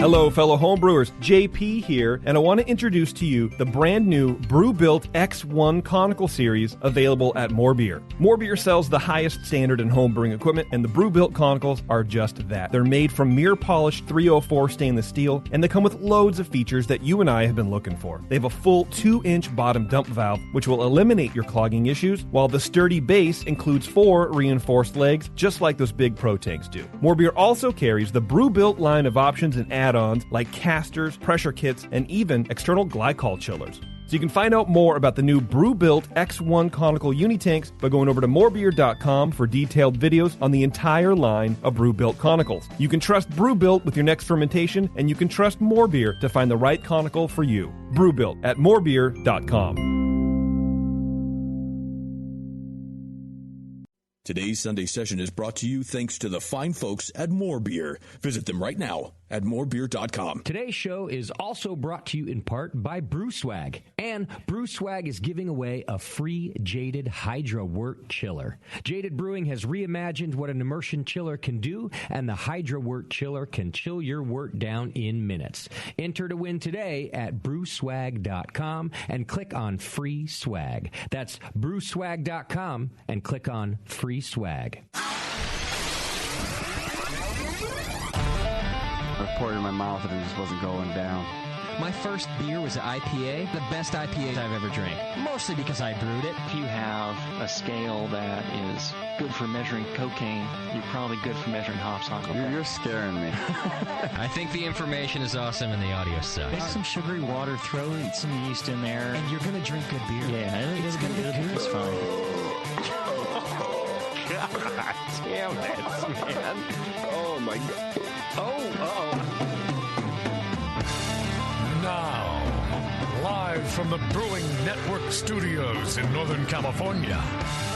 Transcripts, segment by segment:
Hello, fellow homebrewers. JP here, and I want to introduce to you the brand new Brew-Built X1 Conical Series available at More Beer. More Beer sells the highest standard in homebrewing equipment, and the Brew-Built Conicals are just that. They're made from mirror-polished 304 stainless steel, and they come with loads of features that you and I have been looking for. They have a full 2-inch bottom dump valve, which will eliminate your clogging issues, while the sturdy base includes 4 reinforced legs, just like those big Pro tanks do. More Beer also carries the Brew-Built line of options and add-ons like casters, pressure kits, and even external glycol chillers. So you can find out more about the new Brew-Built X1 Conical Unitanks by going over to morebeer.com for detailed videos on the entire line of Brew-Built Conicals. You can trust Brew-Built with your next fermentation, and you can trust More Beer to find the right conical for you. Brew-Built at morebeer.com. Today's Sunday session is brought to you thanks to the fine folks at More Beer. Visit them right now at morebeer.com. Today's show is also brought to you in part by Brew Swag. And Brew Swag is giving away a free Jaded Hydra Wort Chiller. Jaded Brewing has reimagined what an immersion chiller can do, and the Hydra Wort Chiller can chill your wort down in minutes. Enter to win today at brewswag.com and click on Free Swag. That's brewswag.com and click on Free Swag. I poured it in my mouth and it just wasn't going down. My first beer was an IPA, the best IPA I've ever drank, mostly because I brewed it. If you have a scale that is good for measuring cocaine, you're probably good for measuring hops on cocaine. You're scaring me. I think the information is awesome and the audio sucks. Make some sugary water, throw some yeast in there. And you're going to drink good beer. Yeah, it's going to be good. It's fine. God damn it, man. Oh, my God. Oh. Now, live from the Brewing Network studios in Northern California,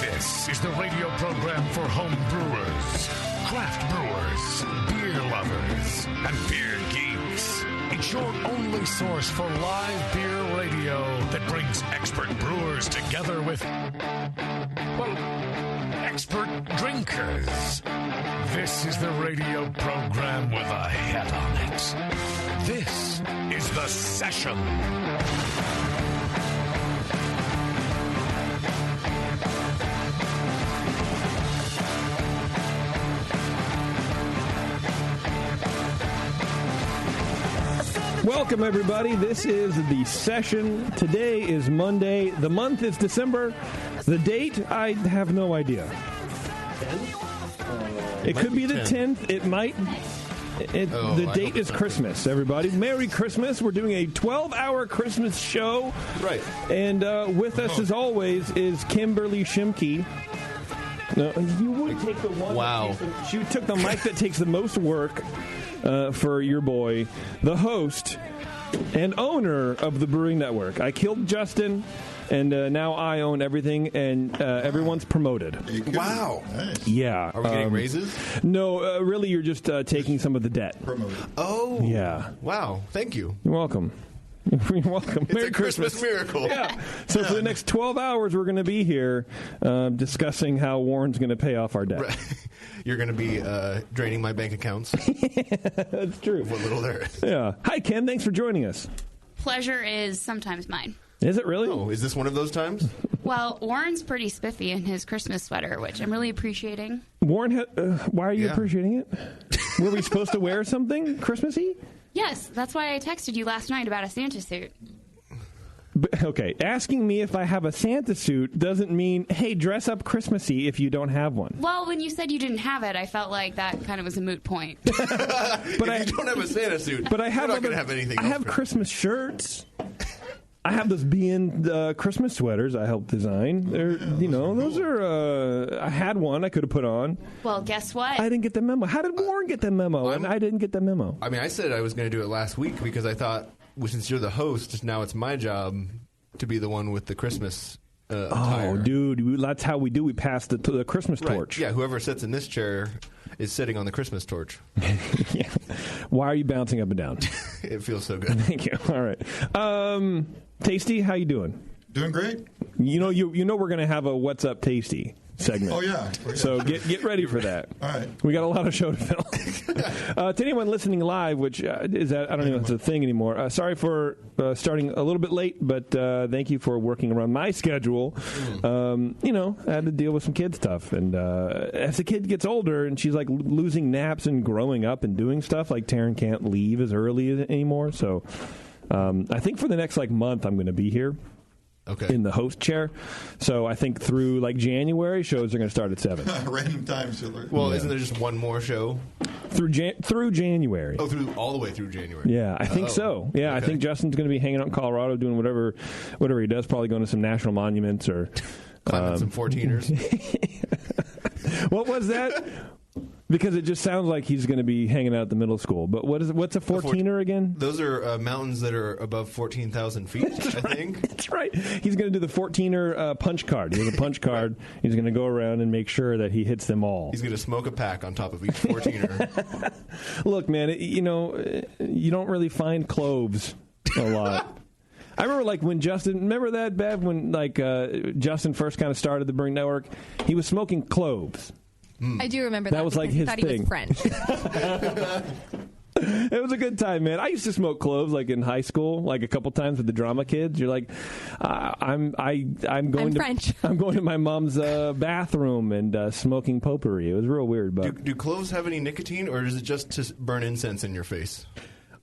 this is the radio program for home brewers, craft brewers, beer lovers, and beer geeks. It's your only source for live beer radio that brings expert brewers together with, well, expert drinkers. This is the radio program with a head on it. This is The Session. Welcome, everybody. This is The Session. Today is Monday. The month is December. The date, I have no idea. It could be the 10th. It might. The date is Christmas, everybody. Merry Christmas. We're doing a 12-hour Christmas show. Right. And with us, as always, is Kimberly Shimke. No, you would take the one. Wow. She took the mic that takes the most work for your boy, the host and owner of the Brewing Network. I killed Justin, and now I own everything, and everyone's promoted. Wow. Nice. Yeah. Are we getting raises? No, really, you're just taking some of the debt. Promoted. Oh. Yeah. Wow. Thank you. You're welcome. You're welcome. It's Merry a Christmas miracle. Yeah. So for the next 12 hours, we're going to be here discussing how Warren's going to pay off our debt. Right. You're going to be draining my bank accounts. That's true. What little there is. Yeah. Hi, Kim. Thanks for joining us. Pleasure is sometimes mine. Is it really? Oh, is this one of those times? Well, Warren's pretty spiffy in his Christmas sweater, which I'm really appreciating. Warren, why are you appreciating it? Were we supposed to wear something Christmassy? Yes, that's why I texted you last night about a Santa suit. But, okay, asking me if I have a Santa suit doesn't mean, hey, dress up Christmassy if you don't have one. Well, when you said you didn't have it, I felt like that kind of was a moot point. But if you don't have a Santa suit, but I have you're not going to have anything I have Christmas shirts. I have those Christmas sweaters I helped design. They're, those are, I had one I could have put on. Well, guess what? I didn't get the memo. How did Warren get the memo? And I didn't get the memo. I mean, I said I was going to do it last week because I thought, well, since you're the host, now it's my job to be the one with the Christmas attire. Oh, dude, that's how we do. We pass the Christmas torch. Yeah, whoever sits in this chair is sitting on the Christmas torch. Yeah. Why are you bouncing up and down? It feels so good. Thank you. All right. Tasty, how you doing? Doing great. You know we're going to have a What's Up Tasty. segment. Oh, yeah. So get ready for that. All right. We got a lot of show to fill. To anyone listening live, which is that I don't know if it's a thing anymore. Sorry for starting a little bit late, but thank you for working around my schedule. I had to deal with some kid stuff, and as the kid gets older and she's like losing naps and growing up and doing stuff, like Taryn can't leave as early anymore. So I think for the next month I'm going to be here. Okay. In the host chair. So I think through January, shows are going to start at 7. Random times. Well, isn't there just one more show? Through January. Oh, all the way through January. Yeah, I think so. Yeah, okay. I think Justin's going to be hanging out in Colorado doing whatever he does, probably going to some national monuments or... climbing some 14ers. What was that? Because it just sounds like he's going to be hanging out at the middle school. But what's a 14er again? Those are mountains that are above 14,000 feet, I think. That's right. He's going to do the 14er punch card. He has a punch card. He's going to go around and make sure that he hits them all. He's going to smoke a pack on top of each 14er. Look, man, you don't really find cloves a lot. I remember when Justin, remember that, Bev, when Justin first kind of started the Brewing Network? He was smoking cloves. I do remember that. That was his thought thing. He was French. It was a good time, man. I used to smoke cloves in high school, a couple times with the drama kids. You're like, I'm going to my mom's bathroom and smoking potpourri. It was real weird. But do cloves have any nicotine, or is it just to burn incense in your face?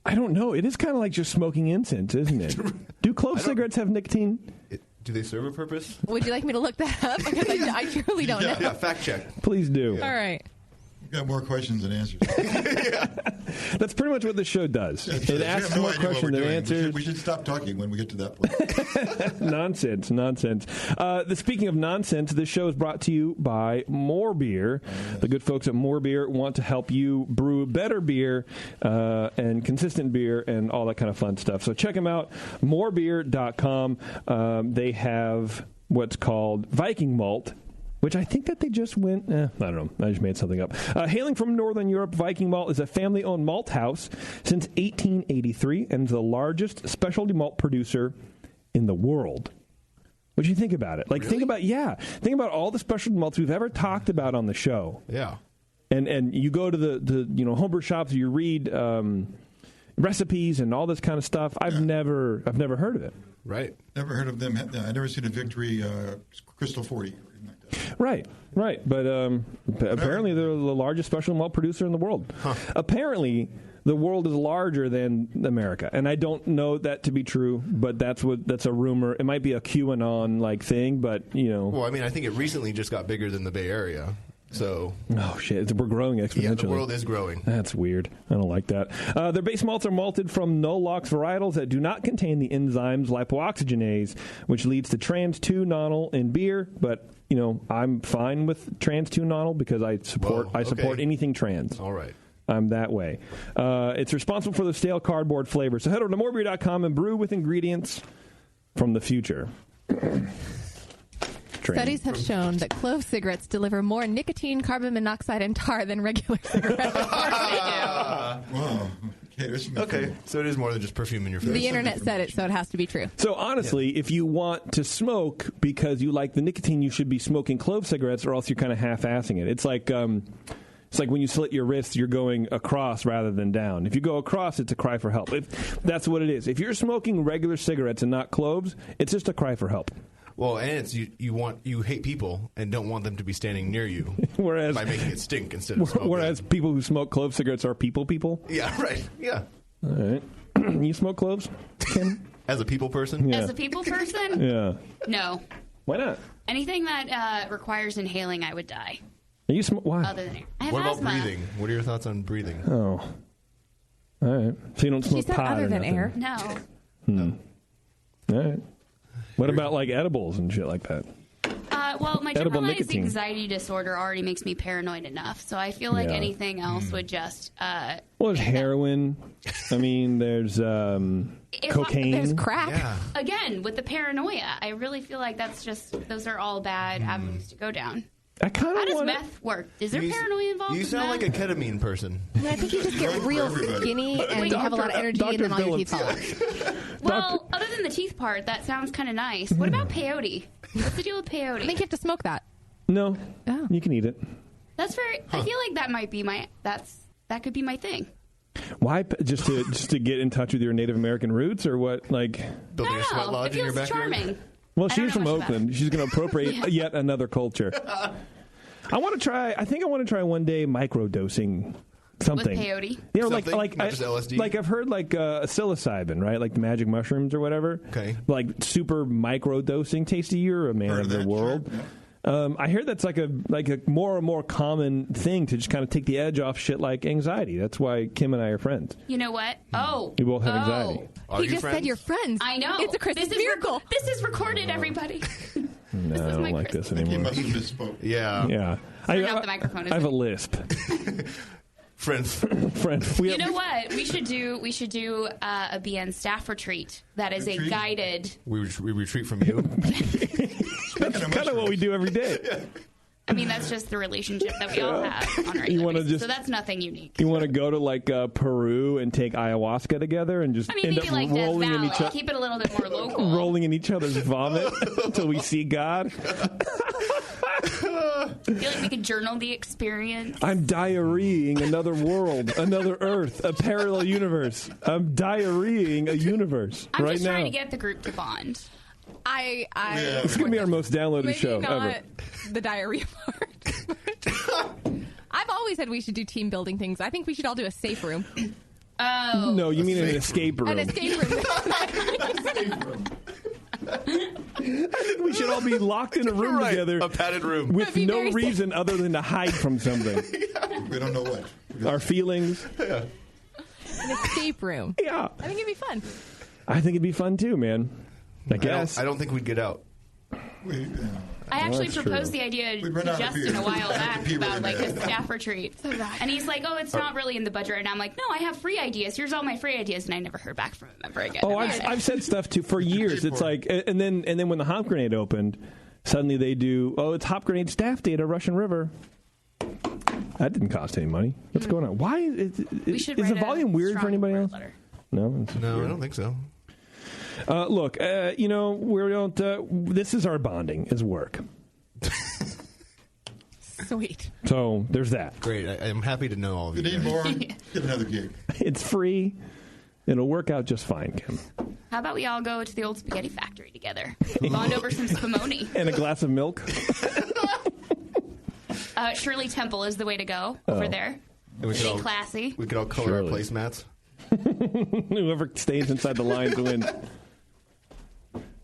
I don't know. It is kind of like just smoking incense, isn't it? Do clove cigarettes have nicotine? Do they serve a purpose? Would you like me to look that up? Because I truly don't know. Yeah, fact check. Please do. Yeah. All right. You've got more questions than answers. That's pretty much what the show does. It asks more questions than answers. We should stop talking when we get to that point. Nonsense. Speaking of nonsense, this show is brought to you by More Beer. Yes. The good folks at More Beer want to help you brew better beer and consistent beer and all that kind of fun stuff. So check them out, morebeer.com. They have what's called Viking Malt, which I think that they just went... I don't know. I just made something up. Hailing from Northern Europe, Viking Malt is a family-owned malt house since 1883 and is the largest specialty malt producer in the world. What do you think about it? Really? Think about all the specialty malts we've ever talked about on the show. Yeah. And you go to the homebrew shops, you read recipes and all this kind of stuff. I've never heard of it. Right. Never heard of them. I've never seen a Victory Crystal 40. Right. But apparently they're the largest specialty malt producer in the world. Huh. Apparently, the world is larger than America, and I don't know that to be true, but that's a rumor. It might be a QAnon thing, but Well, I think it recently just got bigger than the Bay Area. So, oh shit, we're growing exponentially. Yeah, the world is growing. That's weird. I don't like that. Their base malts are malted from no-lox varietals that do not contain the enzymes lipooxygenase, which leads to trans-2-nonal in beer. But I'm fine with trans-2-nonal because I support anything trans. All right. I'm that way. It's responsible for the stale cardboard flavor. So head over to morebeer.com and brew with ingredients from the future. Studies have shown that clove cigarettes deliver more nicotine, carbon monoxide, and tar than regular cigarettes. Of course they do. Wow. Okay, so it is more than just perfume in your face. The internet said it, so it has to be true. So honestly, if you want to smoke because you like the nicotine, you should be smoking clove cigarettes, or else you're kind of half-assing it. It's like when you slit your wrists, you're going across rather than down. If you go across, it's a cry for help. That's what it is. If you're smoking regular cigarettes and not cloves, it's just a cry for help. Well, and it's you hate people and don't want them to be standing near you by making it stink instead of smoking. Whereas people who smoke clove cigarettes are people? Yeah, right. Yeah. All right. You smoke cloves, Kim? As a people person? Yeah. As a people person? Yeah. No. Why not? Anything that requires inhaling, I would die. You why? Other than I have what about asthma. breathing? What are your thoughts on breathing? Oh. All right. So you don't smoke She said pot other or than nothing? air. No. All right. What about edibles and shit like that? Well, my Edible generalized nicotine. anxiety disorder already makes me paranoid enough, so I feel like anything else would just... well, there's heroin. There's cocaine. There's crack. Yeah. Again, with the paranoia, I really feel like those are all bad avenues to go down. I kind How of does want meth work? Is there paranoia involved You with sound meth? like a ketamine person. I think you just get real skinny and you have a lot of energy and then all your teeth fall out. Well, other than the teeth part, that sounds kind of nice. What about peyote? What's the deal with peyote? I think you have to smoke that. No, Oh. you can eat it. That's very. I feel like that might be that could be my thing. Why? Just to get in touch with your Native American roots, or what? Like building a sweat lodge it in your feels backyard. charming. Well, I she's don't from know much Oakland. She's going to appropriate yet another culture. I want to try. I think I want to try one day microdosing something. With peyote? You know, Something? like Not just LSD? Like I've heard like psilocybin, right? Like the magic mushrooms or whatever. Okay. Like super microdosing. Tasty, you're a man Heard of the that, world. sure, I hear that's like a more and more common thing to just kind of take the edge off shit like anxiety. That's why Kim and I are friends. You know what? Oh, We both have anxiety. Are He you just friends? said you're friends. I know. It's a Christmas this miracle. This is recorded, everybody. No, I is don't my like this Christmas. He anymore. must have misspoke. Yeah. Yeah. Turn off the microphone, I have a isn't lisp. Friends. Friend. You know what? We should do a BN staff retreat that is a Retreat? guided. We retreat from you. That's kind of what we do every day. I mean, that's just the relationship that we all have on a You regular wanna basis. just- So that's nothing unique. You want to go to like Peru and take ayahuasca together and just I mean, end maybe up like Death rolling in Valley. each other. Keep it a little bit more local. Rolling in each other's vomit until we see God. I feel like we could journal the experience. I'm diarrheaing another world, another Earth, a parallel universe. I'm diarrheaing a universe I'm right just now. trying to get the group to bond. It's gonna be our most downloaded Maybe show not ever. the diarrhea part. I've always said we should do team building things. I think we should all do a safe room. Oh. No, you mean an escape room. An escape room. I think we should all be locked in a room Right. together A padded room. with That'd be no very reason other than to hide from something. We don't know what. Our feelings. An escape room. Yeah. I think it'd be fun. I think it'd be fun too, man. I guess. I don't think we'd get out. I actually that's proposed true. the idea We'd to run out of Justin beer. a while back People about in like there. a staff retreat. And he's like, oh, it's not really in the budget. And I'm like, no, I have free ideas. Here's all my free ideas. And I never heard back from him ever again. Oh, I've said stuff too for years. It's like, and then when the Hop Grenade opened, suddenly they do, it's Hop Grenade staff day at a Russian River. That didn't cost any money. What's going on? Why is should the write a volume weird for strong anybody word else? letter. No, it's No, weird. I don't think so. Look, we don't. This is our bonding, is work. Sweet. So there's that. Great. I'm happy to know all of If you. you need guys. more, get another gig. It's free. It'll work out just fine, Kim. How about we all go to the old spaghetti factory together? Bond over some spumoni. And a glass of milk. Shirley Temple is the way to go over there. And we could Stay all- classy. We could all color Surely. our placemats. Whoever stays inside the lines wins.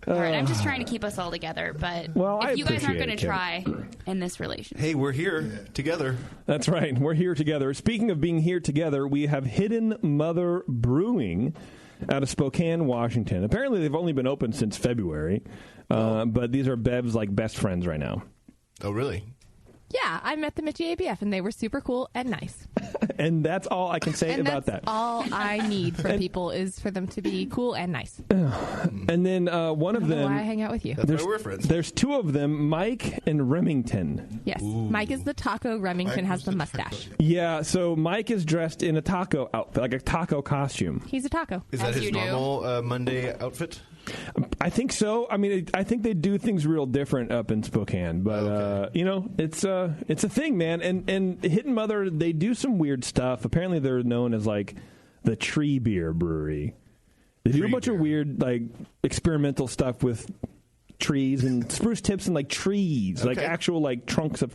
All right, I'm just trying to keep us all together. But Well, I if you guys aren't appreciate going it, to Kim. try in this relationship, Hey, we're here together. That's right. We're here together. Speaking of being here together, we have Hidden Mother Brewing out of Spokane, Washington. Apparently, they've only been open since February, but these are Bev's like best friends right now. Oh, really? Yeah, I met them at GABF, and they were super cool and nice. And that's all I can say And about that's that. all I need from people is for them to be cool and nice. And then one of I don't know them. why I hang out with you. That's why we're friends. There's two of them, Mike and Remington. Yes, Mike is the taco. Remington has the mustache. Yeah, so Mike is dressed in a taco outfit, like a taco costume. He's a taco. Is that As his you do. normal Monday outfit? I think so. I mean, I think they do things real different up in Spokane, but it's a thing, man. And Hidden Mother, they do some weird stuff. Apparently, they're known as like the Tree Beer Brewery. They do a bunch of weird, like experimental stuff with trees and spruce tips and like trees, like actual like trunks of.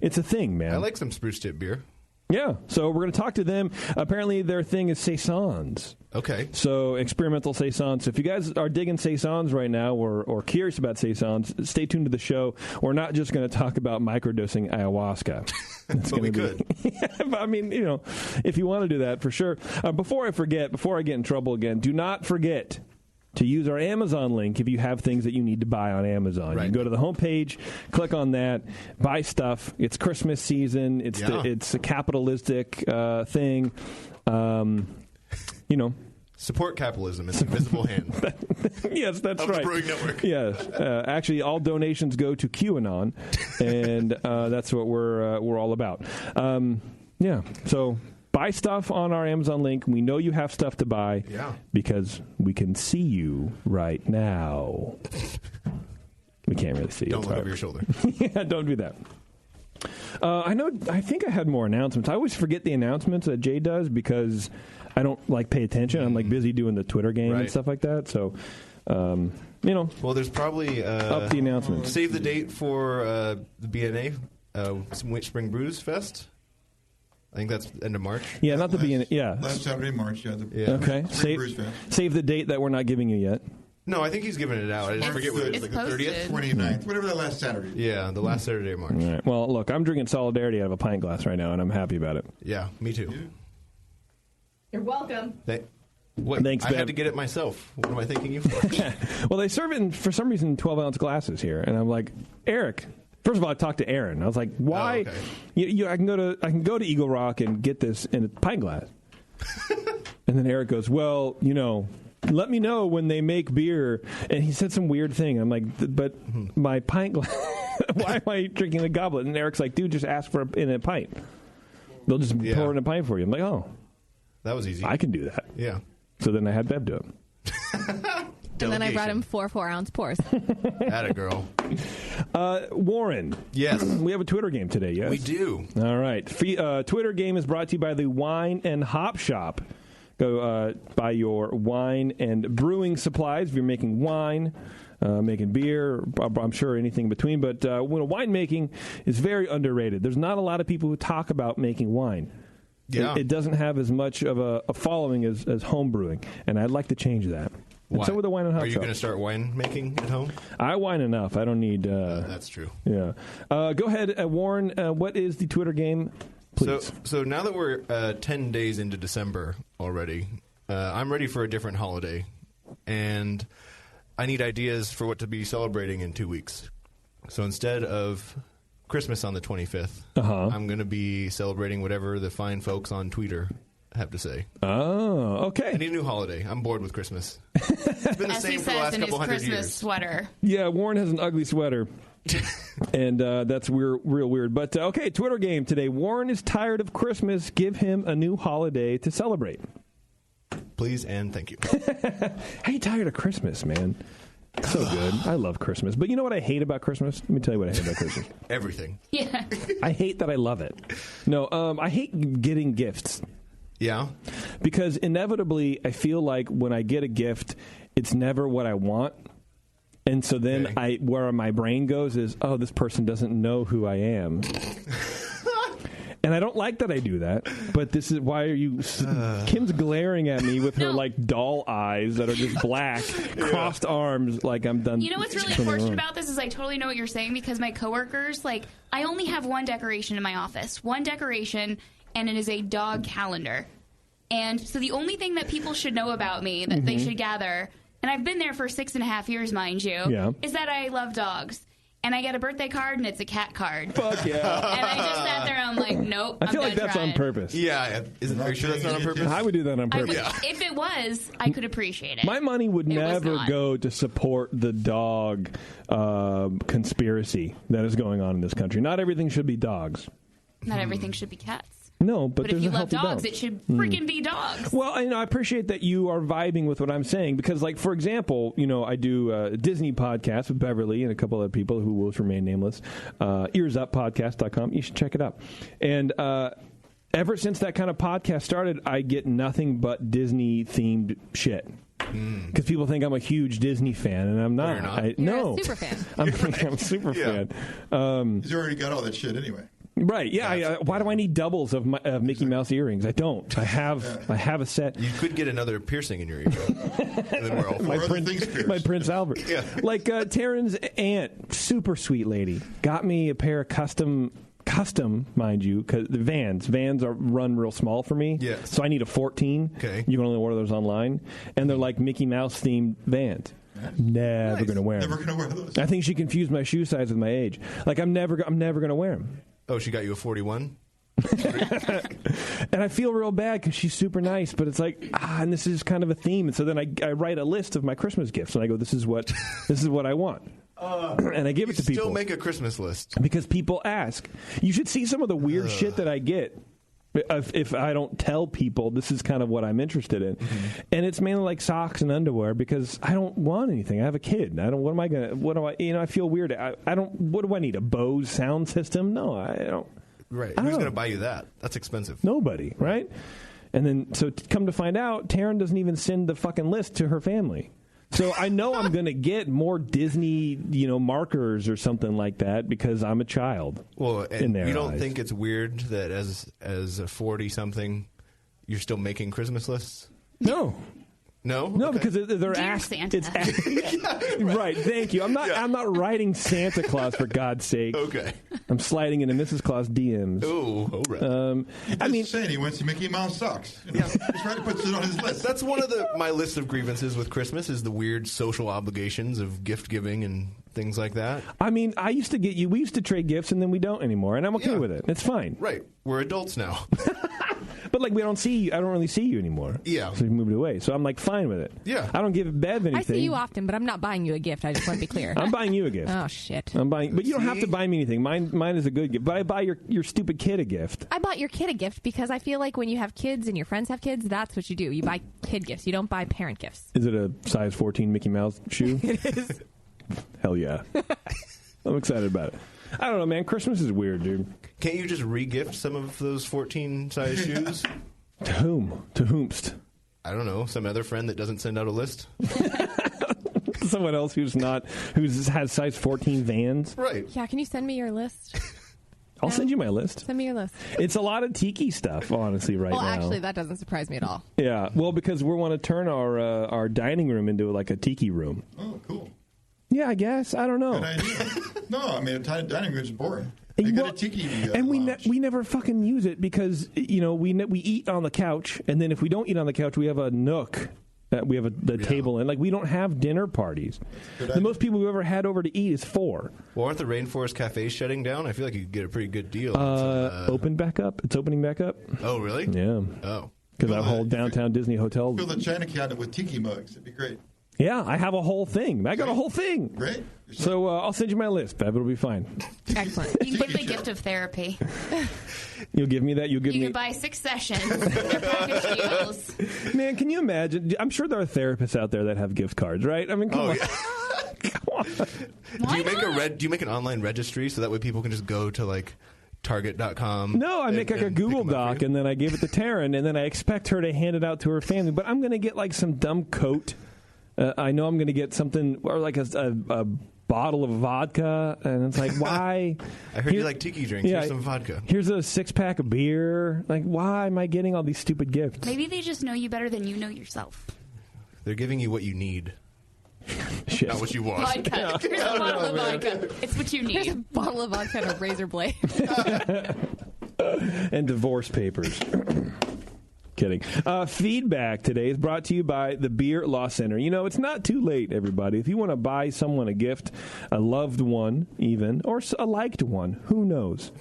It's a thing, man. I like some spruce tip beer. Yeah, so we're going to talk to them. Apparently, their thing is saisons. Okay. So experimental saisons. So if you guys are digging saisons right now or curious about saisons, stay tuned to the show. We're not just going to talk about microdosing ayahuasca. But we could. Yeah, but I mean, if you want to do that, for sure. Before I forget, before I get in trouble again, do not forget to use our Amazon link if you have things that you need to buy on Amazon. Right. You can go to the homepage, click on that, buy stuff. It's Christmas season. It's it's a capitalistic thing. Support capitalism. It's an invisible hand. Yes, that's of right. the Brewing Network. Yes, actually, all donations go to QAnon, and that's what we're all about. Yeah, so buy stuff on our Amazon link. We know you have stuff to buy, because we can see you right now. We can't really see. Don't look over your shoulder. Yeah, don't do that. I think I had more announcements. I always forget the announcements that Jay does because I don't pay attention. I'm busy doing the Twitter game and stuff like that. So, Well, there's probably up the announcements. Save the date for the BNA Spring Brews Fest. I think that's end of March. Yeah, not the BNA. Yeah, last Saturday, March. Okay. Save the date that we're not giving you yet. No, I think he's giving it out. I just forget what it is. It's like the 30th? 29th, whatever that last Saturday. Yeah, the last Saturday of March. All right. Well, look, I'm drinking Solidarity out of a pint glass right now, and I'm happy about it. Yeah, me too. You're welcome. Thanks, I had to get it myself. What am I thanking you for? Well, they serve it in, for some reason, 12-ounce glasses here, and I'm like, Eric. First of all, I talked to Aaron. I was like, "Why? Oh, okay. I can go to Eagle Rock and get this in a pint glass." And then Eric goes, "Well, let me know when they make beer." And he said some weird thing. I'm like, "But my pint glass. Why am I drinking a goblet?" And Eric's like, "Dude, just ask for in a pint. They'll just pour it in a pint for you." I'm like, "Oh, that was easy. I can do that." Yeah. So then I had Bev do it. And then I brought him 4 4-ounce pours. Atta girl. Warren. Yes. We have a Twitter game today, yes? We do. All right. Twitter game is brought to you by the Wine and Hop Shop. Go buy your wine and brewing supplies if you're making wine, making beer, I'm sure anything in between. But winemaking is very underrated. There's not a lot of people who talk about making wine. Yeah. It doesn't have as much of a following as home brewing, and I'd like to change that. Why? So with the Wine and Hop Are you Shop. going to start wine making at home? I wine enough. I don't need... that's true. Yeah. Go ahead, Warren. What is the Twitter game, please? So now that we're 10 days into December already, I'm ready for a different holiday. And I need ideas for what to be celebrating in 2 weeks. So instead of Christmas on the 25th, I'm going to be celebrating whatever the fine folks on Twitter have to say. Oh, okay. I need a new holiday. I'm bored with Christmas. It's been the As same he for the says last in his couple hundred Christmas years. sweater. Yeah, Warren has an ugly sweater. And that's real weird. But, okay, Twitter game today. Warren is tired of Christmas. Give him a new holiday to celebrate. Please and thank you. Hey, tired of Christmas, man. So good. I love Christmas. But you know what I hate about Christmas? Let me tell you what I hate about Christmas. Everything. Yeah. I hate that I love it. No, I hate getting gifts. Yeah. Because inevitably, I feel like when I get a gift, it's never what I want. And so then where my brain goes is, oh, this person doesn't know who I am. And I don't like that I do that, but this is why are you... Kim's glaring at me with her, doll eyes that are just black, crossed arms, like I'm done. You know what's really unfortunate about this is I totally know what you're saying because my coworkers, I only have one decoration in my office. One decoration, and it is a dog calendar. And so the only thing that people should know about me, that they should gather, and I've been there for 6.5 years, mind you, is that I love dogs. And I get a birthday card, and it's a cat card. Fuck yeah. And I just sat there, and I'm like, nope, I feel like that's on purpose. Yeah. Are you sure that's not on purpose? I would do that on purpose. If it was, I could appreciate it. My money would never go to support the dog conspiracy that is going on in this country. Not everything should be dogs. Not everything should be cats. No, but if there's you a love healthy dogs, balance. it should freaking be dogs. Well, I appreciate that you are vibing with what I'm saying because, for example, I do a Disney podcast with Beverly and a couple other people who will remain nameless. EarsUpPodcast.com. You should check it out. And ever since that kind of podcast started, I get nothing but Disney-themed shit. Because people think I'm a huge Disney fan, and I'm not. You're a super fan. I'm a super fan. He's already got all that shit anyway. Right, yeah. Why do I need doubles of Mickey Mouse earrings? I don't. I have a set. You could get another piercing in your ear. And then we're all my Prince Albert. Yeah. Taryn's aunt, super sweet lady, got me a pair of custom, mind you, because the Vans are run real small for me. Yes. So I need a 14. Okay. You can only order those online, and they're like Mickey Mouse themed Vans. Never going to wear them. Never going to wear those. I think she confused my shoe size with my age. I'm never going to wear them. Oh, she got you a 41? And I feel real bad because she's super nice, but it's and this is kind of a theme. And so then I write a list of my Christmas gifts, and I go, this is what I want. And I give it to people. Still make a Christmas list. Because people ask. You should see some of the weird shit that I get. If I don't tell people, this is kind of what I'm interested in. And it's mainly like socks and underwear because I don't want anything. I have a kid. I feel weird. What do I need? A Bose sound system? No, I don't. Right. Who's going to buy you that? That's expensive. Nobody, right? And then, so come to find out, Taryn doesn't even send the fucking list to her family. So I know I'm going to get more Disney, markers or something like that because I'm a child. Well, and you don't think it's weird that as a 40-something, you're still making Christmas lists? No. No, okay. Because they're asked. It's right. Thank you. I'm not writing Santa Claus for God's sake. Okay. I'm sliding into Mrs. Claus DMs. Oh, all right. Saying he wants to Mickey Mouse socks. He's trying to put it on his list. That's one of my list of grievances with Christmas is the weird social obligations of gift giving and things like that. I mean, we used to trade gifts and then we don't anymore, and I'm okay with it. It's fine. Right. We're adults now. But like I don't really see you anymore. Yeah. So we moved away. So I'm like fine with it. Yeah. I don't give Bev anything. I see you often, but I'm not buying you a gift. I just want to be clear. I'm buying you a gift. Oh shit. I'm buying, but you don't have to buy me anything. Mine is a good gift. But I buy your stupid kid a gift. I bought your kid a gift because I feel like when you have kids and your friends have kids, that's what you do. You buy kid gifts. You don't buy parent gifts. Is it a size 14 Mickey Mouse shoe? It is. Hell yeah. I'm excited about it. I don't know, man. Christmas is weird, dude. Can't you just re-gift some of those 14-size shoes? To whom? To whomst? I don't know. Some other friend that doesn't send out a list? Someone else who's has size 14 Vans? Right. Yeah, can you send me your list? I'll send you my list. Send me your list. It's a lot of tiki stuff, honestly, right now. Well, actually, that doesn't surprise me at all. Yeah, well, because we want to turn our dining room into like a tiki room. Oh, cool. Yeah, I guess. I don't know. Good idea. No, I mean, a dining room is boring. They got a tiki and lounge. we never fucking use it because, we eat on the couch, and then if we don't eat on the couch, we have a nook. We have the table, and we don't have dinner parties. The most people we've ever had over to eat is 4. Well, aren't the Rainforest Cafes shutting down? I feel like you could get a pretty good deal. Open back up. It's opening back up. Oh, really? Yeah. Oh. Because that whole downtown Disney hotel. Fill the China cabinet with tiki mugs. It'd be great. Yeah, I have a whole thing. I got a whole thing. Great. So I'll send you my list, Bev. It'll be fine. Excellent. You can give the gift of therapy. You'll give me that? You can buy 6 sessions. They're package deals. Man, can you imagine? I'm sure there are therapists out there that have gift cards, right? I mean, come on. Yeah. Come on. Do you make an online registry so that way people can just go to Target.com? No, I make a Google Doc and then I give it to Taryn and then I expect her to hand it out to her family. But I'm going to get some dumb coat. I know I'm going to get something or a bottle of vodka, and it's like, why? I heard you like tiki drinks. Here's some vodka. Here's a 6-pack of beer. Why am I getting all these stupid gifts? Maybe they just know you better than you know yourself. They're giving you what you need. Shit. Not what you want. Vodka. Here's a bottle of vodka. It's what you need. Here's a bottle of vodka and a razor blade. And divorce papers. Kidding. Feedback today is brought to you by the Beer Law Center. It's not too late, everybody. If you want to buy someone a gift, a loved one even, or a liked one, who knows?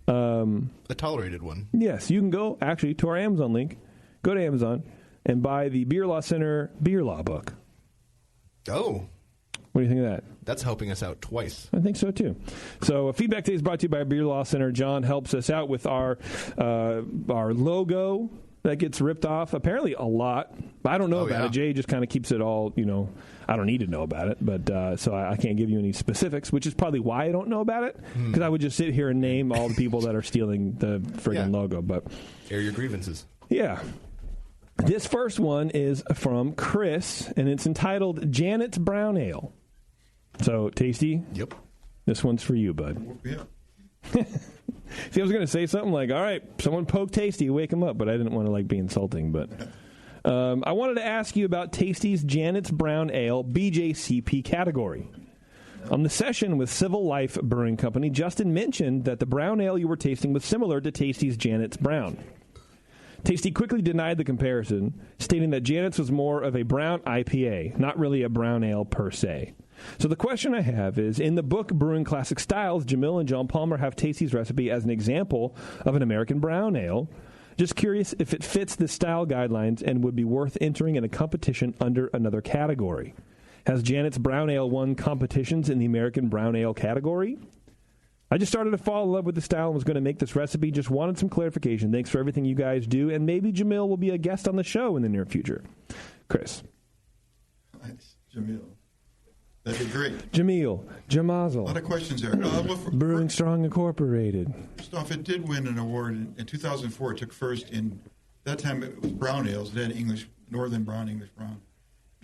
A tolerated one. Yes, you can go actually to our Amazon link. Go to Amazon and buy the Beer Law Center Beer Law book. Oh. What do you think of that? That's helping us out twice. I think so, too. So feedback today is brought to you by Beer Law Center. John helps us out with our logo that gets ripped off apparently a lot. I don't know about it. Jay just kind of keeps it all, I don't need to know about it, but so I can't give you any specifics, which is probably why I don't know about it, because I would just sit here and name all the people that are stealing the friggin' logo. But air your grievances. Yeah. This first one is from Chris, and it's entitled Janet's Brown Ale. So, Tasty? Yep. This one's for you, bud. Yeah. See, I was going to say something like, all right, someone poke Tasty, wake him up, but I didn't want to be insulting. But I wanted to ask you about Tasty's Janet's Brown Ale BJCP category. On the session with Civil Life Brewing Company, Justin mentioned that the brown ale you were tasting was similar to Tasty's Janet's Brown. Tasty quickly denied the comparison, stating that Janet's was more of a brown IPA, not really a brown ale per se. So the question I have is, in the book Brewing Classic Styles, Jamil and John Palmer have Tasty's recipe as an example of an American brown ale. Just curious if it fits the style guidelines and would be worth entering in a competition under another category. Has Janet's Brown Ale won competitions in the American brown ale category? I just started to fall in love with the style and was going to make this recipe. Just wanted some clarification. Thanks for everything you guys do, and maybe Jamil will be a guest on the show in the near future. Chris. Nice. Jamil. That'd be great. Jamil. Jamazel. A lot of questions there. Brewing Strong Incorporated. First off, it did win an award. In 2004, it took first in, that time it was brown ales. It had English, Northern Brown, English Brown.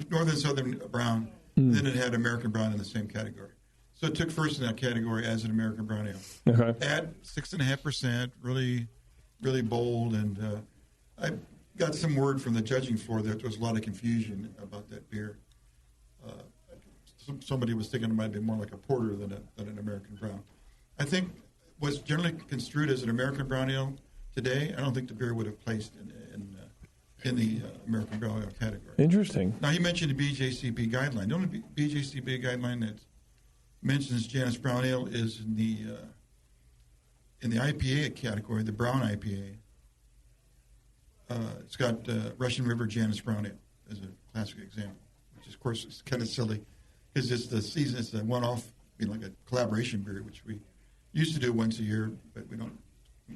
Northern Southern Brown. Then it had American Brown in the same category. So it took first in that category as an American Brown Ale. Okay. At 6.5%, really, really bold. And I got some word from the judging floor that there was a lot of confusion about that beer. Somebody was thinking it might be more like a porter than an American Brown. I think what's generally construed as an American Brown Ale today, I don't think the beer would have placed in the American Brown Ale category. Interesting. Now, he mentioned the BJCP guideline. The only BJCP guideline that mentions Janus Brown Ale is in the IPA category, the brown IPA. It's got Russian River Janus Brown Ale as a classic example, which, of course, is kind of silly because it's the season. It's a one-off, like a collaboration beer, which we used to do once a year, but we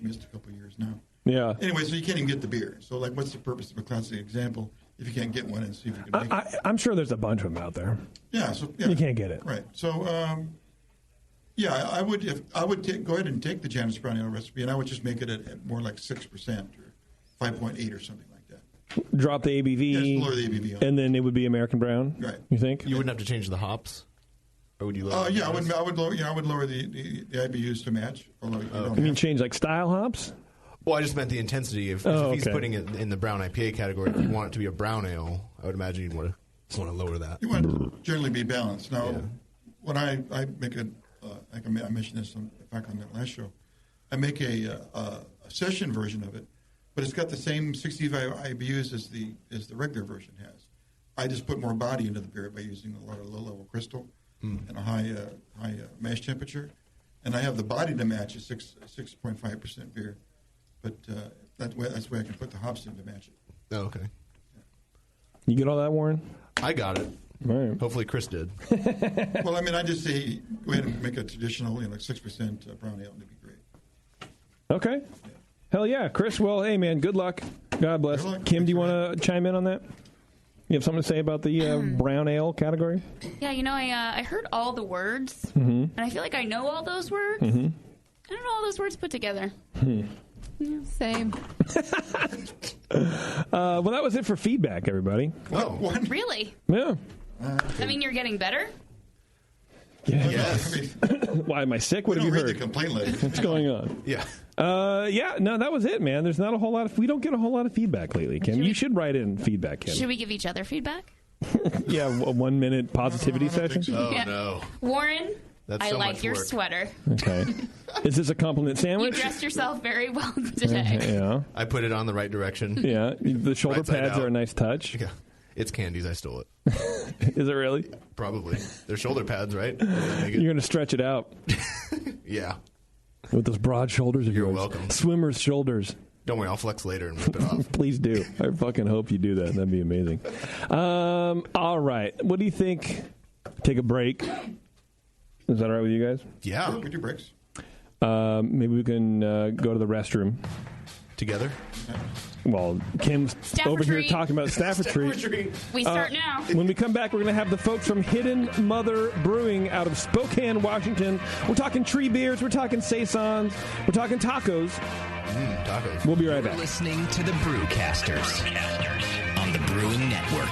missed a couple of years now. Yeah. Anyway, so you can't even get the beer. So, what's the purpose of a classic example if you can't get one and see if you can make it? I'm sure there's a bunch of them out there. Yeah. You can't get it. Right. So, I would go ahead and take the Janus Brown Ale recipe, and I would just make it at more like 6% or 5.8 or something like that. Drop the ABV. Yes, lower the ABV on and then it would be American Brown. Right. You think? You wouldn't have to change the hops, or would you? Lower I would lower the IBUs to match. You mean change like style hops? Well, I just meant the intensity. If he's putting it in the brown IPA category, if you want it to be a brown ale, I would imagine you'd want to lower that. You want it to generally be balanced. Now, when I make I mentioned this back on that last show, I make a session version of it, but it's got the same 65 IBUs as the regular version has. I just put more body into the beer by using a lot of low-level crystal and a high mash temperature, and I have the body to match a 6.5% beer. But that's the way I can put the hops in to match it. Oh, okay. You get all that, Warren? I got it. All right. Hopefully Chris did. Well, I just say go ahead and make a traditional, 6% brown ale, and it'd be great. Okay. Yeah. Hell yeah. Chris, well, hey, man, good luck. God bless. Good luck. Kim, do you want to chime in on that? You have something to say about the brown ale category? Yeah, I heard all the words, and I feel like I know all those words. I don't know all those words put together. Yeah, same. Well, that was it for feedback, everybody. What? Really? Yeah. I mean, you're getting better? Yeah. Yes. Why, am I sick? What have you heard? Read the complaint letter. What's going on? Yeah. No, that was it, man. There's not a whole lot of... We don't get a whole lot of feedback lately, Kim. You should write in feedback, Kim. Should we give each other feedback? Yeah, a 1-minute positivity session? So. Oh, no. Warren, That's I so like much your work. sweater. Okay. Is this a compliment You sandwich? dressed yourself very well today. Yeah. I put it on the right direction. Yeah. The shoulder Right side pads out. are a nice touch. Yeah. It's Candy's. I stole it. Is it really? Probably. They're shoulder pads, right? You're going to stretch it out. Yeah. With those broad shoulders of You're yours. welcome. Swimmer's shoulders. Don't worry, I'll flex later and rip it off. Please do. I fucking hope you do that. That'd be amazing. All right. What do you think? Take a break. Is that all right with you guys? Yeah. We do breaks. Maybe we can go to the restroom. Together? Well, Kim's Stafford over here Street. talking about Stafford Street. We start now. When we come back, we're going to have the folks from Hidden Mother Brewing out of Spokane, Washington. We're talking tree beers. We're talking saisons. We're talking tacos. Tacos. We'll be right You're back. listening to the Brewcasters on the Brewing Network.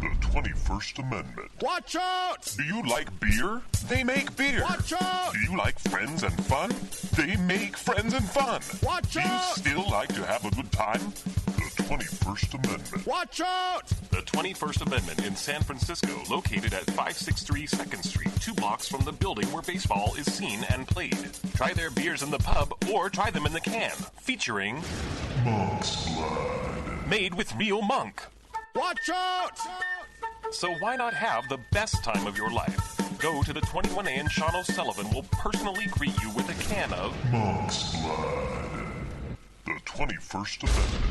The 21st Amendment. Watch out! Do you like beer? They make beer. Watch out! Do you like friends and fun? They make friends and fun. Watch Do out! you still like to have a good time? The 21st Amendment. Watch out! The 21st Amendment in San Francisco, located at 563 2nd Street, 2 blocks from the building where baseball is seen and played. Try their beers in the pub or try them in the can, featuring Monk's Blood. Made with real monk. Watch out! So why not have the best time of your life? Go to the 21A and Sean O'Sullivan will personally greet you with a can of Monk's Blood. The 21st Amendment.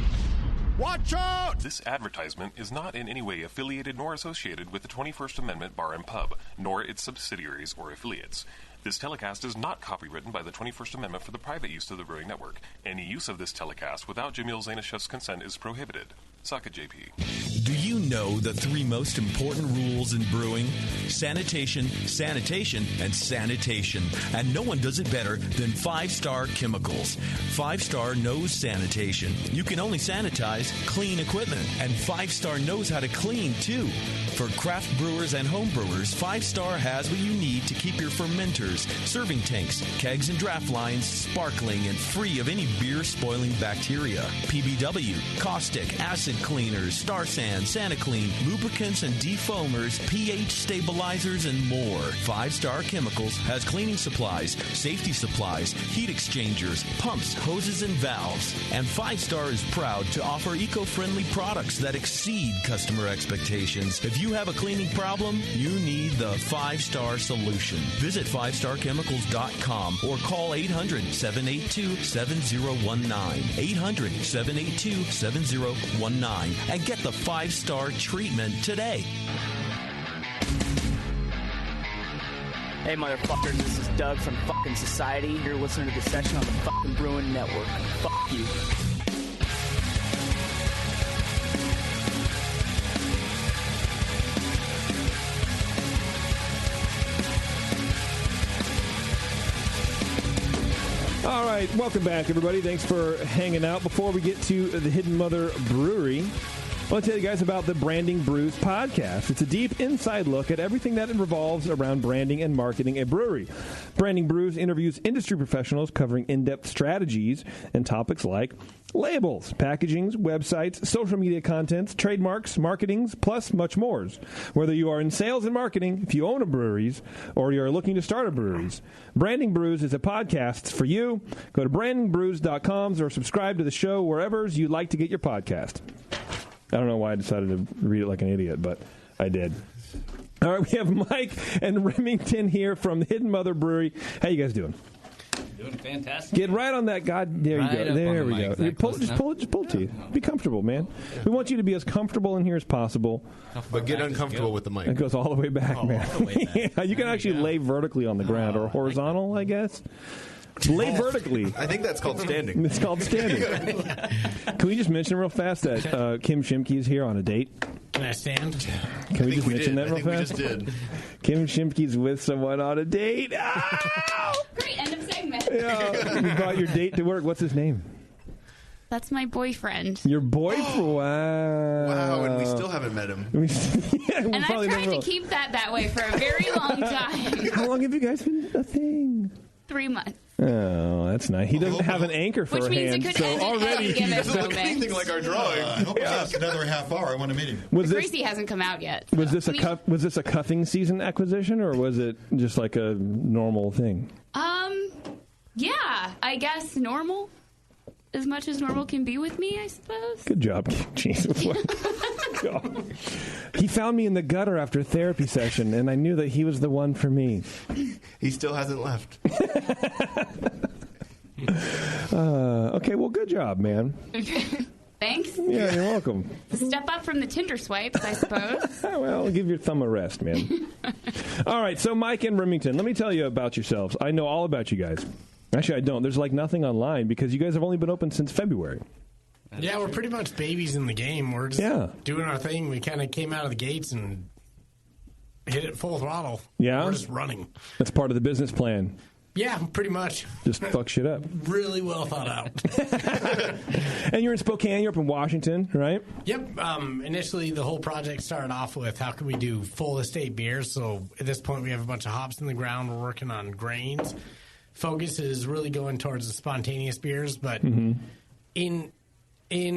Watch out! This advertisement is not in any way affiliated nor associated with the 21st Amendment Bar and Pub, nor its subsidiaries or affiliates. This telecast is not copywritten by the 21st Amendment for the private use of the Brewing Network. Any use of this telecast without Jamil Zainashev's consent is prohibited. Suck it, JP. Do you know the three most important rules in brewing? Sanitation, sanitation, and sanitation. And no one does it better than 5-Star Chemicals. 5-Star knows sanitation. You can only sanitize clean equipment. And 5-Star knows how to clean, too. For craft brewers and home brewers, 5-Star has what you need to keep your fermenters, serving tanks, kegs, and draft lines sparkling and free of any beer-spoiling bacteria. PBW, caustic, acid cleaners, Star Sand, SaniClean, lubricants and defoamers, pH stabilizers, and more. 5-Star Chemicals has cleaning supplies, safety supplies, heat exchangers, pumps, hoses, and valves. And 5-Star is proud to offer eco-friendly products that exceed customer expectations. If you have a cleaning problem, you need the 5-Star solution. Visit 5starchemicals.com or call 800-782-7019. 800-782-7019 and get the 5-Star treatment today. Hey, motherfuckers, this is Doug from fucking Society. You're listening to the session on the fucking Brewing Network. Fuck you. All right, welcome back, everybody. Thanks for hanging out. Before we get to the Hidden Mother Brewery, I want to tell you guys about the Branding Brews podcast. It's a deep inside look at everything that revolves around branding and marketing a brewery. Branding Brews interviews industry professionals covering in-depth strategies and topics like labels, packagings, websites, social media contents, trademarks, marketings, plus much more. Whether you are in sales and marketing, if you own a breweries, or you are looking to start a breweries, Branding Brews is a podcast for you. Go to brandingbrews.com or subscribe to the show wherever you like to get your podcast. I don't know why I decided to read it like an idiot, but I did. All right, we have Mike and Remington here from the Hidden Mother Brewery. How you guys doing? Doing fantastic. Get right on that god. There you Right go. up There on we the go. mic. Is that close Just pull it to you. Be comfortable, man. We want you to be as comfortable in here as possible. But get uncomfortable with the mic. It goes all the way back, man. all the way back. Yeah, you can actually lay vertically on the ground or horizontal, I guess. Lay vertically. I think that's called standing. It's called standing. Can we just mention real fast that Kim Shimke is here on a date? Can I stand? Can we just mention that real fast? We just did. Kim Shimke's with someone on a date. Great, end of segment. Yeah. You brought your date to work. What's his name? That's my boyfriend. Your boyfriend? Wow. Wow, and we still haven't met him. And I've tried to keep that way for a very long time. How long have you guys been a thing? 3 months. Oh, that's nice. He doesn't have an anchor for Which a means hand, it could so end at already any given he doesn't look moment. anything like our drawing. I hope it lasts another half hour. I want to meet him. Was this Gracie hasn't come out yet. was this a cuffing season acquisition, or was it just like a normal thing? Yeah, I guess normal. As much as normal can be with me, I suppose. Good job, Jesus. God. He found me in the gutter after a therapy session, and I knew that he was the one for me. He still hasn't left. Okay, well, good job, man. Thanks. Yeah, you're welcome. Step up from the Tinder swipes, I suppose. Well, give your thumb a rest, man. All right, so Mike and Remington, let me tell you about yourselves. I know all about you guys. Actually, I don't. There's like nothing online because you guys have only been open since February. Yeah, we're pretty much babies in the game. We're just doing our thing. We kind of came out of the gates and hit it full throttle. Yeah? We're just running. That's part of the business plan. Yeah, pretty much. Just fuck shit up. Really well thought out. And you're in Spokane, you're up in Washington, right? Yep. Initially, the whole project started off with how can we do full estate beers. So at this point, we have a bunch of hops in the ground. We're working on grains. Focus is really going towards the spontaneous beers, but in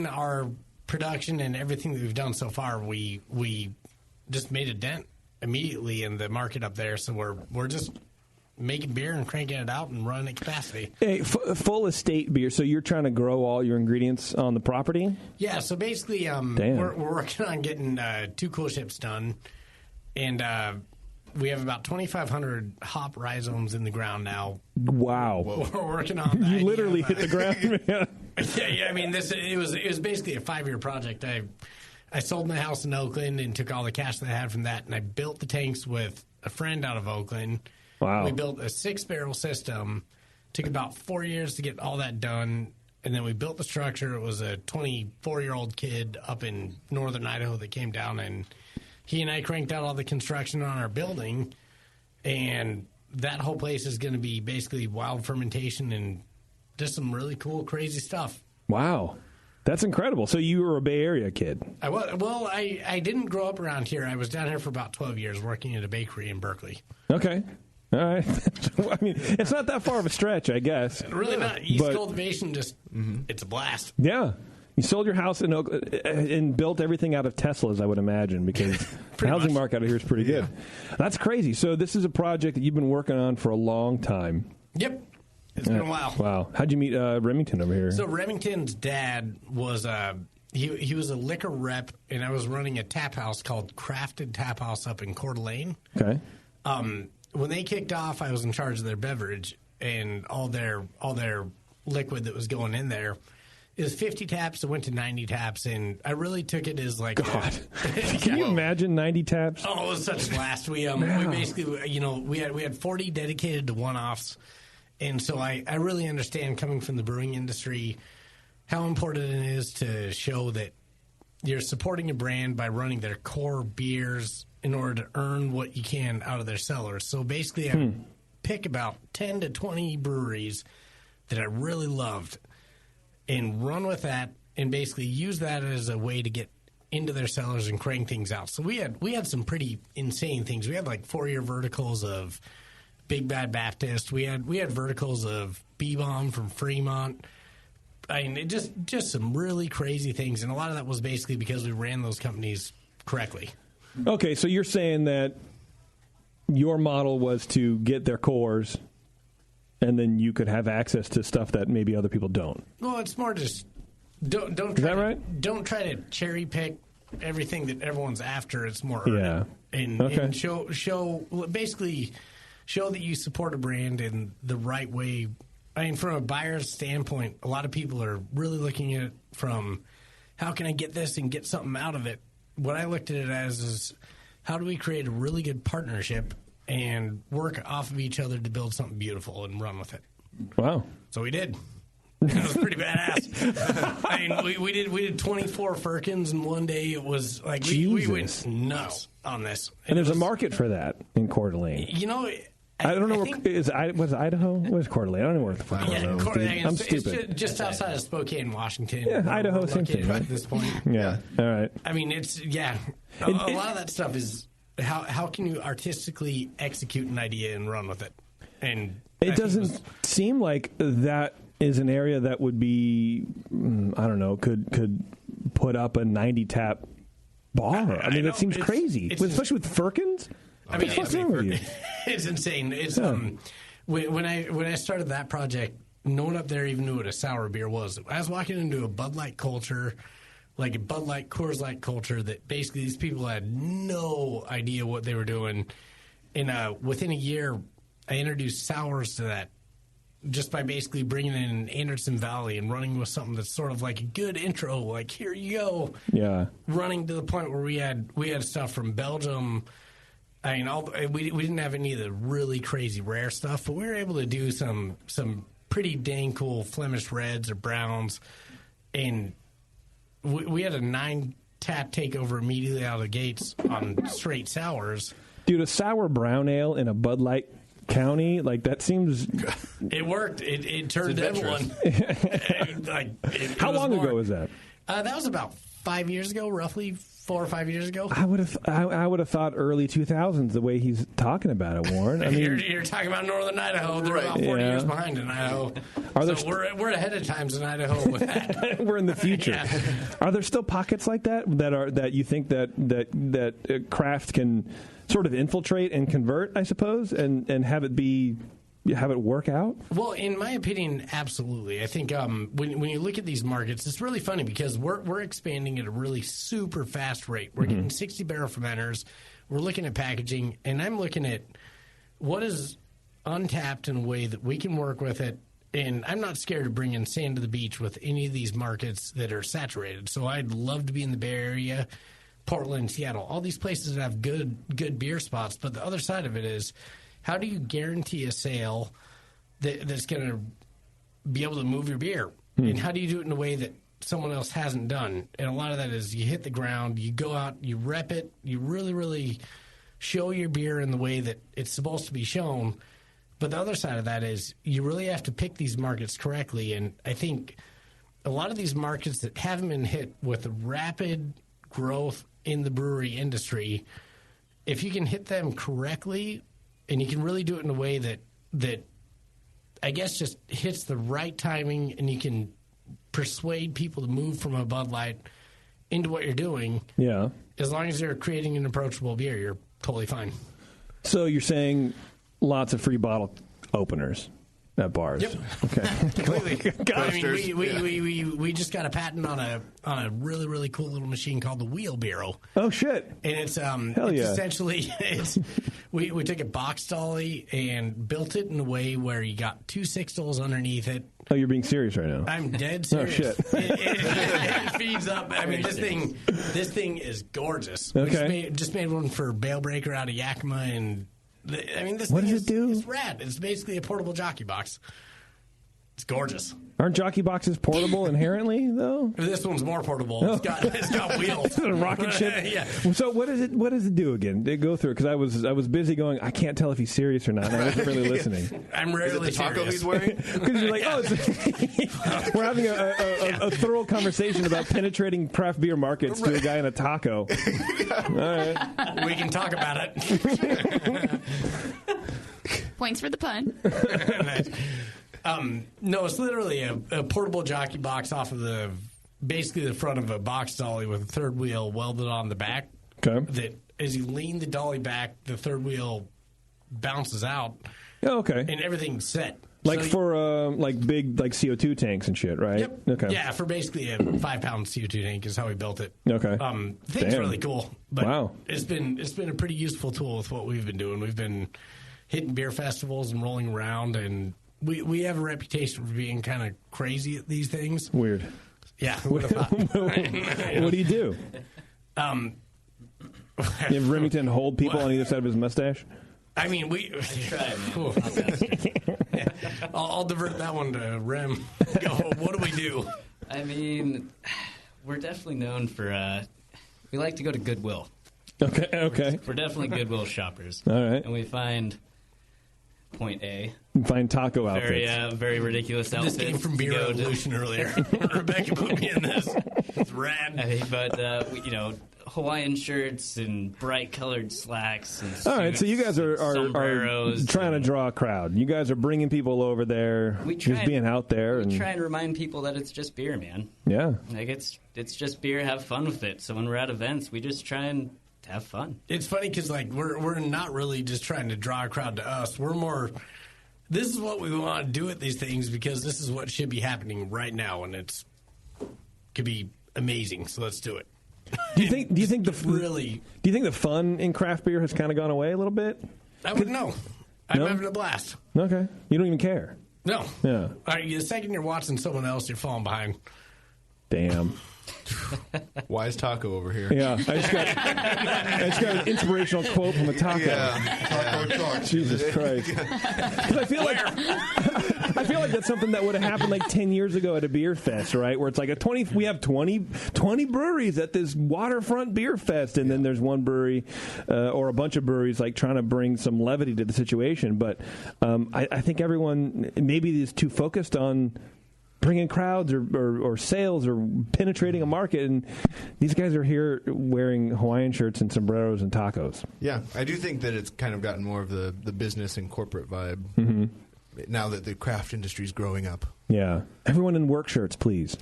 our production and everything that we've done so far, we just made a dent immediately in the market up there. So we're just making beer and cranking it out and running at capacity. Hey, full estate beer. So you're trying to grow all your ingredients on the property? Yeah. So basically, we're working on getting 2 cool ships done, and we have about 2,500 hop rhizomes in the ground now. Wow. We're working on that. You literally hit the ground, man. Yeah. I mean, it was basically a 5-year project. I sold my house in Oakland and took all the cash that I had from that, and I built the tanks with a friend out of Oakland. Wow. We built a 6-barrel system. Took about 4 years to get all that done. And then we built the structure. It was a 24-year-old kid up in northern Idaho that came down, and he and I cranked out all the construction on our building. And that whole place is going to be basically wild fermentation and just some really cool, crazy stuff. Wow. That's incredible. So you were a Bay Area kid. I didn't grow up around here. I was down here for about 12 years working at a bakery in Berkeley. Okay. All right. I mean, it's not that far of a stretch, I guess. Really not. East cultivation, it's a blast. Yeah. You sold your house in Oakland and built everything out of Teslas, I would imagine, because the housing market out of here is pretty good. That's crazy. So this is a project that you've been working on for a long time. Yep. It's been a while. Wow. How'd you meet Remington over here? So Remington's dad was he was a liquor rep, and I was running a tap house called Crafted Tap House up in Coeur d'Alene. Okay. When they kicked off, I was in charge of their beverage and all their liquid that was going in there. It was 50 taps. It went to 90 taps, and I really took it as like God. Can you imagine 90 taps? Oh, it was such a blast. We basically we had 40 dedicated to one-offs, and so I really understand, coming from the brewing industry, how important it is to show that you're supporting a brand by running their core beers in order to earn what you can out of their cellars. So basically, I pick about 10 to 20 breweries that I really loved and run with that and basically use that as a way to get into their cellars and crank things out. So we had some pretty insane things. We had like 4-year verticals of Big Bad Baptist. We had verticals of B-Bomb from Fremont. I mean, it just some really crazy things, and a lot of that was basically because we ran those companies correctly. Okay, so you're saying that your model was to get their cores, and then you could have access to stuff that maybe other people don't. Well, it's more just don't. Is that right? Don't try to cherry pick everything that everyone's after. It's more yeah, and show basically show that you support a brand in the right way. I mean, from a buyer's standpoint, a lot of people are really looking at it from how can I get this and get something out of it. What I looked at it as is how do we create a really good partnership and work off of each other to build something beautiful and run with it. Wow. So we did. It was pretty badass. I mean, we did 24 Firkins in one day. It was like we went nuts on this. And there's a market for that in Coeur d'Alene. You know, I don't know. Was Idaho? Where's Coeur d'Alene? I don't know where the fuck Coeur d'Alene. I'm stupid. It's just outside of Spokane, Washington. Yeah, Idaho, same thing, right? At this point. Yeah. All right. I mean, it's a lot of that stuff is how can you artistically execute an idea and run with it? And it doesn't seem like that is an area that would be, I don't know, could put up a 90 tap bar. I mean, that seems crazy, especially with Firkins. I mean, it's insane. It's when I started that project, no one up there even knew what a sour beer was. I was walking into a Bud Light culture, like a Bud Light, Coors Light culture, that basically these people had no idea what they were doing. And within a year, I introduced sours to that just by basically bringing in Anderson Valley and running with something that's sort of like a good intro, like here you go. Yeah. Running to the point where we had stuff from Belgium. I mean, we didn't have any of the really crazy rare stuff, but we were able to do some pretty dang cool Flemish reds or browns, and we had a 9-tap takeover immediately out of the gates on straight sours. Dude, a sour brown ale in a Bud Light County, like that seems. It worked. It turned everyone. How long ago was that? That was about 5 years ago, roughly 4 or 5 years ago. I would have thought early 2000s the way he's talking about it, Warren. I mean, you're talking about northern Idaho. They're about 40 years behind in Idaho. We're ahead of times in Idaho with that. We're in the future. Yeah. Are there still pockets like that you think that craft can sort of infiltrate and convert, I suppose, and have it be have it work out? Well, in my opinion, absolutely. I think when you look at these markets, it's really funny because we're expanding at a really super fast rate. We're getting 60 barrel fermenters. We're looking at packaging, and I'm looking at what is untapped in a way that we can work with it. And I'm not scared to bring in sand to the beach with any of these markets that are saturated. So I'd love to be in the Bay Area, Portland, Seattle, all these places that have good beer spots. But the other side of it is, how do you guarantee a sale that's going to be able to move your beer? And how do you do it in a way that someone else hasn't done? And a lot of that is you hit the ground, you go out, you rep it, you really, really show your beer in the way that it's supposed to be shown. But the other side of that is you really have to pick these markets correctly. And I think a lot of these markets that haven't been hit with rapid growth in the brewery industry, if you can hit them correctly and you can really do it in a way that I guess just hits the right timing and you can persuade people to move from a Bud Light into what you're doing. Yeah. As long as you're creating an approachable beer, you're totally fine. So you're saying lots of free bottle openers at bars. Yep. Okay. Completely. I mean, we just got a patent on a really, really cool little machine called the wheelbarrow. Oh shit! And it's essentially we took a box dolly and built it in a way where you got 2 6-stools underneath it. Oh, you're being serious right now. I'm dead serious. Oh shit! It feeds up. I mean, this thing is gorgeous. Okay. We just made one for Bale Breaker out of Yakima and. What does it do? It's rad. It's basically a portable jockey box. It's gorgeous. Aren't jockey boxes portable inherently, though? This one's more portable. Oh. It's got wheels. It's a rocket ship. Yeah. So what does it do again? They go through it because I was busy going. I can't tell if he's serious or not. And I wasn't really listening. I'm rarely Is it the taco serious. he's wearing? Because you're like, we're having a thorough conversation about penetrating craft beer markets to a guy in a taco. All right, we can talk about it. Points for the pun. Nice. No, it's literally a portable jockey box off of basically the front of a box dolly with a third wheel welded on the back. Okay. That as you lean the dolly back, the third wheel bounces out. Oh, okay. And everything's set. Like for big CO2 tanks and shit, right? Yep. Okay. Yeah, for basically a 5-pound CO2 tank is how we built it. Okay. Thing's really cool. But wow. It's been a pretty useful tool with what we've been doing. We've been hitting beer festivals and rolling around, and we have a reputation for being kind of crazy at these things. Weird. Yeah, who would have thought? What do you do? You have Remington hold people on either side of his mustache? I mean, we try, man. I'll divert that one to Rem. Go, what do we do? I mean, we're definitely known for we like to go to Goodwill. Okay. We're definitely Goodwill shoppers. All right. And we find point A. Find taco outfits. Very ridiculous outfits. This came from Beer Revolution earlier. Rebecca put me in this. It's rad. I think, but Hawaiian shirts and bright colored slacks. And all right, so you guys are trying to draw a crowd. You guys are bringing people over there, just being out there. We try and remind people that it's just beer, man. Yeah. Like it's just beer. Have fun with it. So when we're at events, we just try and have fun. It's funny because we're not really just trying to draw a crowd to us. We're more. This is what we want to do at these things because this is what should be happening right now, and could be amazing. So let's do it. Do you think the fun in craft beer has kind of gone away a little bit? I wouldn't know. I'm having a blast. Okay, you don't even care. No. Yeah. All right, the second you're watching someone else, you're falling behind. Damn. Wise taco over here. Yeah, I just got an inspirational quote from a taco. Taco talk. Jesus Christ. Because I feel like that's something that would have happened like 10 years ago at a beer fest, right? Where it's like we have 20 breweries at this waterfront beer fest, and then there's one brewery or a bunch of breweries like trying to bring some levity to the situation. But I think everyone maybe is too focused on bringing crowds or sales or penetrating a market, and these guys are here wearing Hawaiian shirts and sombreros and tacos. Yeah, I do think that it's kind of gotten more of the business and corporate vibe now that the craft industry is growing up. Yeah, everyone in work shirts, please.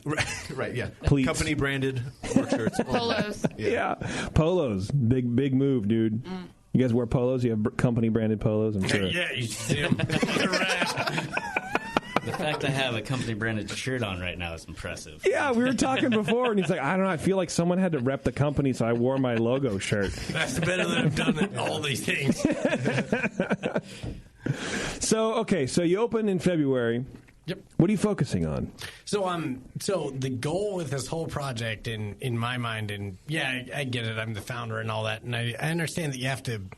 Right, yeah. Please. Company branded work shirts. Polos. Yeah, polos. Big move, dude. You guys wear polos? You have company branded polos? I'm sure. Yeah, you see them. The fact I have a company branded shirt on right now is impressive. Yeah, we were talking before, and he's like, I don't know, I feel like someone had to rep the company, so I wore my logo shirt. That's better than I've done all these things. So you open in February. Yep. What are you focusing on? So the goal with this whole project, in my mind, and yeah, I get it. I'm the founder and all that, and I understand that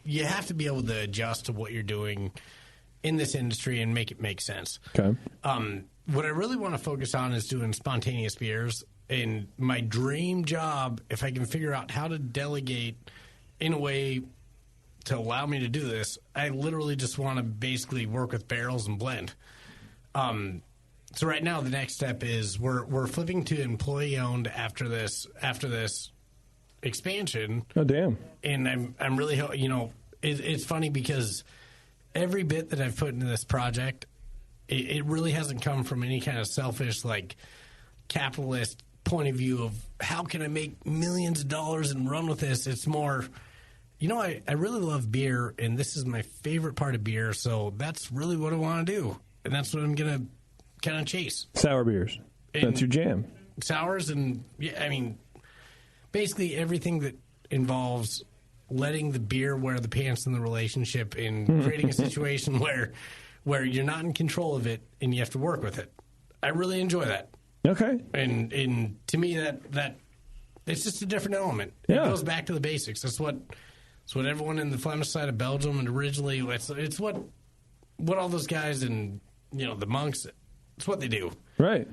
you have to be able to adjust to what you're doing in this industry and make it make sense. Okay. What I really want to focus on is doing spontaneous beers. And my dream job, if I can figure out how to delegate in a way to allow me to do this, I literally just want to basically work with barrels and blend. So right now the next step is we're flipping to employee owned after this expansion. Oh damn! And I'm really it's funny because every bit that I've put into this project, it really hasn't come from any kind of selfish, like, capitalist point of view of how can I make millions of dollars and run with this. It's more, I really love beer, and this is my favorite part of beer, so that's really what I want to do. And that's what I'm going to kind of chase. Sour beers. That's your jam. Sours and, basically everything that involves letting the beer wear the pants in the relationship and creating a situation where you're not in control of it and you have to work with it. I really enjoy that. Okay. And to me that it's just a different element. Yeah. It goes back to the basics. That's what everyone in the Flemish side of Belgium and originally it's what all those guys and the monks, it's what they do. Right.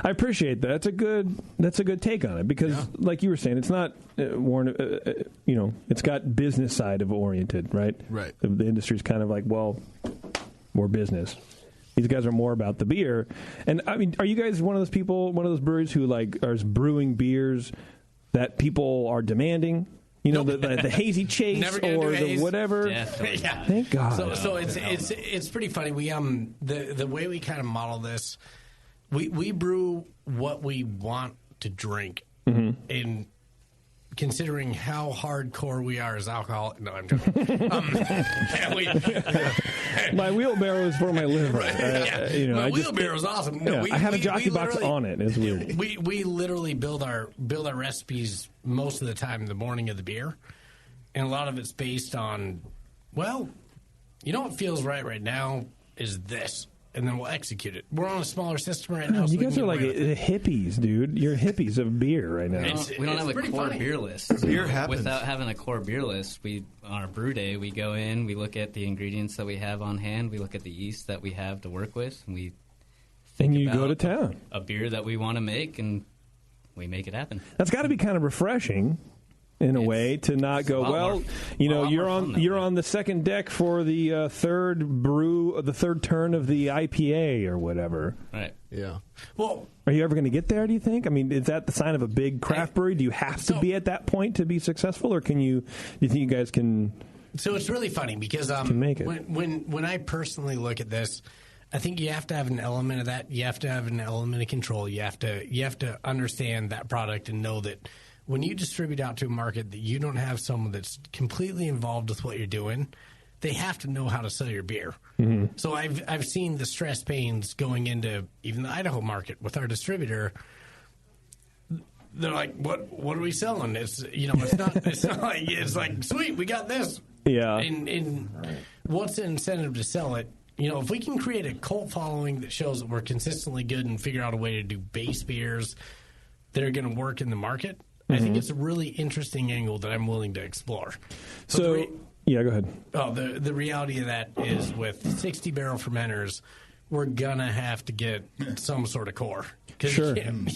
I appreciate that. That's a good take on it because, like you were saying, it's not it's got business side of oriented, right? Right. The industry's kind of like, well, more business. These guys are more about the beer. And I mean, are you guys one of those people, one of those breweries who like are brewing beers that people are demanding? The hazy chase or the whatever. Definitely. Yeah. Thank God. So it's pretty funny. We the way we kind of model this. We brew what we want to drink, and considering how hardcore we are as alcohol. No, I'm joking. My wheelbarrow is for my liver. My wheelbarrow is awesome. No, I have a jockey box on it. It's weird. We literally build our recipes most of the time the morning of the beer, and a lot of it's based on, what feels right now is this. And then we'll execute it. We're on a smaller system right now. You guys are like hippies, dude. You're hippies of beer right now. We don't have a core beer list. Beer happens. Without having a core beer list, on our brew day, we go in, we look at the ingredients that we have on hand, we look at the yeast that we have to work with, and we think you about go to town. A beer that we want to make, and we make it happen. That's got to be kind of refreshing. In a way, to not go, you're on the second deck for the third turn of the IPA or whatever. Right. Yeah. Well, are you ever going to get there, do you think? I mean, is that the sign of a big craft brewery? Do you have to be at that point to be successful, or do you think you guys can? So it's really funny because make it. When I personally look at this, I think you have to have an element of that. You have to have an element of control. You have to understand that product and know that when you distribute out to a market that you don't have someone that's completely involved with what you're doing, they have to know how to sell your beer. Mm-hmm. So I've seen the stress pains going into even the Idaho market with our distributor. They're like, what are we selling? It's it's like sweet, we got this. Yeah. And what's the incentive to sell it? If we can create a cult following that shows that we're consistently good and figure out a way to do base beers that are going to work in the market, I think it's a really interesting angle that I'm willing to explore. Go ahead. Oh, the reality of that is with 60-barrel fermenters, we're going to have to get some sort of core. Because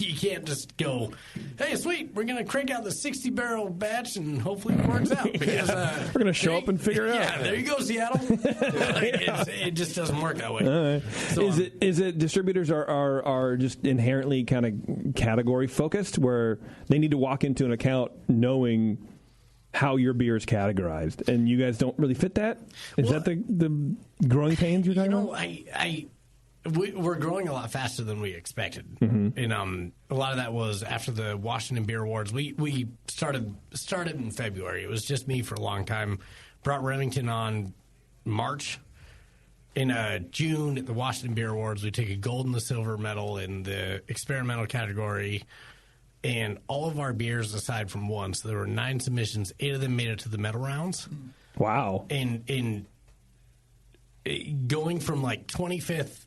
you can't just go, hey, sweet, we're going to crank out the 60-barrel batch and hopefully it works out. Because, we're going to show up and figure it out. Yeah, there you go, Seattle. It just doesn't work that way. Right. So, is it distributors are just inherently kind of category focused where they need to walk into an account knowing how your beer is categorized, and you guys don't really fit that? Is that the growing pains you're talking about? We're growing a lot faster than we expected, Mhm. and a lot of that was after the Washington Beer Awards. We started in February. It was just me for a long time. Brought Remington on March. In June at the Washington Beer Awards, we took a gold and a silver medal in the experimental category, and all of our beers, aside from one, so there were 9 submissions. 8 of them made it to the medal rounds. Wow! And going from like 25th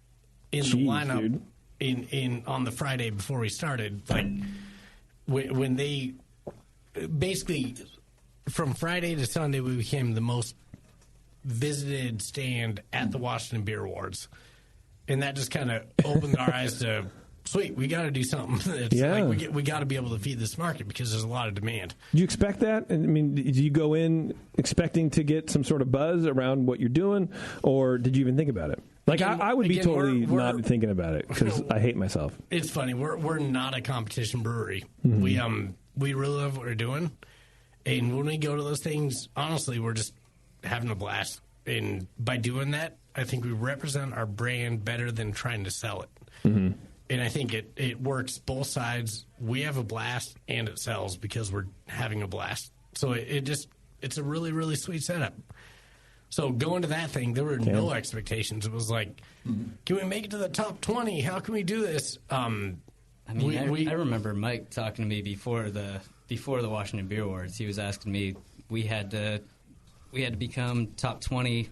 in the lineup in on the Friday before we started, like when they basically from Friday to Sunday, we became the most visited stand at the Washington Beer Awards, and that just kind of opened our eyes to, sweet, we got to do something. It's like we got to be able to feed this market because there's a lot of demand. Do you expect that? I mean, did you go in expecting to get some sort of buzz around what you're doing, or did you even think about it? Like, I would be totally not thinking about it because I hate myself. It's funny. We're not a competition brewery. Mm-hmm. We really love what we're doing, and when we go to those things, honestly, we're just having a blast. And by doing that, I think we represent our brand better than trying to sell it. Mm-hmm. And I think it works both sides. We have a blast, and it sells because we're having a blast. So it's a really, really sweet setup. So going to that thing, there were no expectations. It was like, can we make it to the top 20? How can we do this? I remember Mike talking to me before the Washington Beer Awards. He was asking me, we had to become top 20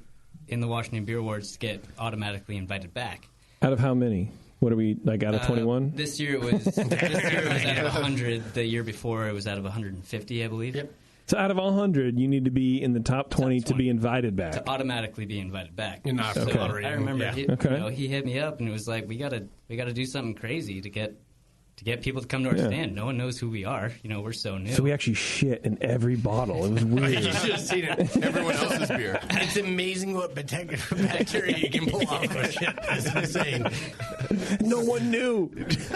in the Washington Beer Awards to get automatically invited back. Out of how many? What are we, like, out of 21? This year it was out of 100. The year before it was out of 150, I believe. Yep. So out of 100, you need to be in the top 20 to be invited back. To automatically be invited back. You're not I remember Yeah. he hit me up and it was like, we gotta do something crazy to get people to come to our stand. No one knows who we are. We're so new. So we actually shit in every bottle. It was weird. You should have seen it. Everyone else's beer. It's amazing what bacteria you can pull off of shit. It's insane. No one knew.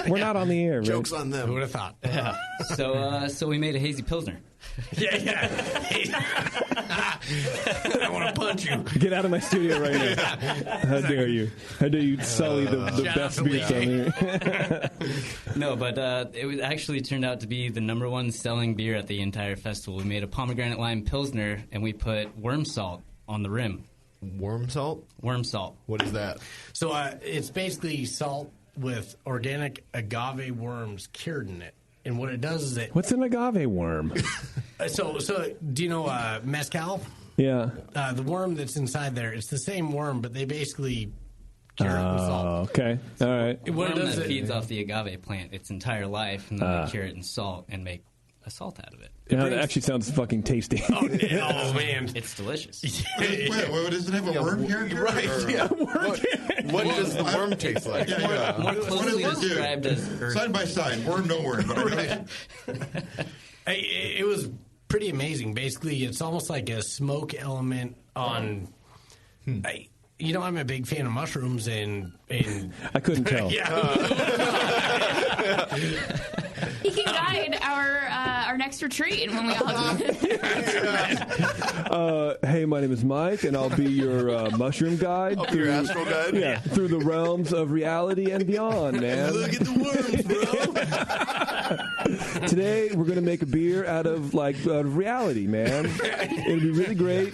We're not on the air. Right? Joke's on them. Who would have thought? Yeah. So we made a hazy pilsner. Yeah. I want to punch you. Get out of my studio right now. How dare you? How dare you sully the best beers on here? No, but it actually turned out to be the number 1 selling beer at the entire festival. We made a pomegranate lime pilsner, and we put worm salt on the rim. Worm salt? Worm salt. What is that? So it's basically salt with organic agave worms cured in it. And what it does is it... What's an agave worm? So do you know mezcal? Yeah. The worm that's inside there, it's the same worm, but they basically cure it in salt. Okay. All right. The worm that feeds off the agave plant its entire life, and then they cure it in salt and make a salt out of it. Yeah, that actually sounds fucking tasty. Oh, man. It's delicious. Wait, does it have a worm character? Right, yeah. What does the worm taste like? More closely described as earth. Side by side, worm, no worm. But It was pretty amazing. Basically, it's almost like a smoke element on... I'm a big fan of mushrooms, and I couldn't tell. He can guide our next retreat when we all Hey, my name is Mike, and I'll be your mushroom guide. I'll be your astral guide? Yeah, through the realms of reality and beyond, man. Look at the worms, bro. Today, we're going to make a beer out of reality, man. It'll be really great.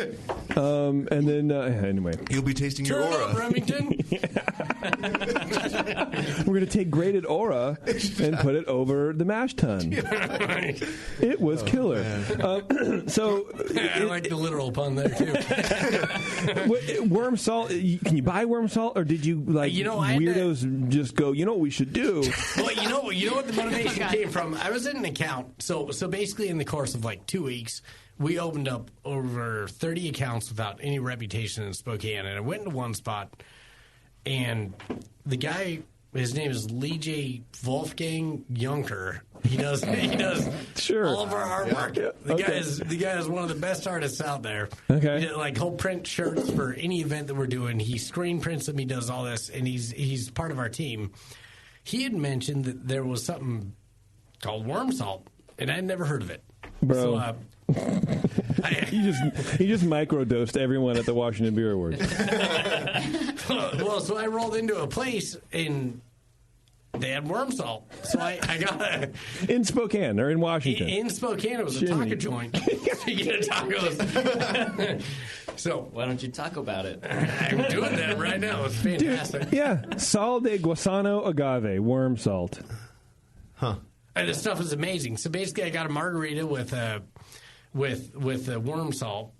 And then, anyway. You'll be tasting your Turn aura. up, Remington. We're going to take grated aura and put it over the mash tun. It was killer. I like the literal pun there, too. Worm salt, can you buy worm salt, or did you, weirdos just go, you know what we should do? Well, you know what the motivation came from? I was in an account. So basically in the course of 2 weeks, we opened up over 30 accounts without any reputation in Spokane. And I went into one spot, and the guy, his name is Lee J. Wolfgang Juncker. He does sure. all of our artwork. Yeah. The guy is one of the best artists out there. Okay. He'll print shirts for any event that we're doing. He screen prints them. He does all this, and he's part of our team. He had mentioned that there was something called worm salt, and I'd never heard of it. Bro. So, You just microdosed everyone at the Washington Beer Awards. Well, so I rolled into a place and they had worm salt. So I got in Spokane or in Washington. In Spokane, it was a taco joint. Speaking of tacos. So why don't you talk about it? I'm doing that right now. It's fantastic. Dude, yeah, sal de guasano agave, worm salt. Huh. And this stuff is amazing. So basically, I got a margarita with worm salt.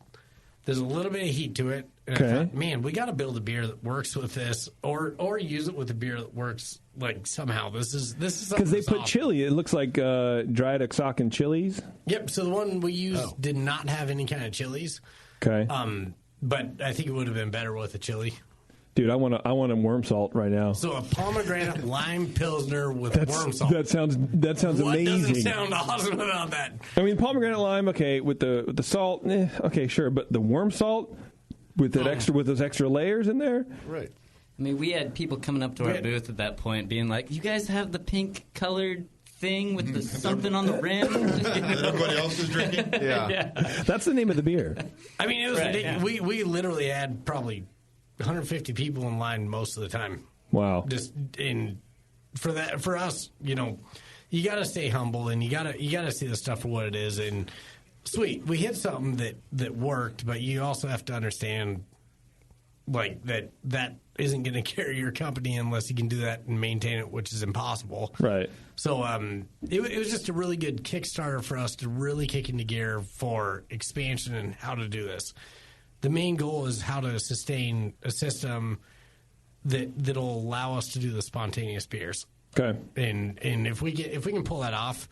There's a little bit of heat to it. And I thought, man, we got to build a beer that works with this, or use it with a beer that works like somehow. This is because they put chili. It looks like dried Oaxacan chilies. Yep. So the one we used did not have any kind of chilies. Okay. But I think it would have been better with a chili. Dude, I want a worm salt right now. So a pomegranate lime pilsner with worm salt. That sounds amazing. What doesn't sound awesome about that? I mean, pomegranate lime, okay, with the salt, okay, sure, but the worm salt with those extra layers in there, right? I mean, we had people coming up to our booth at that point, being like, "You guys have the pink colored thing with the something on the rim." Everybody else is drinking. Yeah, that's the name of the beer. I mean, it was ridiculous. We literally had probably 150 people in line most of the time. Wow. Just for us, you got to stay humble and you got to see the stuff for what it is. And sweet, we hit something that worked, but you also have to understand like that isn't going to carry your company unless you can do that and maintain it, which is impossible. Right. So it was just a really good Kickstarter for us to really kick into gear for expansion and how to do this. The main goal is how to sustain a system that'll allow us to do the spontaneous beers. Okay. And if we can pull that off,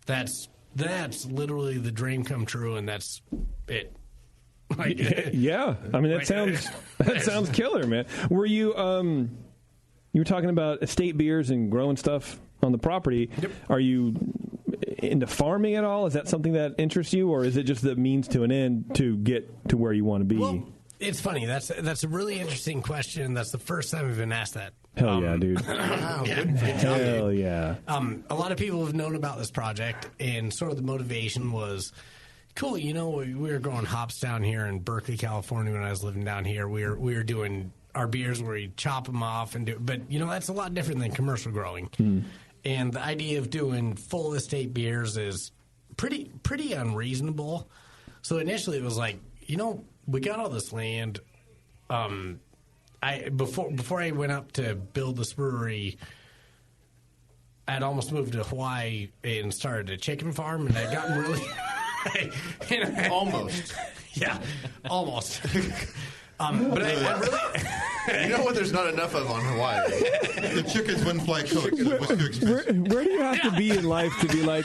that's literally the dream come true, and that's it. Like, yeah, I mean that sounds killer, man. Were you you were talking about estate beers and growing stuff on the property? Yep. Are you into farming at all? Is that something that interests you, or is it just the means to an end to get to where you want to be? Well, it's funny. That's a really interesting question. That's the first time we've been asked that. Hell yeah, dude. Hell yeah. A lot of people have known about this project, and sort of the motivation was, cool, we were growing hops down here in Berkeley, California when I was living down here. We were doing our beers where we chop them off but that's a lot different than commercial growing. And the idea of doing full estate beers is pretty unreasonable. So initially it was like, we got all this land. Before I went up to build this brewery, I'd almost moved to Hawaii and started a chicken farm, and I'd gotten really almost. Yeah, almost. But I really... You know what there's not enough of on Hawaii? The chickens wouldn't fly coach. It was too expensive. Where do you have to be in life to be like,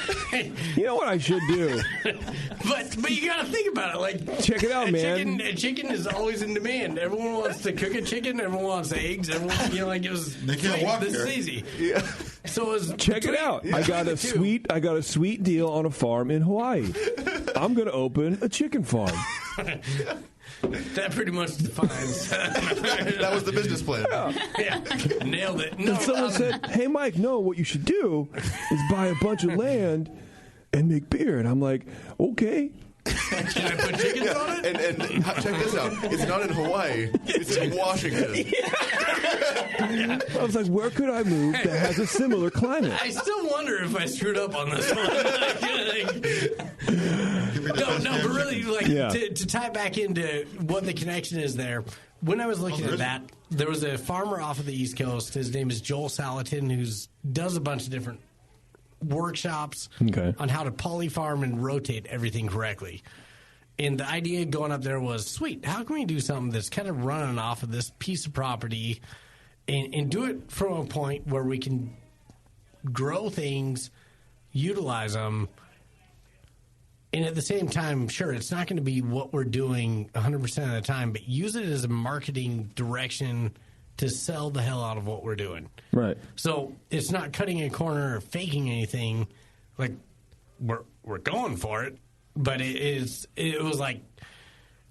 you know what I should do? But you got to think about it. Like, check it out, man. A chicken is always in demand. Everyone wants to cook a chicken. Everyone wants eggs. Everyone, it was. They can't walk this here. is easy. Yeah. So it was check it out. I got a sweet deal on a farm in Hawaii. I'm going to open a chicken farm. That pretty much defines. That was the business plan. Yeah. Nailed it. No, and someone said, "Hey, Mike, no, what you should do is buy a bunch of land and make beer." And I'm like, "Okay." Can I put chickens on it? And check this out. It's not in Hawaii. It's in Washington. I was like, where could I move that has a similar climate? I still wonder if I screwed up on this one. No, but really, to tie back into what the connection is there, when I was looking at that, there was a farmer off of the East Coast. His name is Joel Salatin, who does a bunch of different workshops on how to polyfarm and rotate everything correctly. And the idea going up there was, sweet, how can we do something that's kind of running off of this piece of property and do it from a point where we can grow things, utilize them, and at the same time, sure, it's not going to be what we're doing 100% of the time, but use it as a marketing direction to sell the hell out of what we're doing. Right. So it's not cutting a corner or faking anything. Like, we're going for it, but it was like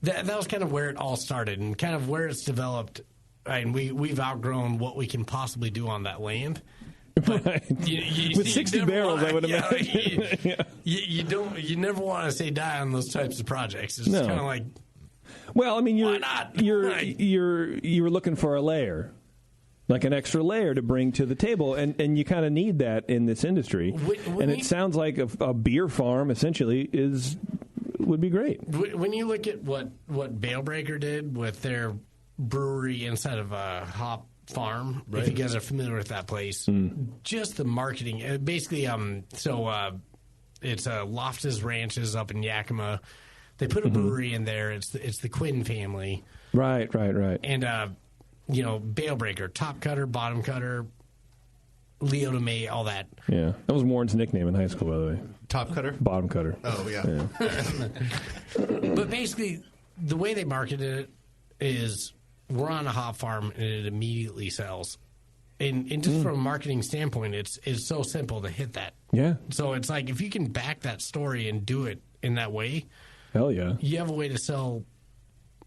that was kind of where it all started and kind of where it's developed. And we've outgrown what we can possibly do on that land. Right. With 60 barrels, I would imagine. You never want to say die on those types of projects. It's No. kind of like, well, I mean, why not? you're looking for a layer, like an extra layer to bring to the table, and you kind of need that in this industry. And it sounds like a beer farm essentially would be great. When you look at what Balebreaker did with their brewery inside of a hop farm, Right. if you guys are familiar with that place, just the marketing. Basically, it's Loftus Ranches up in Yakima. They put a brewery in there. It's the Quinn family. Right. And, Balebreaker, top cutter, bottom cutter, Leo de May, all that. Yeah. That was Warren's nickname in high school, by the way. Top cutter? Bottom cutter. Oh, yeah. But basically, the way they marketed it is we're on a hop farm and it immediately sells. And just from a marketing standpoint, it's so simple to hit that. Yeah. So it's like if you can back that story and do it in that way, hell yeah, you have a way to sell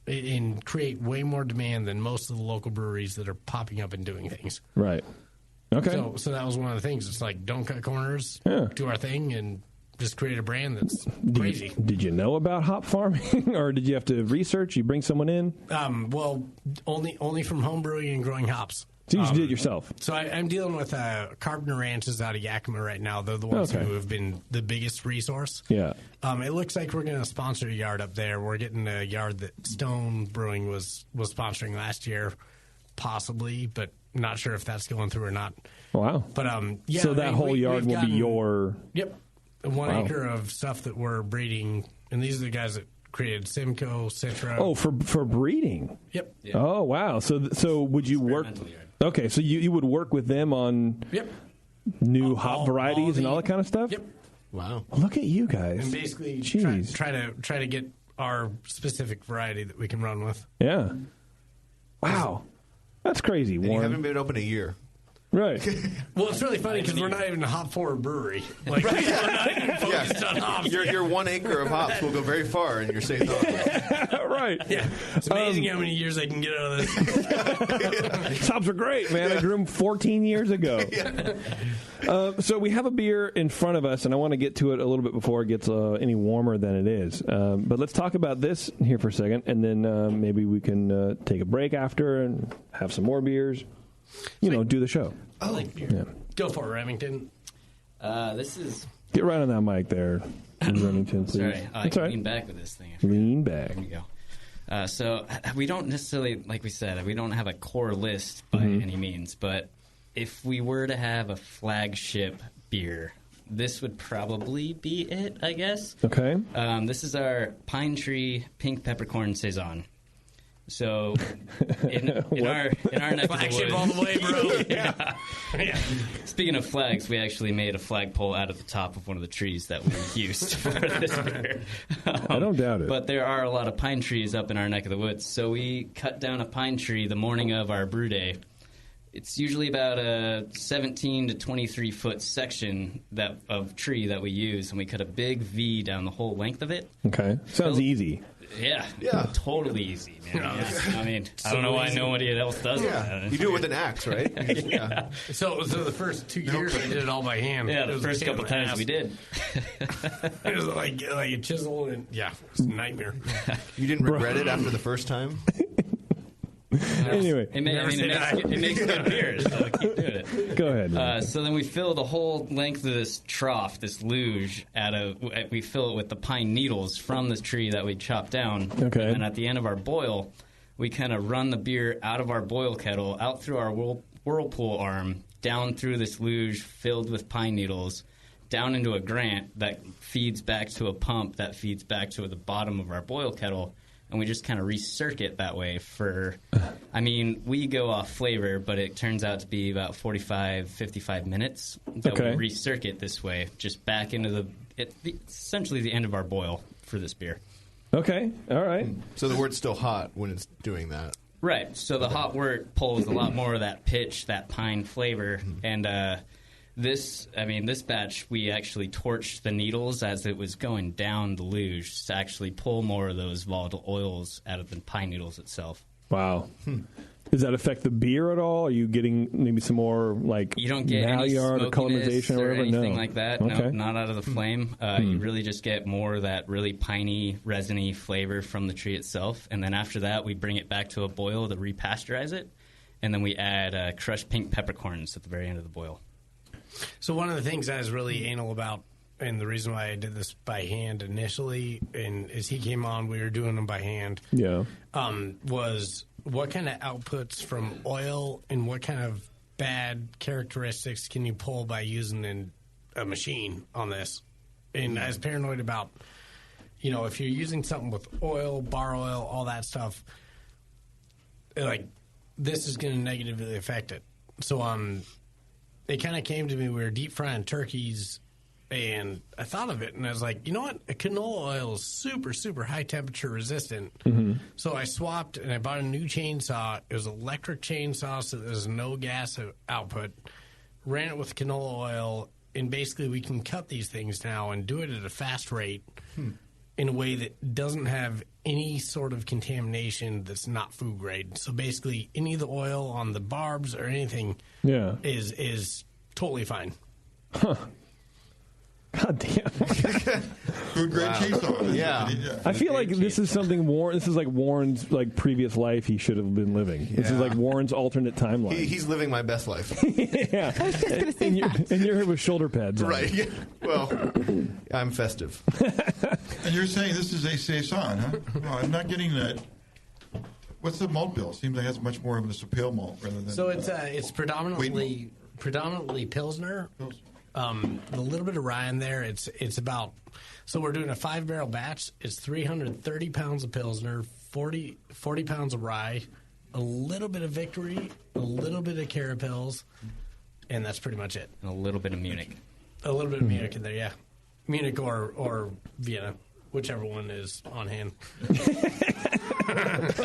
and create way more demand than most of the local breweries that are popping up and doing things. Right. Okay. So that was one of the things. It's like, don't cut corners, do our thing, and just create a brand that's crazy. Did you know about hop farming, or did you have to research? You bring someone in? Well, only from home brewing and growing hops. So you did it yourself? So I'm dealing with Carpenter Ranches out of Yakima right now. They're the ones who have been the biggest resource. Yeah. It looks like we're going to sponsor a yard up there. We're getting a yard that Stone Brewing was sponsoring last year, possibly, but not sure if that's going through or not. Wow. But yeah. So that whole yard will be your... Yep. 1 acre of stuff that we're breeding, and these are the guys that created Simcoe, Citra. Oh, for breeding. Yep. Oh, wow. So would you work? Okay, so you would work with them on new hop varieties and all that kind of stuff. Yep. Wow. Look at you guys. And basically Jeez. try to get our specific variety that we can run with. Yeah. Wow. That's crazy, And Warren. you haven't been open a year. Right. Well, it's really funny because we're not even a hop forward brewery. Like, we're not even focused on hops. Your 1 acre of hops will go very far in your safe thought. Right. Yeah. It's amazing how many years I can get out of this. These hops are great, man. I grew them 14 years ago. So we have a beer in front of us, and I want to get to it a little bit before it gets any warmer than it is. But let's talk about this here for a second, and then maybe we can take a break after and have some more beers. Do the show. I like beer. Yeah. Go for it, Remington. This is... Get right on that mic there, Remington, please. Sorry. I That's can all right. lean back with this thing. Lean back. There we go. So we don't necessarily, like we said, we don't have a core list by any means, but if we were to have a flagship beer, this would probably be it, I guess. Okay. This is our Pine Tree Pink Peppercorn Saison. So in our neck of the woods, all the way, bro. Yeah. Speaking of flags, we actually made a flagpole out of the top of one of the trees that we used for this beer. I don't doubt it. But there are a lot of pine trees up in our neck of the woods, so we cut down a pine tree the morning of our brew day. It's usually about a 17 to 23 foot section of tree that we use, and we cut a big V down the whole length of it. Okay. Sounds easy. Yeah, totally easy, man. I mean, I don't know why nobody else does that. You do it with an axe, right? Yeah. So the first 2 years I did it all by hand. Yeah, the It was first a couple pain in the times ass. we did. It was like a chisel, and it was a nightmare. You didn't regret it after the first time? Anyway. It makes good beer, so keep doing it. Go ahead. So then we fill the whole length of this trough, this luge, we fill it with the pine needles from this tree that we chopped down. Okay. And then at the end of our boil, we kind of run the beer out of our boil kettle, out through our whirlpool arm, down through this luge filled with pine needles, down into a grant that feeds back to a pump that feeds back to the bottom of our boil kettle. And we just kind of recircuit that way we go off flavor, but it turns out to be about 45, 55 minutes that we recircuit this way, just back into essentially the end of our boil for this beer. Okay, all right. So the wort's still hot when it's doing that. Right, so the hot wort pulls a lot more of that pitch, that pine flavor, and this batch, we actually torched the needles as it was going down the luge to actually pull more of those volatile oils out of the pine needles itself. Wow. Does that affect the beer at all? Are you getting maybe some more like you don't get any Maillard or colorization or whatever? anything No. like that. Okay. No, not out of the flame. You really just get more of that really piney, resiny flavor from the tree itself. And then after that, we bring it back to a boil to repasteurize it. And then we add crushed pink peppercorns at the very end of the boil. So one of the things I was really anal about, and the reason why I did this by hand initially, and as he came on, we were doing them by hand. Yeah. Was what kind of outputs from oil and what kind of bad characteristics can you pull by using a machine on this? And I was paranoid about, if you're using something with oil, bar oil, all that stuff, like this is going to negatively affect it. So it kind of came to me, we were deep frying turkeys. And I thought of it, and I was like, you know what? A canola oil is super, super high temperature resistant. Mm-hmm. So I swapped, and I bought a new chainsaw. It was an electric chainsaw, so there's no gas output. Ran it with canola oil, and basically we can cut these things now and do it at a fast rate in a way that doesn't have any sort of contamination that's not food grade. So basically any of the oil on the barbs or anything is totally fine. Huh. God damn. Food grade chainsaw. Yeah. I feel like this is something this is like Warren's like previous life he should have been living. This is like Warren's alternate timeline. He's living my best life. Yeah. And you're here with shoulder pads on. Right. Yeah. Well, I'm festive. And you're saying this is a saison, huh? No, I'm not getting that. What's the malt bill? Seems like it has much more of a pale malt rather than. So it's predominantly Pilsner. A little bit of rye in there. It's about. So we're doing a 5-barrel batch. It's 330 pounds of Pilsner, 40 pounds of rye, a little bit of Victory, a little bit of Carapils, and that's pretty much it. And a little bit of Munich. A little bit of Munich in there, yeah. Munich or Vienna, whichever one is on hand.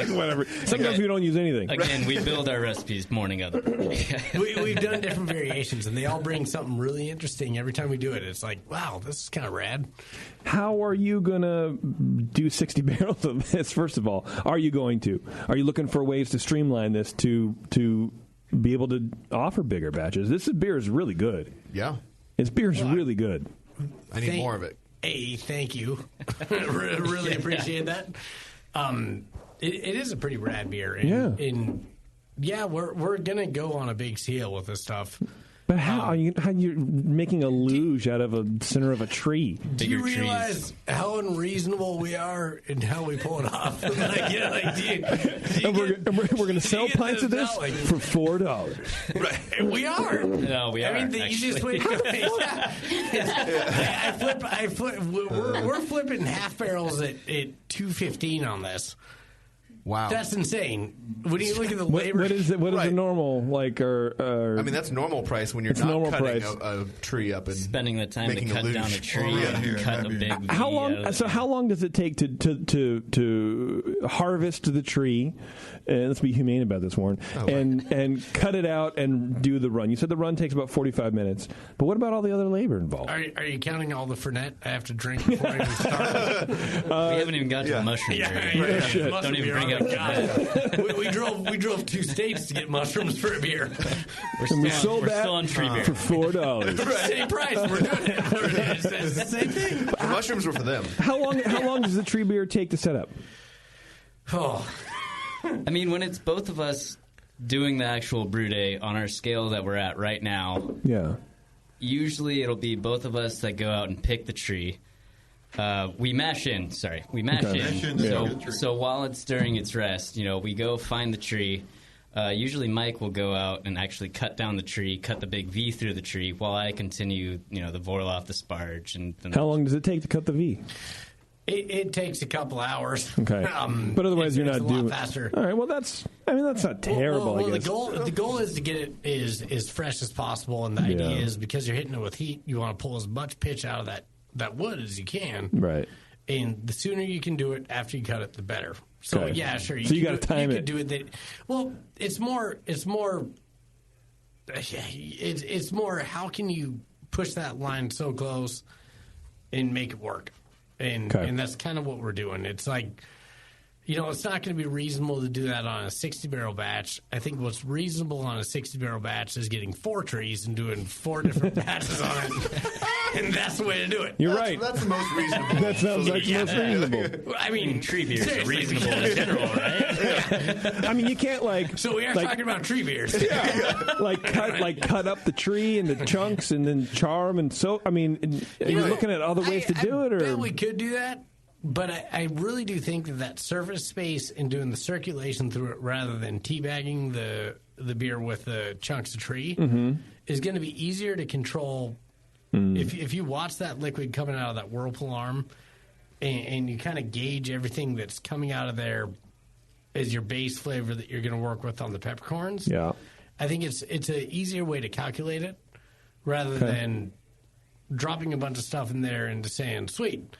Whatever. Sometimes we don't use anything. Again, we build our recipes morning of. We've done different variations, and they all bring something really interesting every time we do it. It's like, wow, this is kind of rad. How are you going to do 60 barrels of this, first of all? Are you going to? Are you looking for ways to streamline this to be able to offer bigger batches? This beer is really good. Yeah. This beer is really good. I need more of it. Hey, thank you. Really appreciate that. It is a pretty rad beer. And we're going to go on a big scale with this stuff. But how are you making a luge out of a center of a tree? Do you realize how unreasonable we are in how we pull it off? We're going to sell pints of this for $4. Right, we are. No, we are. I mean, the easiest way to go. I flip. We're flipping half barrels at $2.15 on this. Wow, that's insane. When you look at the labor, what is the normal like? I mean, that's normal price when you're not cutting a tree up and spending the time to cut down a tree and cut a big. How long? So how long does it take to harvest the tree? And let's be humane about this, Warren. And cut it out and do the run. You said the run takes about 45 minutes. But what about all the other labor involved? Are you counting all the Fernet I have to drink before I even start? We haven't even got to the mushrooms. Don't even bring up. we drove 2 states to get mushrooms for a beer. We're still on tree beer for $4. Same price. We're doing it. It's the same thing. The mushrooms were for them. How long does the tree beer take to set up? Oh. I mean, when it's both of us doing the actual brew day on our scale that we're at right now, usually it'll be both of us that go out and pick the tree. We mash in. So while it's during its rest, we go find the tree. Usually Mike will go out and actually cut down the tree, cut the big V through the tree, while I continue, the Vorloff, the Sparge. And how long does it take to cut the V? It takes a couple hours. Okay, but otherwise you're not doing faster. All right, well that's not terrible. Well, I guess the goal is to get it as fresh as possible, and the idea is because you're hitting it with heat, you want to pull as much pitch out of that wood as you can. Right. And the sooner you can do it after you cut it, the better. So sure. So you got to time it. You can do it. It's more. How can you push that line so close and make it work? And that's kind of what we're doing. It's like, It's not going to be reasonable to do that on a 60-barrel batch. I think what's reasonable on a 60-barrel batch is getting 4 trees and doing 4 different batches on it. And that's the way to do it. You're right. That's the most reasonable. That sounds like the most reasonable. I mean, tree beers are reasonable in general, right? I mean, you can't So we are talking about tree beers. Yeah. cut up the tree into chunks and then char them and so. I mean, are you looking at other ways to do it, or bet we could do that? But I really do think that surface space and doing the circulation through it rather than teabagging the beer with the chunks of tree is going to be easier to control. If you watch that liquid coming out of that whirlpool arm and you kind of gauge everything that's coming out of there as your base flavor that you're going to work with on the peppercorns, I think it's an easier way to calculate it rather than dropping a bunch of stuff in there and just saying, sweet,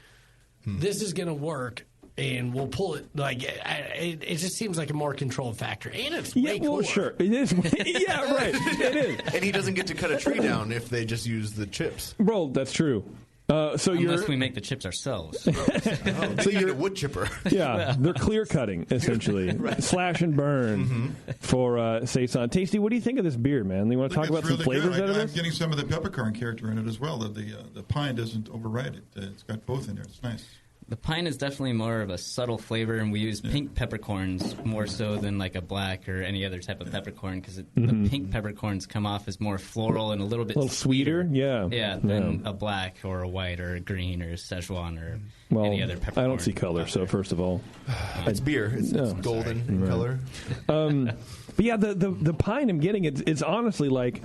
this is going to work, and we'll pull it. Like it just seems like a more controlled factor, and it's way cooler. Well, sure, it is. Yeah, right, it is. And he doesn't get to cut a tree down if they just use the chips. Bro, that's true. Unless we make the chips ourselves. So you're a wood chipper. Yeah, they're clear cutting essentially, slash and burn for Saison. Tasty, what do you think of this beer, man? You want to talk about some flavors out of this? I'm getting some of the peppercorn character in it as well. The pine doesn't override it. It's got both in there. It's nice. The pine is definitely more of a subtle flavor, and we use pink peppercorns more so than like a black or any other type of peppercorn because the pink peppercorns come off as more floral and a little bit sweeter. Than a black or a white or a green or a Szechuan or any other peppercorn. I don't see color, so first of all, it's beer. It's golden in color. But yeah, the pine I'm getting it's honestly like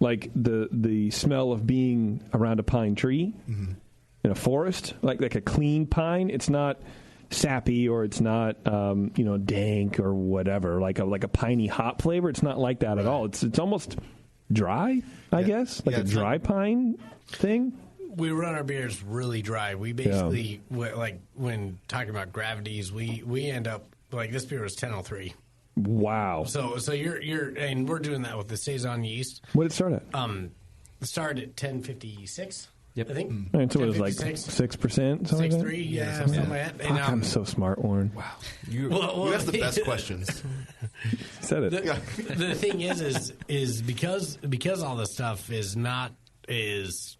the smell of being around a pine tree. In a forest, like a clean pine. It's not sappy or it's not dank or whatever. Like a piney hop flavor. It's not like that at all. It's almost dry, I guess, like a dry pine thing. We run our beers really dry. We basically like when talking about gravities, we end up like this beer was 1003. Wow. So you're and we're doing that with the Saison yeast. What did it start at? It started at 1056. Yep. I think. And so it was like 6%, something like that? 6.3, something like that. And, I'm so smart, Warren. Wow. You asked the best questions. Said it. The thing is because all this stuff is not as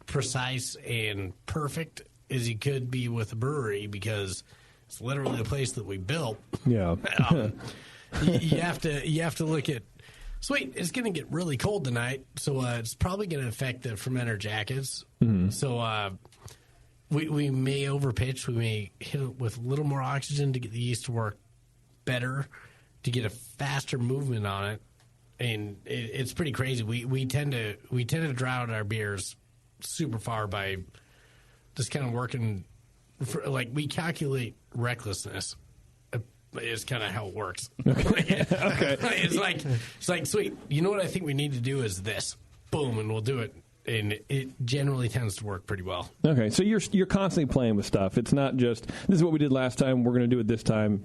precise and perfect as you could be with a brewery because it's literally the place that we built. Yeah. You have to look at. Sweet, it's going to get really cold tonight, so it's probably going to affect the fermenter jackets. So we may overpitch. We may hit it with a little more oxygen to get the yeast to work better, to get a faster movement on it. And it's pretty crazy. We tend to dry out our beers super far by just kind of working. We calculate recklessness. Is kind of how it works. Okay. It's like sweet. You know what I think we need to do is this. Boom, and we'll do it. And it generally tends to work pretty well. Okay, so you're constantly playing with stuff. It's not just this is what we did last time. We're going to do it this time,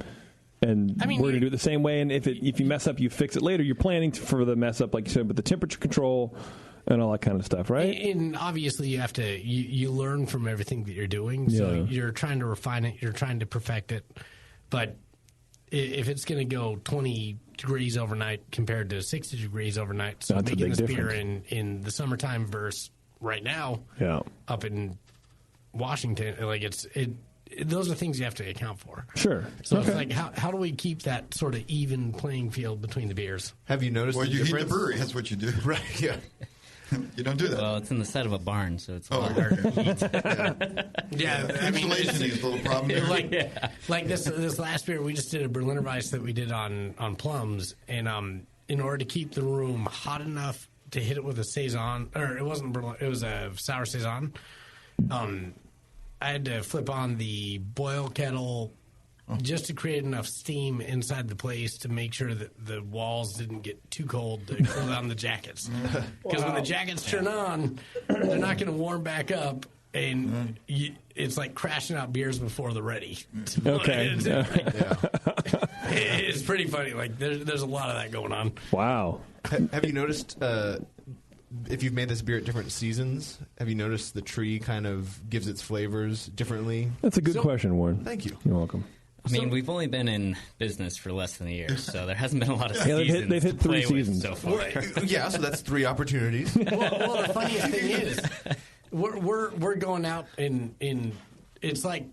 and we're going to do it the same way. And if you mess up, you fix it later. You're planning for the mess up, like you said, with the temperature control and all that kind of stuff, right? And obviously, you have to you learn from everything that you're doing. So you're trying to refine it. You're trying to perfect it, but if it's going to go 20 degrees overnight compared to 60 degrees overnight, so that's making this difference. beer in the summertime versus right now up in Washington, those are things you have to account for. Sure. So it's like, how do we keep that sort of even playing field between the beers? Have you noticed the difference? Well, you heat the brewery. That's what you do. Right, yeah. You don't do that. Well, it's in the side of a barn, so it's hard to heat. Insulation is a little problem there. Like this last beer, we just did a Berliner Weiss that we did on plums, and in order to keep the room hot enough to hit it with a Saison, or it wasn't Berliner, it was a sour Saison, I had to flip on the boil kettle just to create enough steam inside the place to make sure that the walls didn't get too cold to cool down the jackets. Because when the jackets turn on, they're not going to warm back up, and it's like crashing out beers before they're ready. Okay. It's pretty funny. Like there's a lot of that going on. Wow. Have you noticed if you've made this beer at different seasons, have you noticed the tree kind of gives its flavors differently? That's a good question, Warren. Thank you. You're welcome. I mean, we've only been in business for less than a year, so there hasn't been a lot of seasons. They've hit 3 seasons so far. Yeah, so that's 3 opportunities. Well, the funniest thing is, we're going out in it's like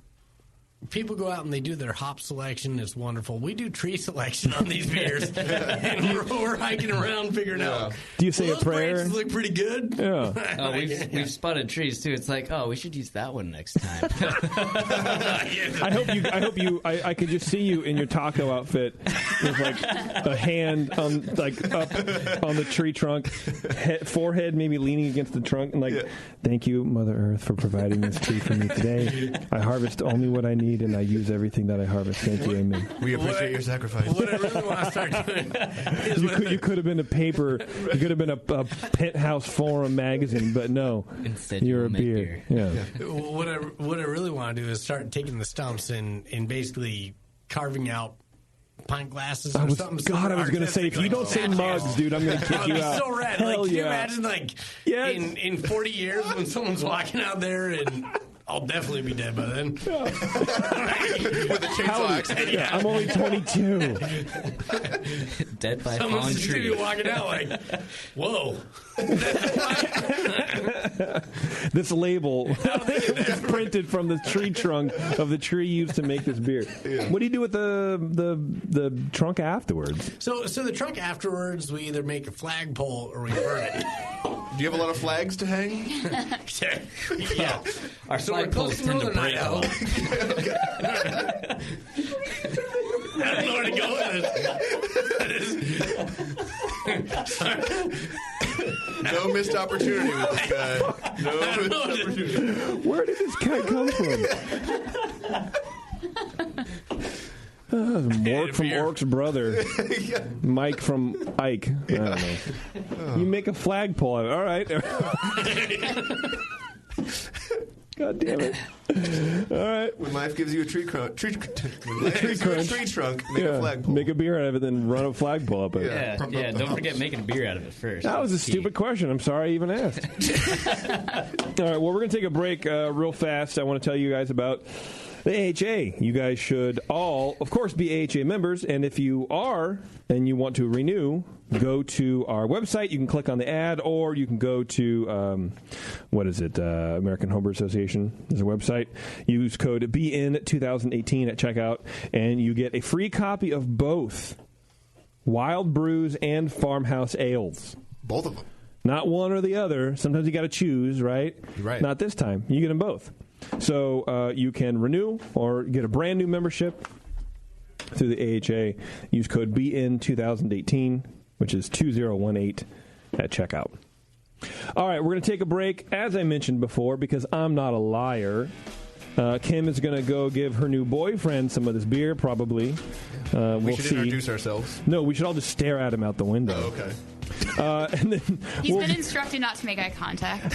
people go out and they do their hop selection. It's wonderful. We do tree selection on these beers, and we're hiking around figuring out. Do you say a prayer? Branches look pretty good. Yeah. Oh, we've spotted trees too. It's like, we should use that one next time. I could just see you in your taco outfit with like a hand on up on the tree trunk, forehead maybe leaning against the trunk, and thank you, Mother Earth, for providing this tree for me today. I harvest only what I need, and I use everything that I harvest. Thank you, amen. We appreciate your sacrifice. What I really want to start doing is you could have been a paper. You could have been a Penthouse Forum magazine, but no. Instead, you're a beer. Yeah. What I really want to do is start taking the stumps and basically carving out pint glasses or something. God, I was going to say, if you don't say mugs, dude, I'm going to kick you out. So rad. Hell Can you yeah. imagine, in 40 years when someone's walking out there and I'll definitely be dead by then. With a chainsaw accident. Yeah, I'm only 22. Dead by Someone's fallen just tree. gonna be walking out like, whoa. This label is printed from the tree trunk of the tree used to make this beer. Yeah. What do you do with the trunk afterwards? So the trunk afterwards, we either make a flagpole or we burn it. Do you have a lot of flags to hang? Yeah. Our flagpoles tend to break a lot. I don't know where to go with this. No missed opportunity with this guy. No missed opportunity. Where did this guy come from? Mork from Ork's brother. Mike from Ike. I don't know. You make a flagpole out of it. All right. God damn it. All right. When life gives you a tree trunk, make a flagpole. Make a beer out of it, then run a flagpole up it. Yeah, don't forget making beer out of it first. That was a stupid question. I'm sorry I even asked. All right, well, we're going to take a break real fast. I want to tell you guys about the AHA. You guys should all, of course, be AHA members, and if you are and you want to renew, go to our website. You can click on the ad, or you can go to, American Homebrew Association is a website. Use code BN2018 at checkout, and you get a free copy of both Wild Brews and Farmhouse Ales. Both of them. Not one or the other. Sometimes you got to choose, right? Right. Not this time. You get them both. So you can renew or get a brand new membership through the AHA. Use code BN2018, which is 2018 at checkout. All right, we're going to take a break, as I mentioned before, because I'm not a liar. Kim is going to go give her new boyfriend some of this beer, probably. We should introduce ourselves. No, we should all just stare at him out the window. Oh, okay. And then He's been instructed not to make eye contact.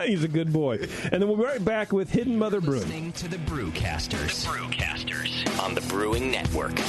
He's a good boy. And then we'll be right back with Hidden Mother Brewing. Listening to the Brewcasters. On the Brewing Network.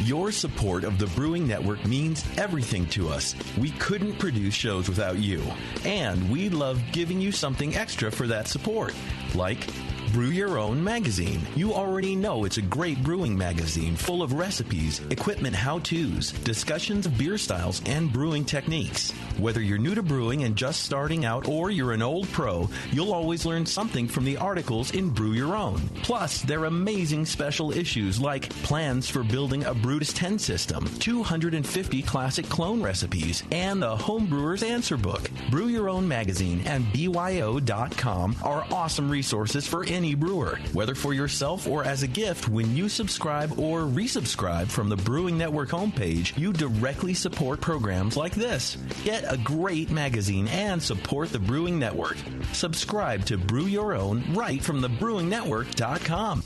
Your support of the Brewing Network means everything to us. We couldn't produce shows without you. And we love giving you something extra for that support, like Brew Your Own magazine. You already know it's a great brewing magazine full of recipes, equipment how-tos, discussions of beer styles, and brewing techniques. Whether you're new to brewing and just starting out or you're an old pro, you'll always learn something from the articles in Brew Your Own. Plus, they're amazing special issues like plans for building a Brutus 10 system, 250 classic clone recipes, and the Homebrewer's Answer Book. Brew Your Own magazine and BYO.com are awesome resources for any brewer, whether for yourself or as a gift. When you subscribe or resubscribe from the Brewing Network homepage, you directly support programs like this. Get a great magazine and support the Brewing Network. Subscribe to Brew Your Own right from thebrewingnetwork.com.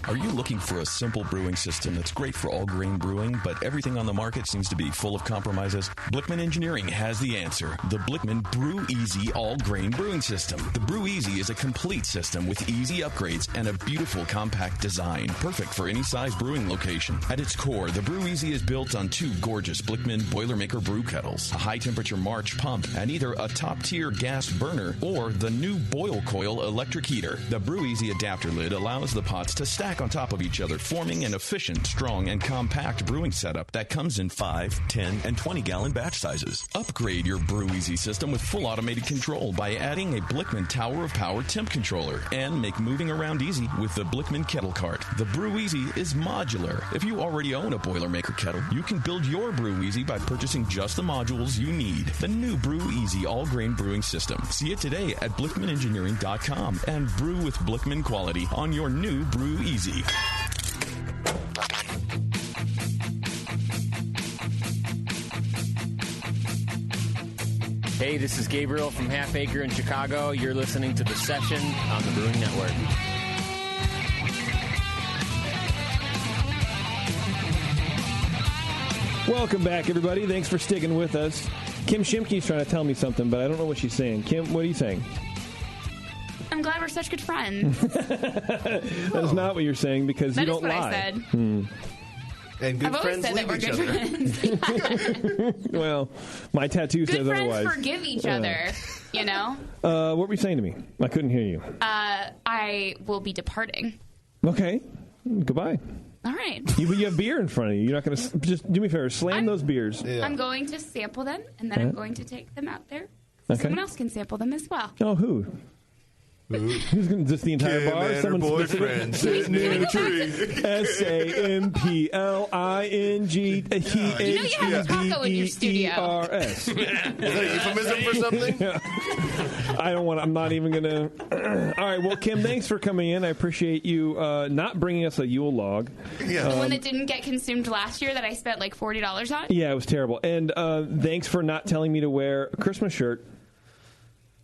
Are you looking for a simple brewing system that's great for all grain brewing, but everything on the market seems to be full of compromises? Blickman Engineering has the answer. The Blickman Brew Easy All Grain Brewing System. The Brew Easy is a complete system with easy upgrades and a beautiful compact design, perfect for any size brewing location. At its core, the Brew Easy is built on two gorgeous Blickman Boilermaker brew kettles, a high-temperature March pump, and either a top-tier gas burner or the new Boil Coil electric heater. The Brew Easy adapter lid allows the pots to stack on top of each other, forming an efficient, strong, and compact brewing setup that comes in 5, 10, and 20-gallon batch sizes. Upgrade your Brew Easy system with full automated control by adding a Blickman Tower of Power temp controller, and make moving around easy with the Blickman Kettle Cart. The Brew Easy is modular. If you already own a Boilermaker kettle, you can build your Brew Easy by purchasing just the modules you need. The new Brew Easy all-grain brewing system. See it today at BlickmanEngineering.com and brew with Blickman quality on your new Brew Easy. Hey, this is Gabriel from Half Acre in Chicago. You're listening to The Session on the Brewing Network. Welcome back, everybody. Thanks for sticking with us. Kim Shimke's trying to tell me something, but I don't know what she's saying. Kim, what are you saying? I'm glad we're such good friends. That is not what you're saying because you don't lie. That is what I said. And good I've always friends said that leave we're each good other. friends. Well, my tattoo Good says friends otherwise. forgive each other, you know? What were you saying to me? I couldn't hear you. I will be departing. Okay. Goodbye. All right. You have beer in front of you. You're not going to... Just do me a favor. Slam those beers. I'm going to sample them, and then I'm going to take them out there. Okay. Someone else can sample them as well. Oh, who? Who's going to... Just the entire Kim bar? and Someone her boyfriend sitting in a tree. SAMPLING. You know you have a taco in your studio. Is that a euphemism for something? I don't want. I'm not even gonna. All right. Well, Kim, thanks for coming in. I appreciate you not bringing us a Yule log. The one that didn't get consumed last year that I spent like $40 on. Yeah, it was terrible. And thanks for not telling me to wear a Christmas shirt.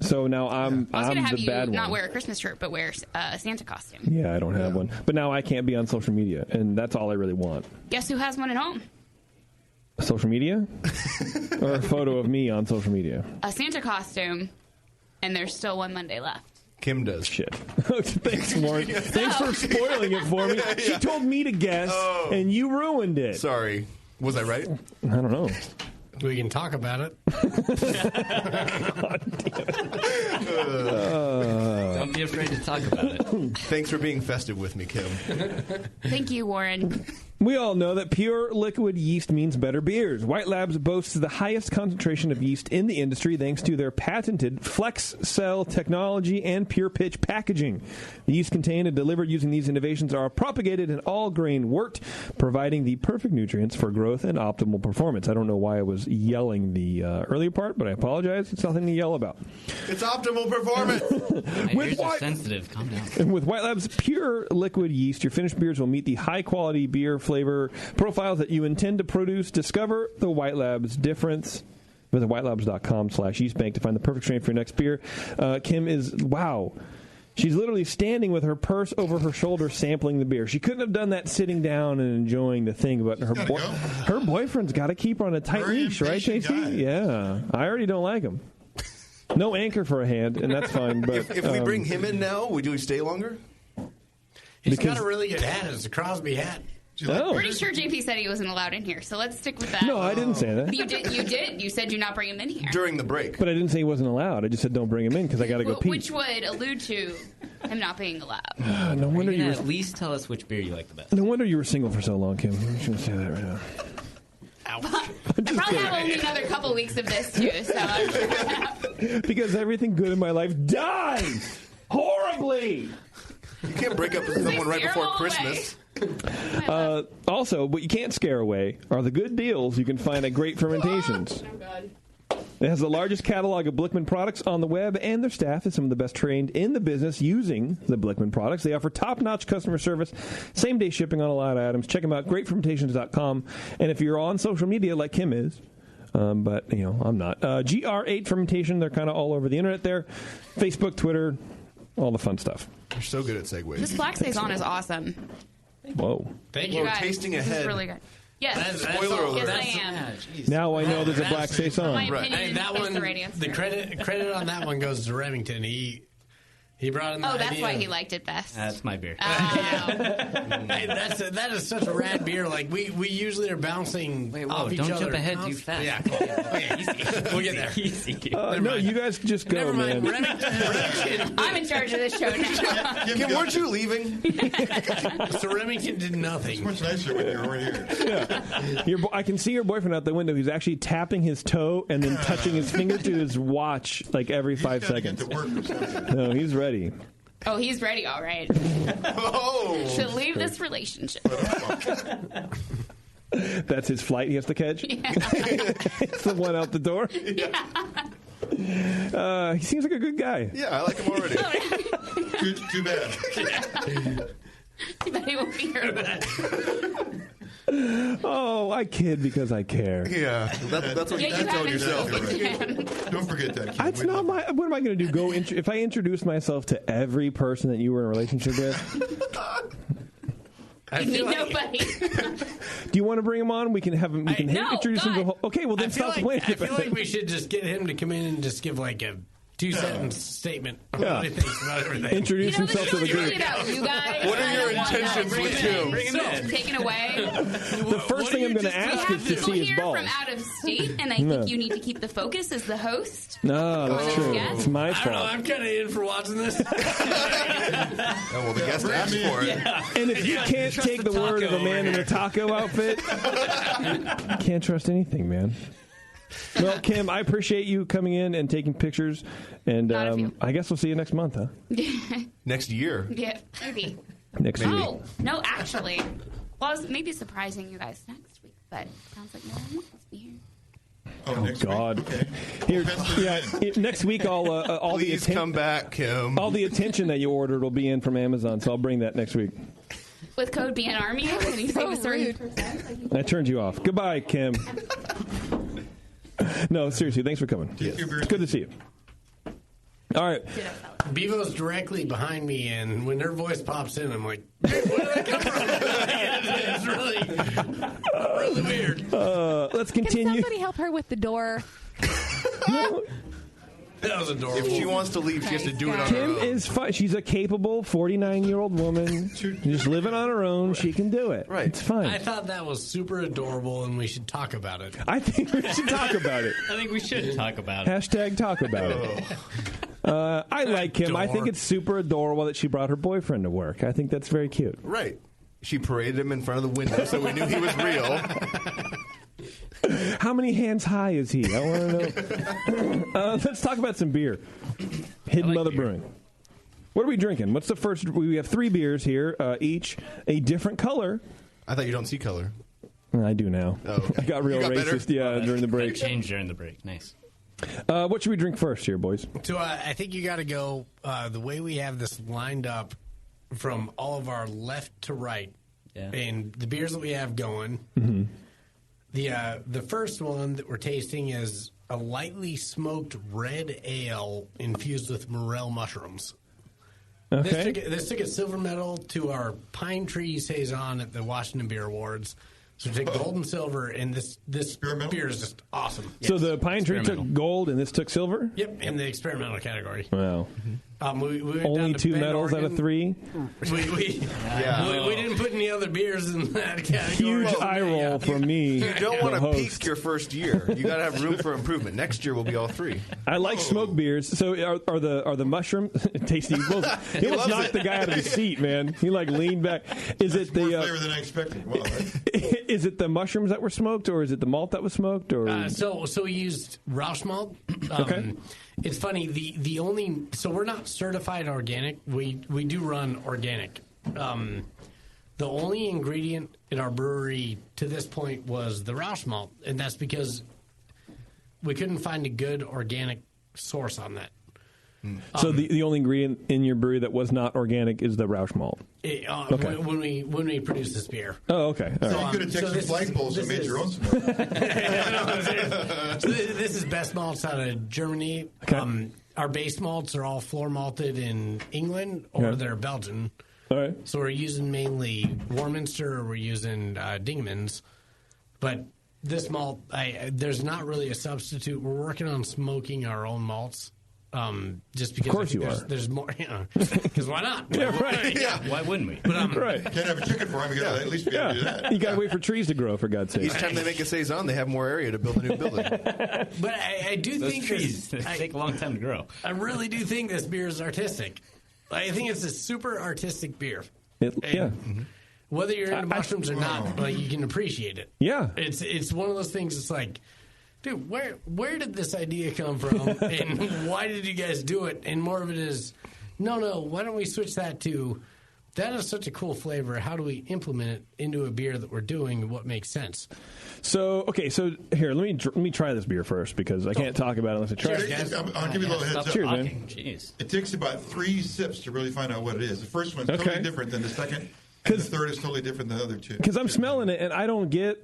So now I'm I was going to have the you bad not one. wear a Christmas shirt, but wear a Santa costume. Yeah, I don't have one. But now I can't be on social media, and that's all I really want. Guess who has one at home? Social media? Or a photo of me on social media? A Santa costume, and there's still one Monday left. Kim does. Shit. Thanks, Warren. Thanks for spoiling it for me. She told me to guess, and you ruined it. Sorry. Was I right? I don't know. We can talk about it. Don't be afraid to talk about it. Thanks for being festive with me, Kim. Thank you, Warren. We all know that pure liquid yeast means better beers. White Labs boasts the highest concentration of yeast in the industry thanks to their patented Flex Cell technology and pure pitch packaging. The yeast contained and delivered using these innovations are propagated in all grain wort, providing the perfect nutrients for growth and optimal performance. I don't know why I was yelling the earlier part, but I apologize. It's nothing to yell about. It's optimal performance. My ears are sensitive. Calm down. And with White Labs pure liquid yeast, your finished beers will meet the high-quality beer flavor profiles that you intend to produce. Discover the White Labs difference. Visit whitelabs.com/yeastbank to find the perfect strain for your next beer. Kim is, wow. She's literally standing with her purse over her shoulder sampling the beer. She couldn't have done that sitting down and enjoying the thing, but her boyfriend's got to keep her on a tight leash, right, JC? Yeah. I already don't like him. No anchor for a hand, and that's fine. But if we bring him in now, would we stay longer? He's got a really good hat. It's a Crosby hat. Pretty sure JP said he wasn't allowed in here, so let's stick with that. No, I didn't say that. You did. You said do not bring him in here. During the break. But I didn't say he wasn't allowed. I just said don't bring him in because I got to go pee. Which would allude to him not being allowed. No wonder you were, at least tell us which beer you like the best. No wonder you were single for so long, Kim. I'm just going to say that right now. I probably have only another couple weeks of this, too, so I'm sure. Because everything good in my life dies horribly. You can't break up with someone right before Christmas. Also, what you can't scare away are the good deals you can find at Great Fermentations. Oh, God. It has the largest catalog of Blickman products on the web, and their staff is some of the best trained in the business using the Blickman products. They offer top-notch customer service, same-day shipping on a lot of items. Check them out, greatfermentations.com. And if you're on social media like Kim is, but, you know, I'm not, GR8 Fermentation, they're kind of all over the internet there. Facebook, Twitter, all the fun stuff. You're so good at segues. This black saison is awesome. Whoa. Thank You you. guys, tasting this ahead. is really good. Yes. Spoiler alert. Yes, I am. Now I know there's a black saison. My Right. opinion Hey, that is one, the right answer. the credit on that one goes to Remington. He brought in the Oh, that's idea. why he liked it best. That's my beer. Hey, that is such a rad beer. Like we usually are bouncing off each don't other. jump ahead too fast. Yeah, cool. Okay, easy. We'll get there. Easy. No, you guys just go, Never mind. man. Remington. I'm in charge of this show now. Kim, weren't you leaving? So Remington did nothing. It's much nicer when you're right here. I can see your boyfriend out the window. He's actually tapping his toe and then touching his finger to his watch like every 5 seconds. No, he's ready. Oh, he's ready, all right. To leave this relationship. That's his flight he has to catch? Yeah. It's the one out the door? He seems like a good guy. Yeah, I like him already. Too bad. Too bad he won't be here. Oh, I kid because I care. Yeah, that's what Yeah, you you told haven't yourself. told Don't forget that. Kim. That's not my. What am I going to do? If I introduce myself to every person that you were in a relationship with? You need nobody. Do you want to bring him on? We can have him. We can No, introduce him to the whole. Okay, well then stop playing. I feel like we should just get him to come in and just give like a 2-sentence statement of Yeah. what he thinks about everything. Introduce himself to the This is group. about you guys. What are your intentions with Kim? Bring him in. Taken away. The first thing I'm going to ask We is have to people see his here balls. from out of state, and I No. think you need to keep the focus as the host. No, that's Wanna true. guess? It's my I don't know. fault. I'm kind of in for watching this. Oh, well, the guest asked for it. And if you can't trust take the the word of a taco man over in a here. taco outfit, you can't trust anything, man. Well, Kim, I appreciate you coming in and taking pictures, and Not of you. I guess we'll see you next month, huh? Next year. Yeah, maybe. Next week. No, actually. Well, I was maybe surprising you guys next week, but it sounds like no one wants me here. Oh God! Here, next week all Please come back, Kim. All the attention that you ordered will be in from Amazon, so I'll bring that next week. With code BNARMY, can you save a certain percent? I turned you off. Goodbye, Kim. No, seriously, thanks for coming. Yes. It's good to see you. All right. Bevo's directly behind me, and when her voice pops in, I'm like, where did that come from? It's really weird. Let's Can continue. somebody help her with the door? That was adorable. If she wants to leave, she has to do it on her Kim own. is fine. She's a capable 49-year-old woman. Just living on her own. She can do it. Right. It's fine. I thought that was super adorable, and we should talk about it. I think we should talk about it. I think we should talk about it. Hashtag talk about it. I like Kim. I think it's super adorable that she brought her boyfriend to work. I think that's very cute. Right. She paraded him in front of the window so we knew he was real. How many hands high is he? I want to know. Let's talk about some beer. Hidden Mother Brewing. What are we drinking? What's the first? We have 3 beers here, each a different color. I thought you don't see color. I do now. Oh, okay. I got real You got racist. better? During the break. Change during the break. Nice. What should we drink first here, boys? So I think you got to go the way we have this lined up from all of our left to right, and the beers that we have going. Mm-hmm. The first one that we're tasting is a lightly smoked red ale infused with morel mushrooms. Okay. This took a silver medal to our Pine Tree Saison at the Washington Beer Awards. So we took gold and silver, and this beer is just awesome. So the Pine Tree took gold and this took silver? Yep, in the experimental category. Wow. We went Only down to 2 Bend, medals out of Oregon. 3? We didn't put any other beers in that category. Huge eye roll from me. You don't the want to host. peak your first year. You got to have room for improvement. Next year will be all 3. I like smoked beers. So are the mushroom tasty? He almost loves knocked it. the guy out of his seat, man. He leaned back. Is it More the flavor than I expected. Wow, is it the mushrooms that were smoked, or is it the malt that was smoked, or So we used Roush malt. Okay. It's funny. The only we're not certified organic. We do run organic. The only ingredient in our brewery to this point was the Roush malt, and that's because we couldn't find a good organic source on that. so the only ingredient in your brewery that was not organic is the Roush malt? Okay. When we produce this beer. Oh, okay. All So right. you could have taken some flagpoles and made your own smoke. So this is best malts out of Germany. Okay. our base malts are all floor malted in England or they're Belgian. All right. So we're using mainly Warminster or we're using Dingemans. But this malt, there's not really a substitute. We're working on smoking our own malts. Just because of course you are. There's more, because why not? Yeah, right. Yeah. Why wouldn't we? But right. Can't have a chicken farm. You gotta at least be able to do that. You got to wait for trees to grow, for God's sake. Each time they make a saison, they have more area to build a new building. But I do Those think trees take a long time to grow. I really do think this beer is artistic. I think it's a super artistic beer. Whether you're into mushrooms or not, like, you can appreciate it. Yeah. It's one of those things. It's like, dude, where did this idea come from, and why did you guys do it? And more of it is, no, why don't we switch that to, that is such a cool flavor. How do we implement it into a beer that we're doing? What makes sense? So here, let me try this beer first because I can't talk about it unless I try it. I'll give you a little heads up. Cheers, man. Jeez. It takes about 3 sips to really find out what it is. The first one's totally different than the second, and the third is totally different than the other two. Because I'm smelling it, and I don't get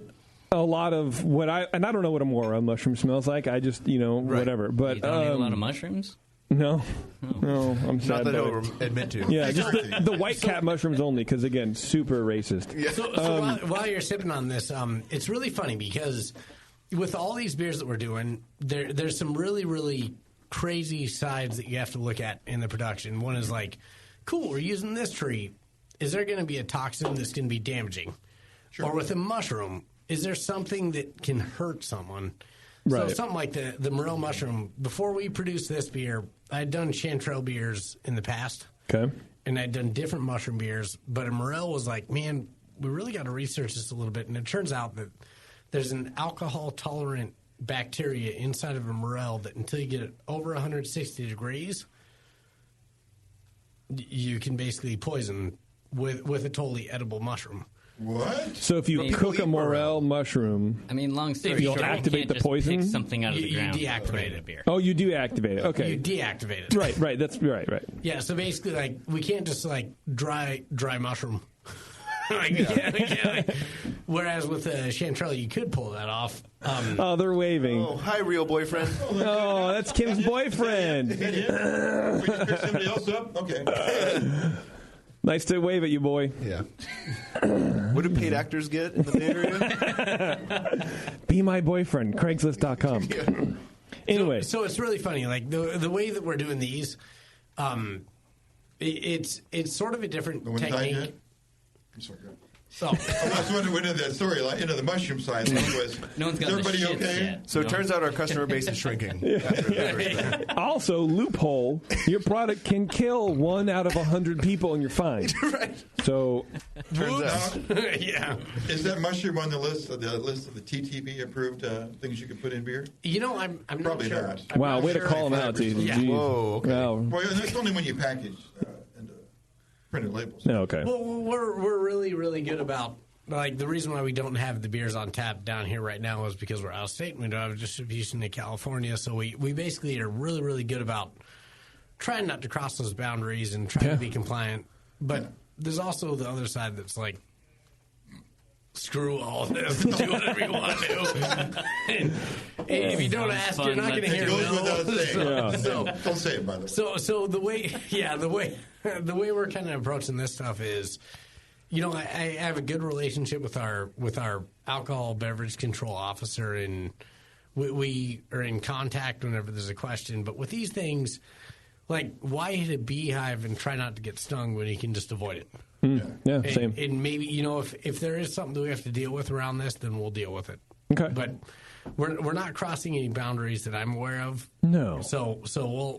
a lot of I don't know what a morel mushroom smells like. I just, whatever. But You don't need a lot of mushrooms? No, I'm sad. Not that about I'll it. admit to. Yeah, just the white cat mushrooms only, because again, super racist. Yeah. So while you're sipping on this, it's really funny because with all these beers that we're doing, there's some really, really crazy sides that you have to look at in the production. One is like, cool, we're using this tree. Is there going to be a toxin that's going to be damaging? Sure. Or with a mushroom, is there something that can hurt someone? Right. So something like the morel mushroom. Before we produced this beer, I'd done Chanterelle beers in the past. Okay. And I'd done different mushroom beers. But a morel was like, man, we really got to research this a little bit. And it turns out that there's an alcohol-tolerant bacteria inside of a morel that until you get it over 160 degrees, you can basically poison with a totally edible mushroom. What? So if you cook a morel mushroom, long story you'll short, activate you can't the just poison. pick something out of the ground. You deactivate it. Beer. Oh, you do activate it. Okay. You deactivate it. Right. That's right. Yeah. So basically, like, we can't just like dry mushroom. Whereas with Chanterelle, you could pull that off. They're waving. Oh, hi, real boyfriend. Oh, that's Kim's boyfriend. We just pick somebody else up? Okay. Nice to wave at you, boy. Yeah. What do paid actors get in the Bay Area? Be my boyfriend. Craigslist.com. Yeah. Anyway. So it's really funny. Like, the way that we're doing these, it's sort of a different technique. I'm sorry. So I was wondering when into that story, like into the mushroom side. No one's got is everybody the okay? yet. So it turns out our customer base is shrinking. Also, loophole, your product can kill 1 out of 100 people and you're fine. Right. So, Turns out. Yeah. Is that mushroom on the list of the TTB approved things you can put in beer? I'm Probably not sure. not. I'm wow, not way sure. to call them out, Jason. Yeah. Jeez. Whoa, okay. Wow. Well, that's only when you package into printed labels. No, okay. Well, we're really, really good about, like, the reason why we don't have the beers on tap down here right now is because we're out of state and we don't have distribution in California. So we basically are really, really good about trying not to cross those boundaries and trying to be compliant. But there's also the other side that's like, screw all this, do whatever you want to do. and if you don't ask, you're not going to hear It goes no. without saying. So, Don't say it, by the way. So the way we're kind of approaching this stuff is, I have a good relationship with our alcohol beverage control officer, and we are in contact whenever there's a question. But with these things, like, why hit a beehive and try not to get stung when you can just avoid it? Yeah, same. And maybe, if there is something that we have to deal with around this, then we'll deal with it. Okay. But we're not crossing any boundaries that I'm aware of. No. So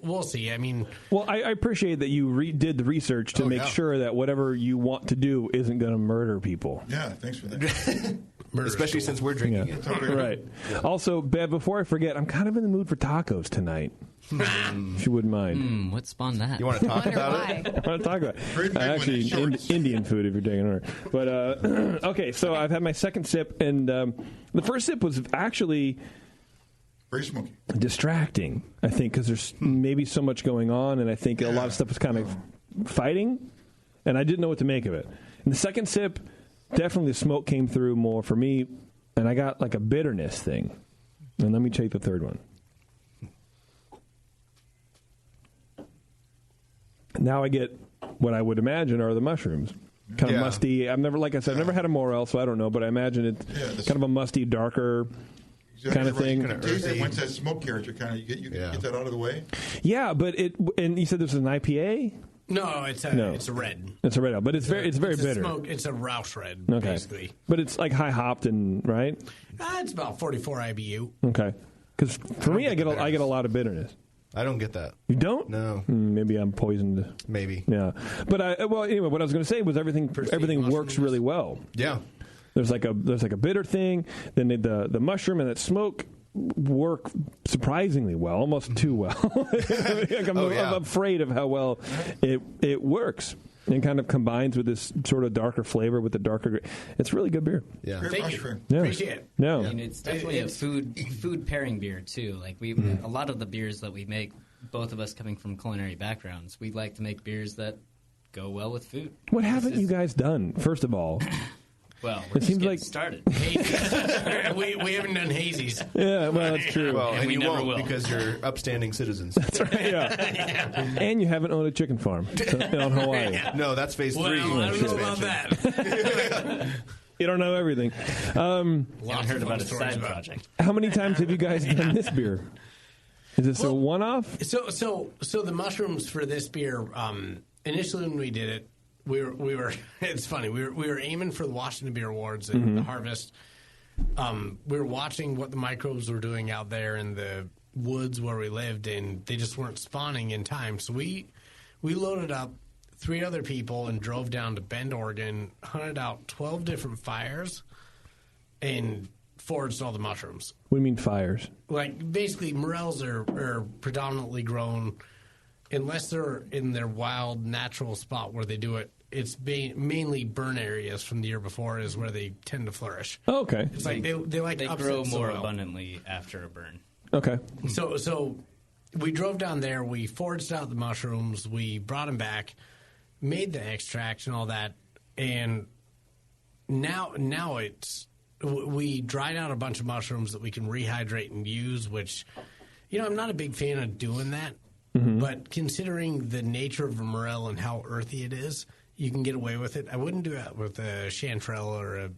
we'll see. I mean, Well, I appreciate that you did the research to make sure that whatever you want to do isn't going to murder people. Yeah, thanks for that. Especially since we're drinking it. Right. Also, Bev, before I forget, I'm kind of in the mood for tacos tonight. If you wouldn't mind. What spawned that? You want to talk about it? I want to talk about Very it. big one in Actually, shorts. Indian food if you're taking it. But, okay, so I've had my second sip, and the first sip was actually very smoky, distracting, I think, because there's maybe so much going on, and I think a lot of stuff is kind of fighting, and I didn't know what to make of it. And the second sip, definitely the smoke came through more for me, and I got like a bitterness thing. And let me take the third one. now I get what I would imagine are the mushrooms. Kind of musty. I've never had a morel, so I don't know, but I imagine it's kind of a musty, darker kind of thing. You can taste it once that smoke character you get that out of the way. Yeah, but and you said this is an IPA? No, it's a red. It's a red ale, but it's very bitter. It's a Roush red, Okay. basically. But it's like high hopped and right? It's about 44 IBU. Okay. Because for me, I get a lot of bitterness. I don't get that. You don't? No. Maybe I'm poisoned. Maybe. Yeah. But anyway, what I was going to say was everything works really well. Yeah. There's like a bitter thing, then the mushroom and that smoke work surprisingly well, almost too well. I'm afraid of how well it works. And kind of combines with this sort of darker flavor with the darker. It's really good beer. Yeah, thank you. Yeah. Appreciate it. Yeah, I mean, it's definitely a food pairing beer too. Like a lot of the beers that we make, both of us coming from culinary backgrounds, we like to make beers that go well with food. What haven't you guys done? First of all. Well, we're just getting started. we haven't done hazies. Yeah, well, that's true. Well, and we you never won't will. because you're upstanding citizens. That's right. Yeah. And you haven't owned a chicken farm on Hawaii. No, that's phase 3. Well, I don't know about that. You don't know everything. Haven't heard about a side project. How many times have you guys done this beer? Is this a one-off? So the mushrooms for this beer. Initially, when we did it, we were. It's funny. We were aiming for the Washington Beer Awards and the Harvest. We were watching what the microbes were doing out there in the woods where we lived, and they just weren't spawning in time. So we loaded up 3 other people and drove down to Bend, Oregon, hunted out 12 different fires, and foraged all the mushrooms. What do you mean fires? Like, basically, morels are predominantly grown, unless they're in their wild, natural spot where they do it. It's mainly burn areas from the year before is where they tend to flourish. Oh, okay. It's like they grow more soil. abundantly after a burn. Okay. So we drove down there. We foraged out the mushrooms. We brought them back, made the extract and all that, and now we dried out a bunch of mushrooms that we can rehydrate and use. Which, I'm not a big fan of doing that, but considering the nature of a morel and how earthy it is, you can get away with it. I wouldn't do that with a chanterelle or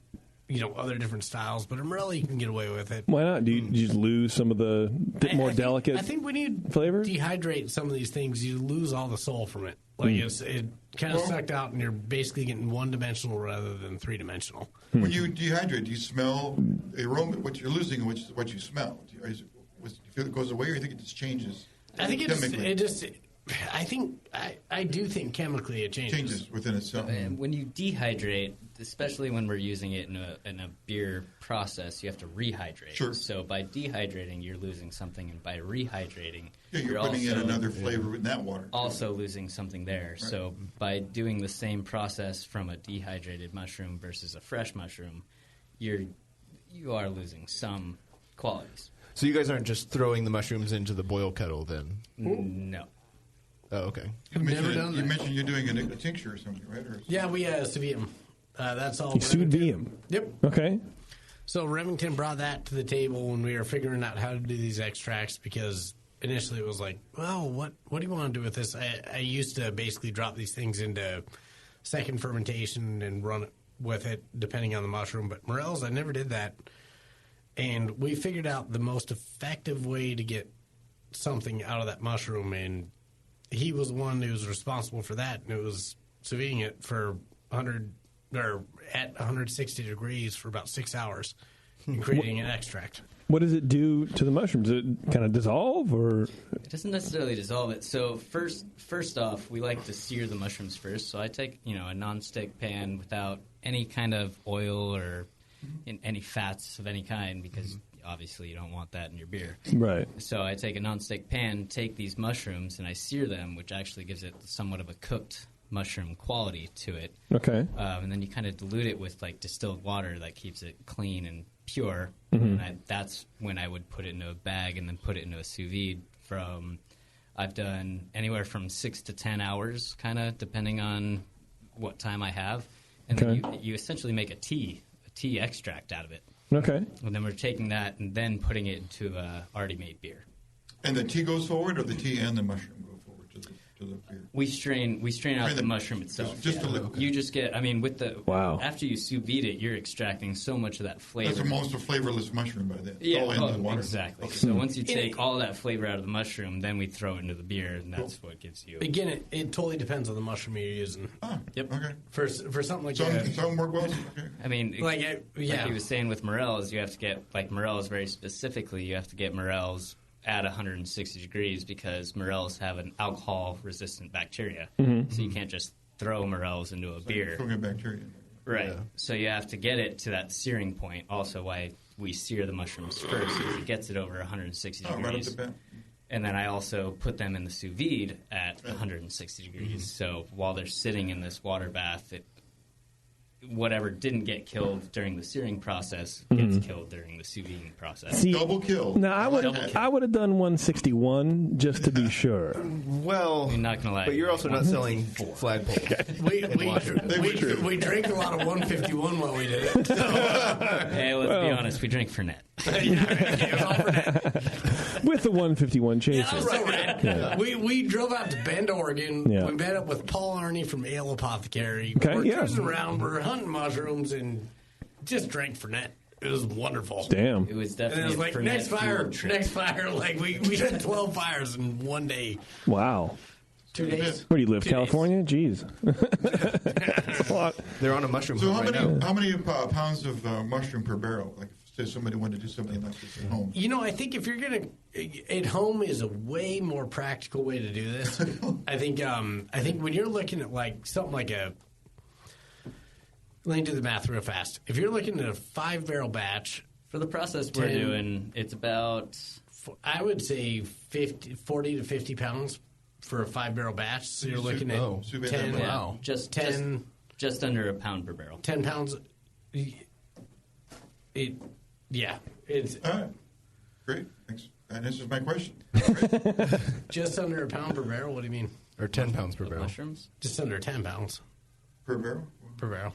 other different styles, but a morel you can get away with it. Why not? Do you just lose some of the more delicate? I think when you flavors? Dehydrate some of these things, you lose all the soul from it. Like it kind of sucked out, and you're basically getting one-dimensional rather than three-dimensional. When you dehydrate, do you smell the aroma? What you're losing, and what you smell? Do you feel it goes away, or do you think it just changes? I think I do think chemically it changes. Changes within itself. And when you dehydrate, especially when we're using it in a beer process, you have to rehydrate. Sure. So by dehydrating, you're losing something, and by rehydrating, you're putting in another flavor in that water. Also losing something there. Right. So by doing the same process from a dehydrated mushroom versus a fresh mushroom, you are losing some qualities. So you guys aren't just throwing the mushrooms into the boil kettle then? No. Oh, okay. You mentioned you're doing a tincture or something, right? Yeah, we sous vide them. That's all. You sous vide them? Yep. Okay. So Remington brought that to the table when we were figuring out how to do these extracts, because initially it was like, well, what do you want to do with this? I used to basically drop these things into second fermentation and run it with it, depending on the mushroom. But morels, I never did that. And we figured out the most effective way to get something out of that mushroom, and he was the one who was responsible for that, and it was sous videing it for 160 degrees for about 6 hours and creating an extract. What does it do to the mushrooms? Does it kind of dissolve, or? It doesn't necessarily dissolve it. So first off, we like to sear the mushrooms first. So I take a nonstick pan without any kind of oil or any fats of any kind, because obviously you don't want that in your beer. Right. So I take a nonstick pan, take these mushrooms, and I sear them, which actually gives it somewhat of a cooked mushroom quality to it. Okay. And then you kind of dilute it with distilled water that keeps it clean and pure. Mm-hmm. And that's when I would put it into a bag and then put it into a sous vide I've done anywhere from 6 to 10 hours, kind of depending on what time I have. And then you essentially make a tea extract out of it. Okay. And then we're taking that and then putting it into a already made beer. And the tea goes forward, or the tea and the mushroom go forward? to the beer? We strain out the mushroom itself. Just the liquid. You just get, with the after you sous vide it, you're extracting so much of that flavor. That's almost a flavorless mushroom by then. Yeah, all into the water. exactly. Okay. So once you take all that flavor out of the mushroom, then we throw it into the beer, and that's what gives you. Again, it totally depends on the mushroom you're using. Yep. Okay. For something like some work well. Okay. Like he was saying with morels, you have to get morels very specifically. You have to get morels at 160 degrees because morels have an alcohol-resistant bacteria. Mhm. So you can't just throw morels into a beer. Fungal bacteria. Right. Yeah. So you have to get it to that searing point. Also, why we sear the mushrooms first is it gets it over 160 Right up degrees. the bat. And then I also put them in the sous vide at 160 degrees. So while they're sitting in this water bath, whatever didn't get killed during the searing process gets killed during the sous vide process. See, double kill. No, I would have done 161 just to be sure. Well, I'm not gonna lie. But you're also not selling flagpoles. We drank a lot of 151 while we did it. Hey, let's be honest. We drink for net. With the 151 chaser. That was so rad. Yeah. We drove out to Bend, Oregon. Yeah. We met up with Paul Arney from Ale Apothecary. Okay, We're yeah. cruising around. We're hunting mushrooms and just drank for net. It was wonderful. Damn. It was And definitely it was like, a next Fernet fire. Next fire. Like, we had 12 fires in one day. Wow. 2 days. Where do you live, 2 days. California? Jeez. That's a lot. They're on a mushroom So hunt how many pounds of mushroom per barrel? Like, say somebody wanted to do something like this at home. I think if you're going to, at home is a way more practical way to do this. I think when you're looking at like something like let me do the math real fast. If you're looking at a 5-barrel batch. For the process we're doing, it's about, I would say 40 to 50 pounds for a 5-barrel batch. So you're looking at 10. Wow. Just under a pound per barrel. 10 pounds. It's all right. Great. Thanks. That answers my question. just under a pound per barrel. What do you mean? Or 10 pounds per barrel. Mushrooms? Just under 10 pounds Per barrel? per barrel.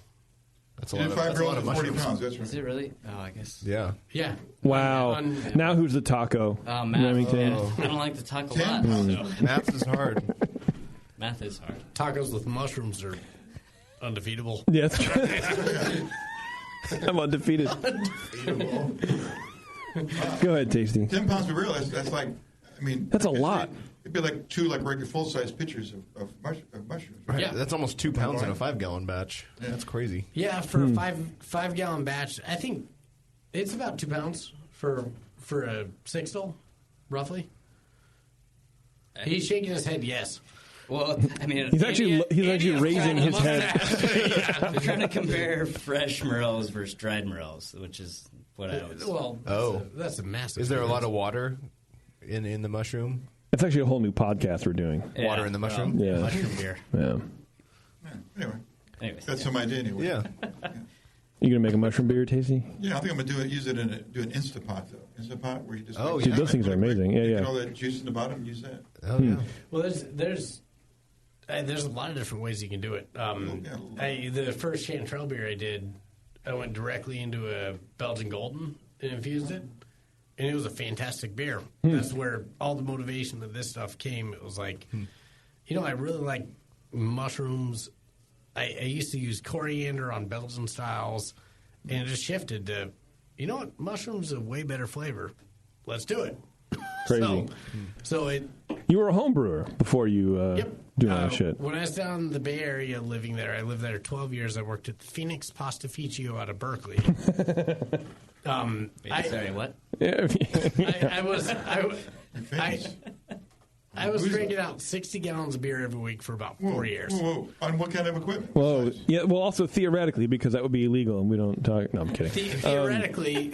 That's You did 5 barrels and 40 pounds. That's right. Is it really? Oh, I guess. Yeah. Yeah. Wow. Now who's the taco? Math. Remington. Yeah. I don't like to talk a lot. 10 So. Math is hard. Math is hard. Tacos with mushrooms are undefeatable. Yeah, that's true. I'm undefeated. Go ahead, Tasty. 10 pounds per barrel. That's like, that's a lot. It'd be like 2 regular full-size pitchers of mushrooms. Right. Yeah. That's almost 2 pounds in a 5-gallon batch. Yeah. That's crazy. Yeah, for a 5-gallon batch, I think it's about 2 pounds for a 6-stall, roughly. He's shaking his head. Yes. Well, he's actually raising his head. I'm trying to compare fresh morels versus dried morels, which is what I always. Well, that's a massive. Is there a lot of water in the mushroom? It's actually a whole new podcast we're doing. Yeah. Water in the mushroom? Yeah. mushroom beer? Yeah. Anyway. Got some idea anyway. Yeah. You gonna make a mushroom beer, Tasty? Yeah, I think I'm gonna use it do an Instapot though. Instapot where you just Dude, those things are amazing. Yeah, yeah. Get all that juice in the bottom. Use that. Oh yeah. Well, there's a lot of different ways you can do it. The first Chanterelle beer I did, I went directly into a Belgian Golden and infused it, and it was a fantastic beer. That's where all the motivation of this stuff came. It was like, I really like mushrooms. I used to use coriander on Belgian styles, and it just shifted to, mushrooms are a way better flavor. Let's do it. Crazy. So you were a home brewer before you doing all that shit. When I was down in the Bay Area living there, I lived there 12 years. I worked at the Phoenix Pastificio out of Berkeley. Sorry, what? I was cranking out 60 gallons of beer every week for about 4 years. Whoa. On what kind of equipment? Whoa. Yeah. Well, also theoretically, because that would be illegal, and we don't talk. No, I'm kidding. Theoretically.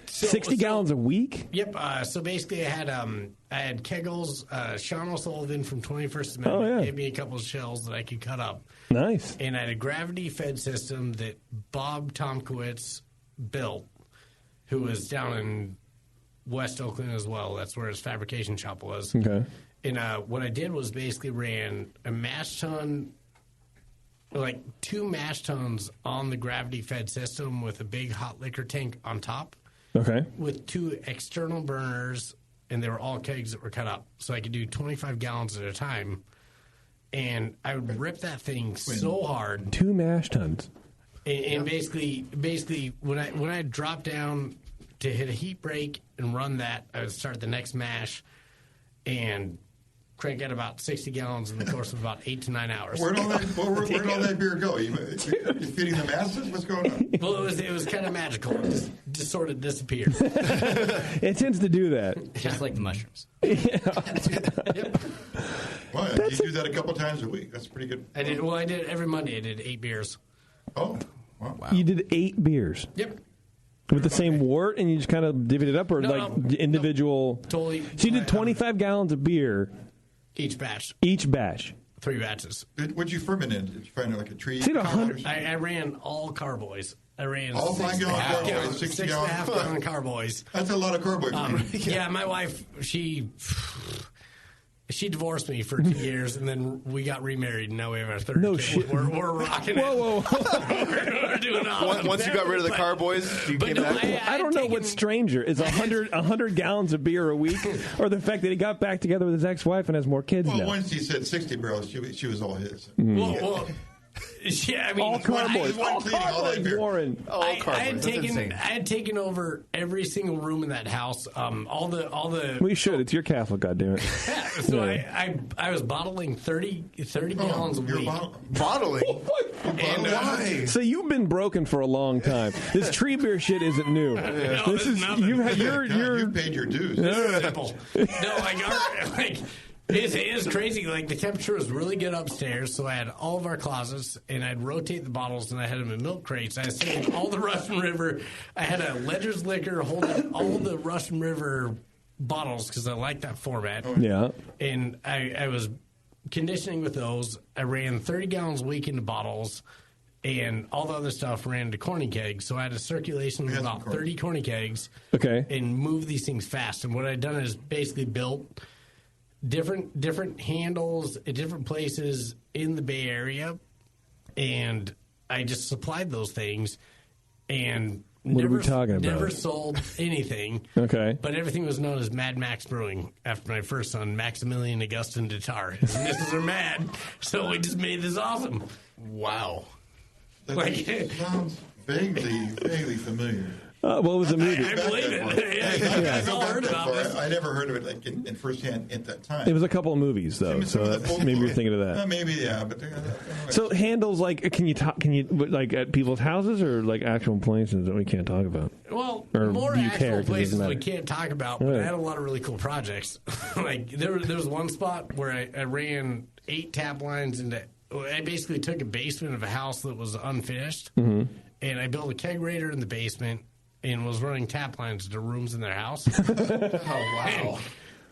60 gallons a week? Yep. So basically, I had kegels. Sean O'Sullivan from 21st Amendment gave me a couple of shells that I could cut up. Nice. And I had a gravity-fed system that Bob Tomkowitz built, who was down in West Oakland as well. That's where his fabrication shop was. Okay. And what I did was basically ran a mash tun, like 2 mash tuns on the gravity-fed system with a big hot liquor tank on top. Okay. With 2 external burners and they were all kegs that were cut up. So I could do 25 gallons at a time. And I would rip that thing so hard. 2 mash tuns. And basically, when I dropped down to hit a heat break and run that, I would start the next mash and crank out about 60 gallons in the course of about 8 to 9 hours. Where'd all that beer go? You feeding the masses? What's going on? Well, it was kind of magical. It just sort of disappeared. It tends to do that. Just like the mushrooms. Well, you do that a couple times a week. That's pretty good. I did it every Monday. I did 8 beers. Oh, wow. You did 8 beers? Yep. With the same wort, and you just kind of divvied it up, or individual? Totally. So you did 25 gallons of beer. Each batch. 3 batches. What'd you ferment in? Did you find like a tree? I ran all carboys. I ran all 5 gallon carboys, 6.5 gallon carboys. That's a lot of carboys. Yeah, my wife, she divorced me for 2 years, and then we got remarried, and now we have our third kid. Shit. We're rocking it. Whoa. we're doing awesome. Once you got rid of the carboys, you came back? I don't know what's stranger. Is 100 gallons of beer a week, or the fact that he got back together with his ex-wife and has more kids now? Well, once he said 60 barrels, she was all his. Well, yeah, I mean, all carboys, Warren. All carboys. I had taken over every single room in that house. All the. We should. It's your Catholic, goddammit. So I was bottling 30 gallons a week. Bottling? And, why? So you've been broken for a long time. This tree beer shit isn't new. No, this is nothing. You've paid your dues. Simple. It is crazy. Like, the temperature was really good upstairs, so I had all of our closets, and I'd rotate the bottles, and I had them in milk crates. I was saving all the Russian River. I had a Ledger's Liquor holding all the Russian River bottles because I like that format. Yeah. And I was conditioning with those. I ran 30 gallons a week into bottles, and all the other stuff ran into corny kegs. So I had a circulation of about 30 corny kegs. Okay. And moved these things fast. And what I'd done is basically built different handles at different places in the Bay Area, and I just supplied those things, and what are we talking about? Never sold anything. Okay. But everything was known as Mad Max Brewing after my first son, Maximilian Augustin Tatar. His misses are mad, so we just made this awesome. Wow. That sounds vaguely familiar. What was the movie? I believe it. I never heard of it like in firsthand at that time. It was a couple of movies though, so maybe you're thinking of that. Maybe, yeah. But so handles like, can you like at people's houses or like actual places that we can't talk about? Well, or more do you actual care, places we can't talk about, but right. I had a lot of really cool projects. Like there was one spot where I ran 8 tap lines into. I basically took a basement of a house that was unfinished, and I built a kegerator in the basement. And was running tap lines to rooms in their house. Oh, wow. And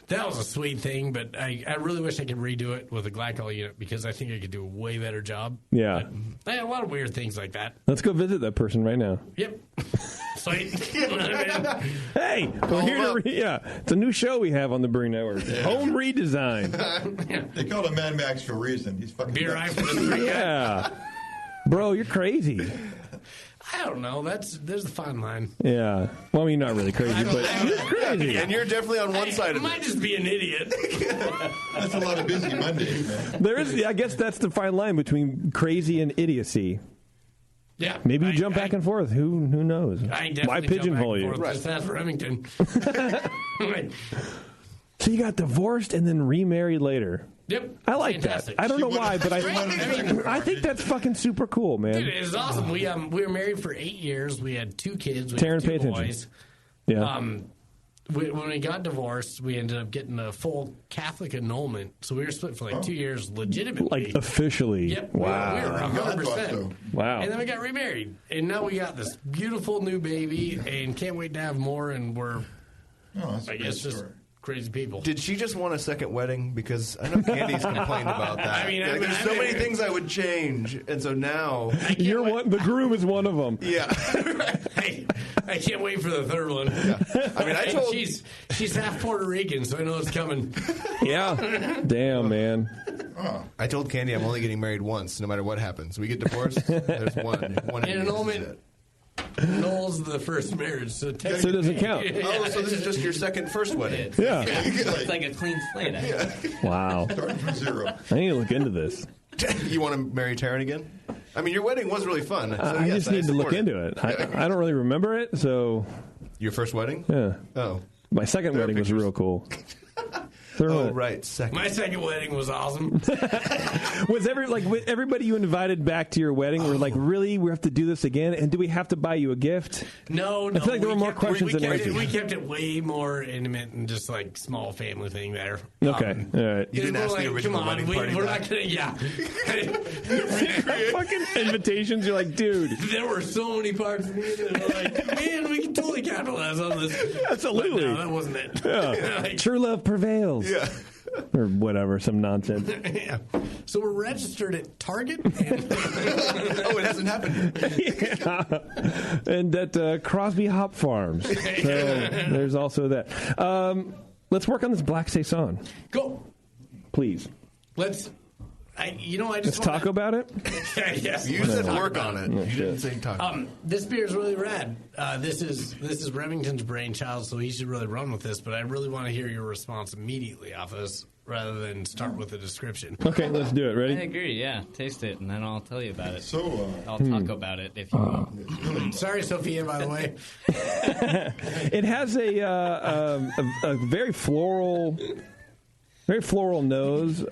that was a sweet thing, but I really wish I could redo it with a glycol unit because I think I could do a way better job. Yeah. But I had a lot of weird things like that. Let's go visit that person right now. Yep. Sweet. Hey, we're here to it's a new show we have on the Brewing Network. Yeah. Home redesign. They call him Mad Max for a reason. He's fucking beer eye for the street. Yeah. Bro, you're crazy. I don't know. There's a fine line. Yeah. Well, I mean, not really crazy, but you're crazy. And you're definitely on one side of it. I might just be an idiot. That's a lot of busy Mondays, man. There is. I guess that's the fine line between crazy and idiocy. Yeah. Maybe you jump back and forth. Who knows? Why pigeonhole you? Right. Just ask Remington. So you got divorced and then remarried later. Yep. I like that. I don't know why, but I think that's fucking super cool, man. Dude, it was awesome. We were married for 8 years. We had 2 kids. We Taryn, had 2 pay attention. boys. Yeah. When we got divorced, we ended up getting a full Catholic annulment. So we were split for 2 years legitimately. Like officially. Yep. Wow. We were 100%. Wow. And then we got remarried. And now we got this beautiful new baby and can't wait to have more. And we're, I guess, just crazy people. Did she just want a second wedding? Because I know Candy's complained about that. I mean, there's so many things I would change, and so now you're one. The groom is one of them. Yeah. I can't wait for the third one. Yeah. I mean, I told she's half Puerto Rican, so I know it's coming. Yeah. Damn, man. I told Candy I'm only getting married once, no matter what happens. We get divorced. There's one an annulment. Noel's the first marriage, so So it doesn't count. Oh, so this is just your first wedding. Yeah. It's like a clean slate. Wow. Starting from zero. I need to look into this. You want to marry Taryn again? I mean, your wedding was really fun. So I yes, just need to look support into it. I don't really remember it, so... Your first wedding? Yeah. Oh. My second wedding was real cool. Right. Second. My second wedding was awesome. Was everybody you invited back to your wedding were like, really? We have to do this again? And do we have to buy you a gift? No. I feel like there were more questions than answers. We kept it way more intimate and just like small family thing there. Okay. All right. You didn't ask the original wedding party We're back? not going to, yeah. Fucking invitations, you're like, dude. There were so many parts of me that were like, man, we can totally capitalize on this. Absolutely. But no, that wasn't it. Yeah. True love prevails. Yeah. Or whatever, some nonsense. Yeah. So we're registered at Target. Oh, it hasn't happened yet. Yeah. And at Crosby Hop Farms. So there's also that. Let's work on this Black Saison. Go. Please. Let's talk about it? Yes. You said work on it. You didn't say talk. This beer is really rad. This is Remington's brainchild, so he should really run with this. But I really want to hear your response immediately off this, rather than start with a description. Okay, let's do it. Ready? I agree. Yeah, taste it, and then I'll tell you about it. So I'll talk about it if you want. Sorry, Sophia. By the way, it has a very floral nose.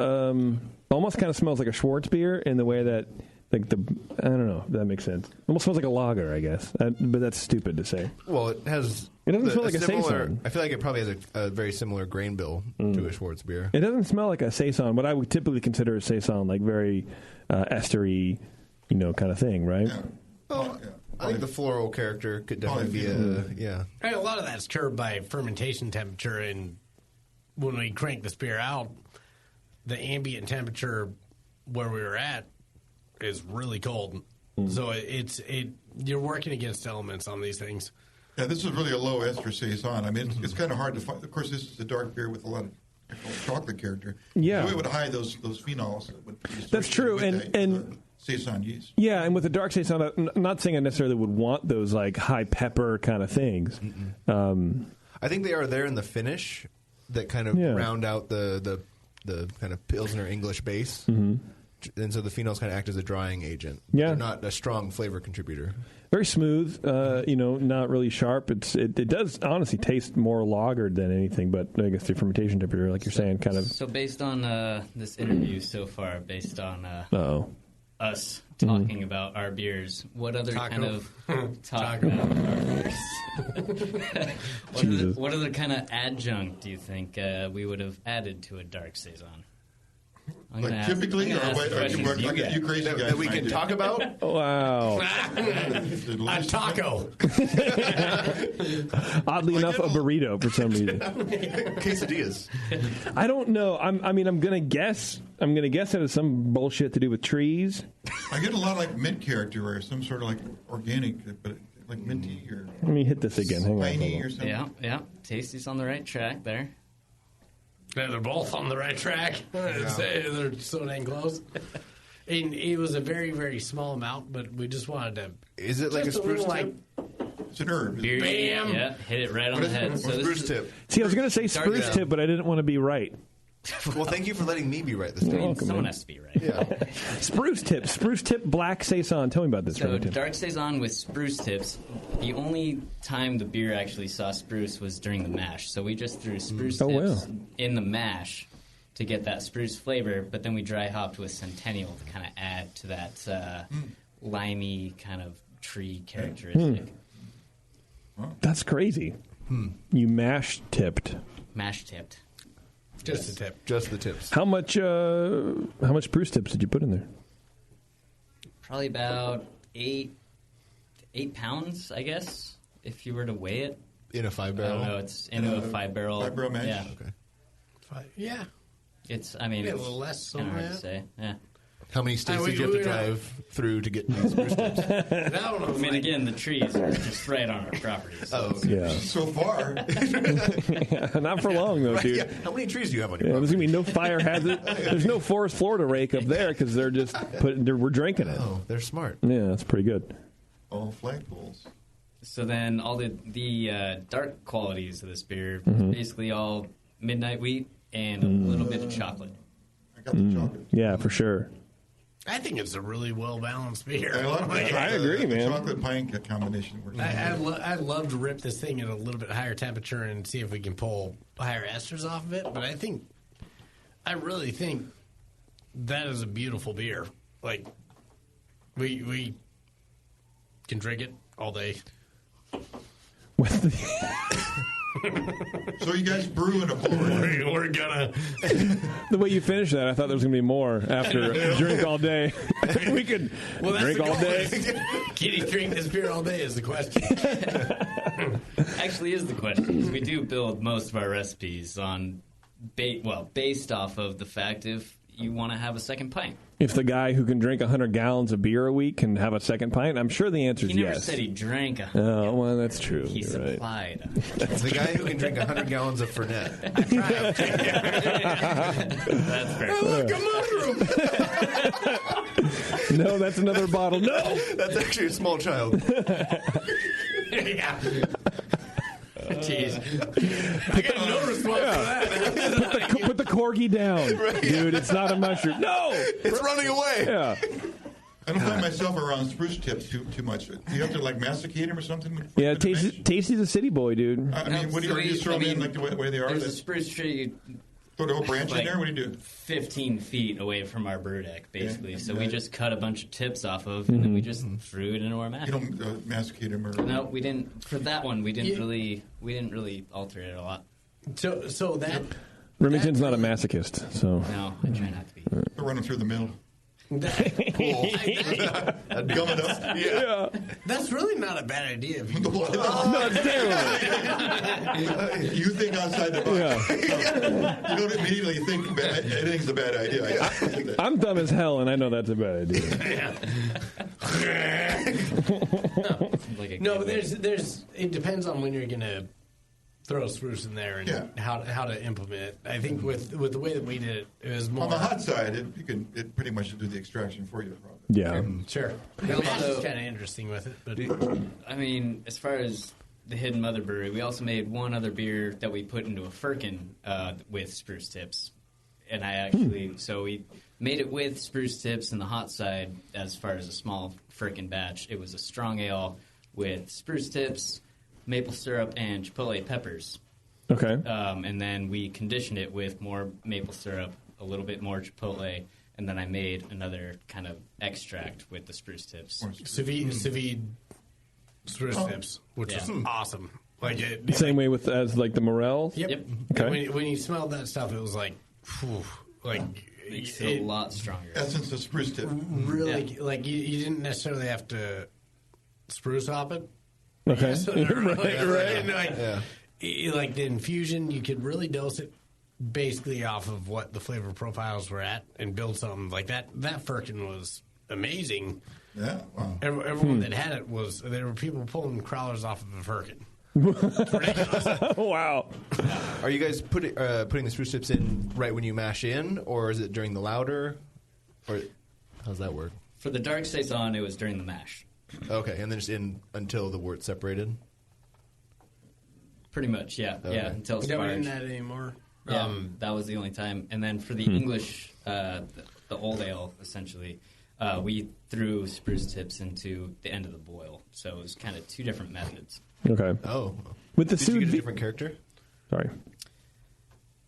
Almost kind of smells like a Schwartz beer in the way that, I don't know if that makes sense. Almost smells like a lager, I guess. But that's stupid to say. Well, it has. It doesn't smell like a similar. Saison. I feel like it probably has a very similar grain bill to a Schwartz beer. It doesn't smell like a Saison, what I would typically consider a Saison, like very estery, kind of thing, right? Yeah. Oh, I think the floral character could definitely be yeah. a lot of that's curbed by fermentation temperature, and when we crank this beer out, the ambient temperature where we were at is really cold. So you're working against elements on these things. Yeah, this is really a low ester Saison. I mean, it's kind of hard to find. Of course, this is a dark beer with a lot of chocolate character. Yeah. So it would hide those phenols. That's true, and Saison yeast. Yeah, and with the dark Saison, I'm not saying I necessarily would want those like high pepper kind of things. I think they are there in the finish that kind of round out the kind of Pilsner English base. Mm-hmm. And so the phenols kind of act as a drying agent. Yeah. They're not a strong flavor contributor. Very smooth, not really sharp. It does honestly taste more lagered than anything, but I guess the fermentation temperature, like you're saying, kind of... So based on this interview so far, based on us talking about our beers, what other kind of talk about our beers? What other kind of adjunct do you think we would have added to a dark Saison? Like typically, or you crazy guys that we can talk about? Wow. A taco. Oddly enough, a burrito for some reason. Quesadillas. I don't know. I'm gonna guess that it's some bullshit to do with trees. I get a lot of like mint character or some sort of like organic, but like minty or. Let me hit this again. Hang on. Or something. Yeah. Tasty's on the right track there. Yeah, they're both on the right track. They're so dang close. And it was a very, very small amount, but we just wanted to. Is it like a spruce tip? It's an herb. Beer, Bam! Yeah, hit it right on the head. So spruce tip. See, I was going to say spruce tip, but I didn't want to be right. Well, thank you for letting me be right this time. Someone has to be right. Yeah. Spruce tip, black Saison. Tell me about this. So dark Saison with spruce tips. The only time the beer actually saw spruce was during the mash. So we just threw spruce tips in the mash to get that spruce flavor, but then we dry hopped with Centennial to kind of add to that limey kind of tree characteristic. That's crazy. You mash tipped. Mash tipped. Just the tip. Just the tips. How much spruce tips did you put in there? Probably about 8 pounds, I guess, if you were to weigh it. In a 5-barrel? I don't know. It's into a 5-barrel. 5-barrel mash? Yeah. Okay. Yeah. It's, I mean, maybe it's a little less kind of hard to say. Yeah. How many states did you have to drive through to get these spruce tips? I mean, again, the trees are just right on our property. So Yeah. So far. Not for long, though, dude. Yeah. How many trees do you have on your There's property? going to be no fire hazard. There's no Forest Florida rake up there because they're just we're drinking it. Oh, they're smart. Yeah, that's pretty good. All flagpoles. So then all the dark qualities of this beer Mhm. is basically all midnight wheat and a little bit of chocolate. I got the chocolate. Yeah, for sure. I think it's a really well balanced beer. I agree, the man. chocolate pine combination works. I'd love to rip this thing at a little bit higher temperature and see if we can pull higher esters off of it. But I really think that is a beautiful beer. Like we can drink it all day. So you guys brew in a board. We're gonna. The way you finished that, I thought there was going to be more after drink all day. We could drink all day. Can you drink this beer all day is the question. Actually, is the question. We do build most of our recipes on, based off of the fact if you want to have a second pint. If the guy who can drink 100 gallons of beer a week can have a second pint, I'm sure the answer is He never yes. said he drank 100 Oh, well, that's true. He You're right. supplied. The guy who can drink 100 gallons of Fernet. That's fair. Look, a mushroom. No, that's another bottle. No! That's actually a small child. Yeah. Jeez. I got no response to that. Put the corgi down. Dude, it's not a mushroom. No! It's running away. Yeah. I don't find myself around spruce tips too much. Do you have to masticate them or something? Yeah, Tasty's a city boy, dude. I mean, what do you just throw them in like the way they are? There's a spruce tree. Throw the whole branch in there? What do you do? 15 feet away from our brew deck, basically. Yeah. So we just cut a bunch of tips off of, and then we just threw it into our mash. You don't masticate them or? No, we didn't. For that one, we didn't really alter it a lot. So that Remington's not a masochist, so. No, I try not to be. Run them through the middle. Gum it up. Yeah. That's really not a bad idea. If you No, it's terrible. You think outside the box. You don't immediately think anything's a bad idea. I'm dumb as hell, and I know that's a bad idea. No, there's. It depends on when you're gonna throw spruce in there and how to implement it. I think with the way that we did it, it was more on the hot side. It pretty much do the extraction for you. Probably. Yeah, sure. The mash is kind of interesting with it, but I mean, as far as the Hidden Mother Brewery, we also made one other beer that we put into a firkin with spruce tips, and so we made it with spruce tips in the hot side. As far as a small firkin batch, it was a strong ale with spruce tips, maple syrup, and chipotle peppers. Okay. And then we conditioned it with more maple syrup, a little bit more chipotle, and then I made another kind of extract with the spruce tips. sous vide spruce tips, which is awesome. Like Same way as like the morels? Yep. Okay. When you smelled that stuff, it was like, whew, like makes it a lot stronger. Essence of spruce tip. Really, like you didn't necessarily have to spruce hop it. Okay. Like the infusion, you could really dose it basically off of what the flavor profiles were at and build something like that. That firkin was amazing. Yeah, wow. Everyone that had it there were people pulling crawlers off of a firkin. Wow. Are you guys putting the spruce tips in right when you mash in, or is it during the lauter? Or how's that work? For the dark saison, it was during the mash. Okay, and then just in until the wort's separated? Pretty much, yeah. Okay. Yeah, until We don't sparge. do that anymore. Yeah, that was the only time. And then for the English, the old ale, essentially, we threw spruce tips into the end of the boil. So it was kind of two different methods. Okay. Oh. With the Did you get a sous different character? Sorry.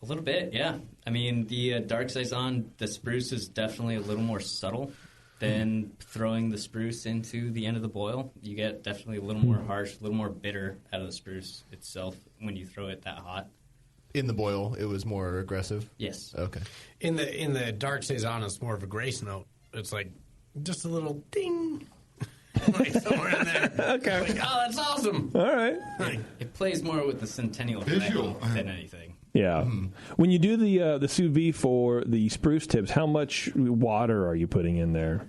A little bit, yeah. I mean, the dark saison, the spruce is definitely a little more subtle than throwing the spruce into the end of the boil. You get definitely a little more harsh, a little more bitter out of the spruce itself when you throw it that hot. In the boil, it was more aggressive? Yes. Okay. In the dark saison, it's more of a grace note. It's like just a little ding. Like somewhere in there. Okay. Like, oh, that's awesome. All right. It plays more with the Centennial Visual. than anything. Yeah. When you do the sous vide for the spruce tips, how much water are you putting in there?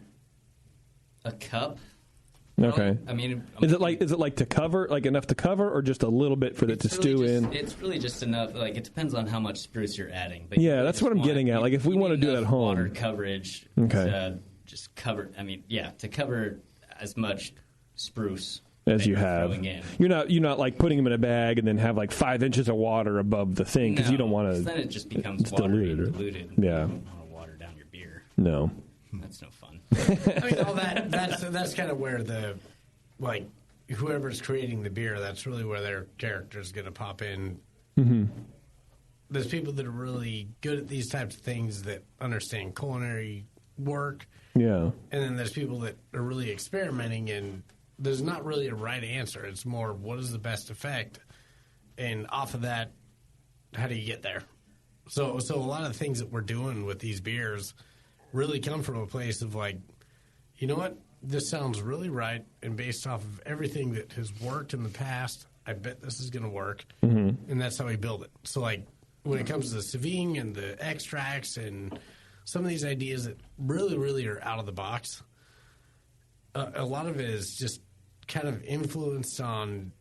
A cup. Okay. I mean, Is it like to cover, like enough to cover, or just a little bit for it to stew in? It's really just enough. Like it depends on how much spruce you're adding. But Yeah, that's what I'm getting at. Like if we want to do it at home, water coverage. Okay. To just cover. I mean, yeah, to cover as much spruce as they you were have. throwing in. You're not like putting them in a bag and then have like 5 inches of water above the thing because you don't want to. Then it just becomes it's watery and diluted. diluted. Yeah. You don't want to water down your beer. No. That's no fun. I mean, all that's kind of where the like whoever's creating the beer, that's really where their character's going to pop in. Mm-hmm. There's people that are really good at these types of things that understand culinary work. Yeah. And then there's people that are really experimenting, and there's not really a right answer. It's more, what is the best effect? And off of that, how do you get there? So a lot of the things that we're doing with these beers really come from a place of like, you know what? This sounds really right, and based off of everything that has worked in the past, I bet this is going to work. Mm-hmm. And that's how we build it. So like when it comes to the Saving and the extracts and some of these ideas that really, really are out of the box, a lot of it is just kind of influenced on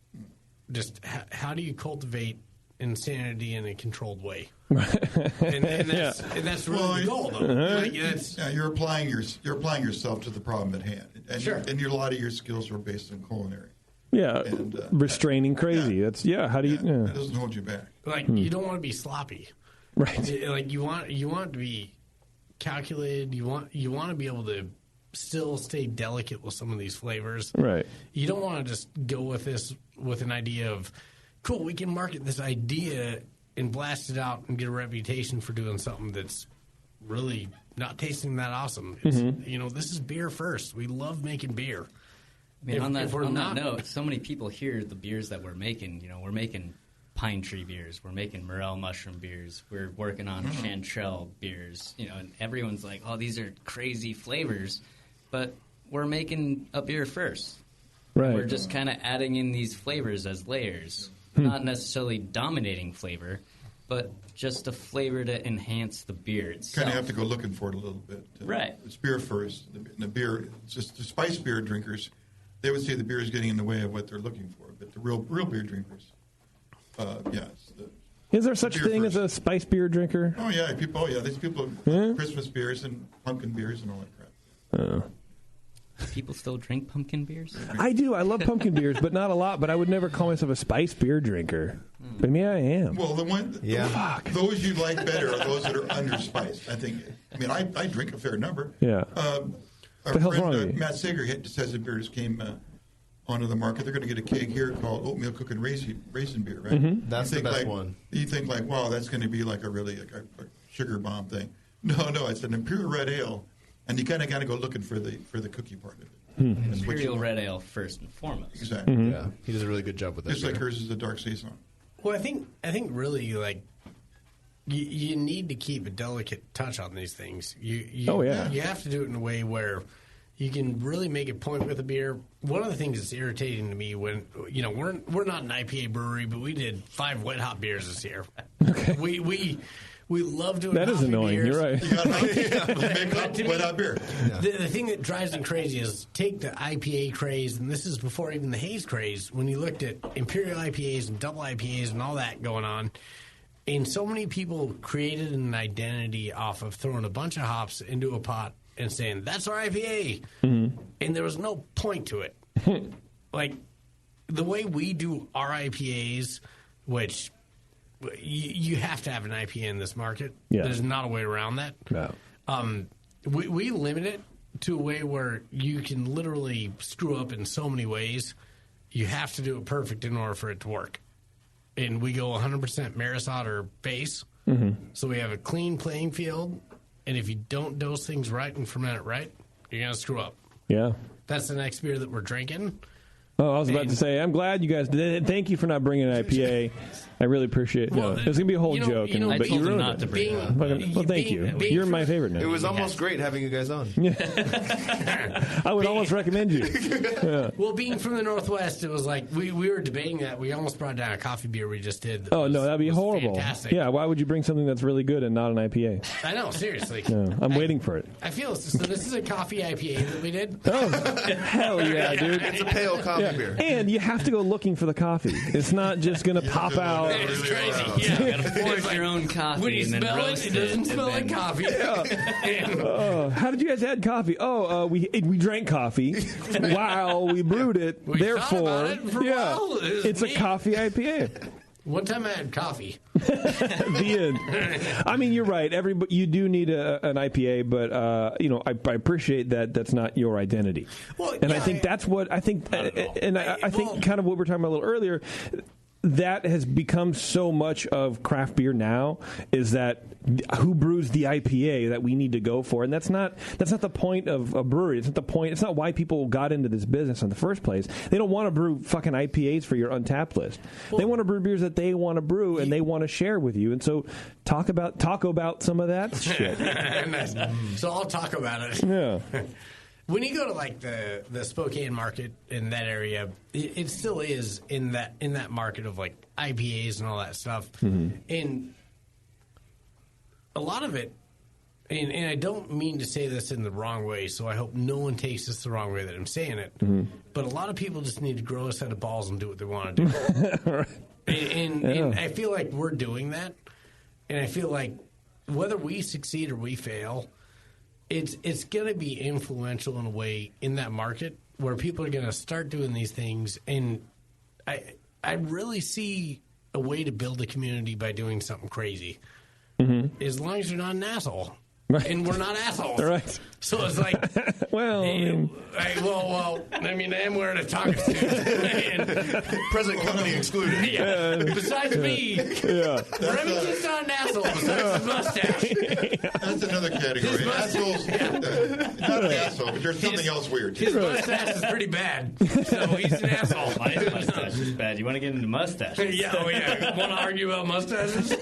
just how do you cultivate insanity in a controlled way. and that's really the goal, though. Like, you're applying yourself to the problem at hand, and Sure. a lot of your skills are based on culinary. Yeah, and, restraining crazy. That's how do you? Yeah. It doesn't hold you back. Like you don't want to be sloppy, right? Like you want to be calculated. You want to be able to still stay delicate with some of these flavors. Right. You don't want to just go with this with an idea of, cool, we can market this idea and blast it out and get a reputation for doing something that's really not tasting that awesome. It's, this is beer first. We love making beer. I mean, on that note, so many people hear the beers that we're making. We're making pine tree beers. We're making morel mushroom beers. We're working on chanterelle beers. And everyone's like, "Oh, these are crazy flavors," but we're making a beer first. Right. We're just kind of adding in these flavors as layers, not necessarily dominating flavor, but just a flavor to enhance the beer itself. Kind of have to go looking for it a little bit. Right. It's beer first. The beer, just the spice beer drinkers, they would say the beer is getting in the way of what they're looking for. But the real beer drinkers, Is there such a thing as a spice beer drinker? Oh yeah, there's people Christmas beers and pumpkin beers and all that crap. People still drink pumpkin beers? I do. I love pumpkin beers, but not a lot. But I would never call myself a spice beer drinker. But maybe I am. Well, those you like better are those that are underspiced. I think. I mean, I drink a fair number. Yeah. Our friend Matt Sager just has a beer just came onto the market. They're going to get a keg here called Oatmeal Cooking Raisin Beer, right? Mm-hmm. That's the best one. You think like, wow, that's going to be like a sugar bomb thing. No, it's an Imperial Red Ale. And you kind of got to go looking for the cookie part of it. Imperial Red Ale first and foremost. Exactly. Mm-hmm. Yeah, he does a really good job with that. Just like hers is a dark saison. Well, I think really like you need to keep a delicate touch on these things. You have to do it in a way where you can really make a point with a beer. One of the things that's irritating to me when we're not an IPA brewery, but we did 5 wet hop beers this year. Okay. We love doing that is annoying. Beers. You're right. Make wet hop beer. The thing that drives me crazy is take the IPA craze, and this is before even the haze craze, when you looked at Imperial IPAs and double IPAs and all that going on, and so many people created an identity off of throwing a bunch of hops into a pot and saying, that's our IPA. Mm-hmm. And there was no point to it. Like, the way we do our IPAs, which... You have to have an IPA in this market. Yeah. There's not a way around that. No. We limit it to a way where you can literally screw up in so many ways. You have to do it perfect in order for it to work. And we go 100% Maris Otter base. Mm-hmm. So we have a clean playing field. And if you don't dose things right and ferment it right, you're going to screw up. Yeah. That's the next beer that we're drinking. Oh, I was about to say, I'm glad you guys did it. Thank you for not bringing an IPA. I really appreciate it. Well, it was going to be a whole joke, but you ruined not it. to bring it. Well, thank you. You're my favorite now. It was almost great having you guys on. I would almost recommend you. Yeah. Well, being from the Northwest, it was like we were debating that. We almost brought down a coffee beer we just did. Oh, no, that'd be horrible. Fantastic. Yeah, why would you bring something that's really good and not an IPA? I know, seriously. No, I'm waiting for it. I feel so. This is a coffee IPA that we did. Oh, hell yeah, dude. It's a pale coffee beer. And you have to go looking for the coffee. It's not just going to pop out It's crazy. Yeah. You gotta forge your own coffee When you and then smell roast it doesn't smell like and then- coffee. How did you guys add coffee? We drank coffee while we brewed it. We thought about it for a while. It was it's a neat. coffee IPA. One time I had coffee. The end. I mean, you're right. You do need an IPA, but I appreciate that. That's not your identity. Well, and yeah, I think that's what I think. I think kind of what we were talking about a little earlier. That has become so much of craft beer now is that who brews the IPA that we need to go for, and that's not the point of a brewery. It's not the point. It's not why people got into this business in the first place. They don't want to brew fucking IPAs for your Untapped list. They want to brew beers that they want to brew and they want to share with you. And so talk about some of that shit. So I'll talk about it. Yeah. When you go to like the Spokane market in that area, it still is in that market of like IPAs and all that stuff, and a lot of it. And I don't mean to say this in the wrong way, so I hope no one takes this the wrong way that I'm saying it. But a lot of people just need to grow a set of balls and do what they want to do. Right. And I feel like we're doing that, and I feel like whether we succeed or we fail, it's going to be influential in a way in that market where people are going to start doing these things. And I really see a way to build a community by doing something crazy. As long as you're not an asshole. Right. And we're not assholes. Right. So it's like, well, I am wearing a taco suit. Present company excluded. Yeah. Besides me, Remington's not an asshole besides his mustache. That's another category. Assholes, not an asshole, but there's something else weird. His mustache is pretty bad, so he's an asshole. My mustache is bad. You want to get into mustaches? Yeah. Want to argue about mustaches?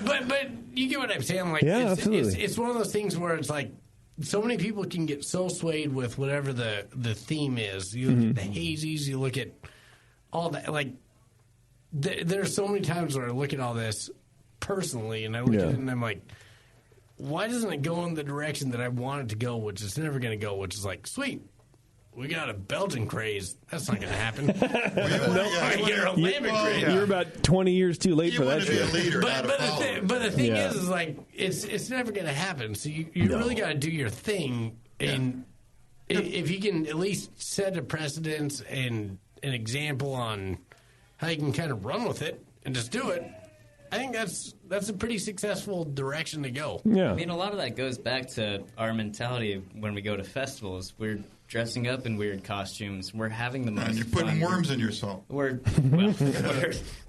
But you get what I'm saying? Like, absolutely. It's one of those things where it's like so many people can get so swayed with whatever the theme is. You look at the hazies, you look at all that. Like, there's so many times where I look at all this personally, and I look at it and I'm like, why doesn't it go in the direction that I want it to go, which is never going to go, which is like, sweet. We got a Belgian craze. That's not going to happen. You're a lambic craze. You're about 20 years too late for that shit. But the thing is like it's never going to happen. So you really got to do your thing, and if you can at least set a precedence and an example on how you can kind of run with it and just do it, I think that's a pretty successful direction to go. Yeah. I mean, a lot of that goes back to our mentality when we go to festivals. We're dressing up in weird costumes. We're having the most And you're putting worms in your salt. We're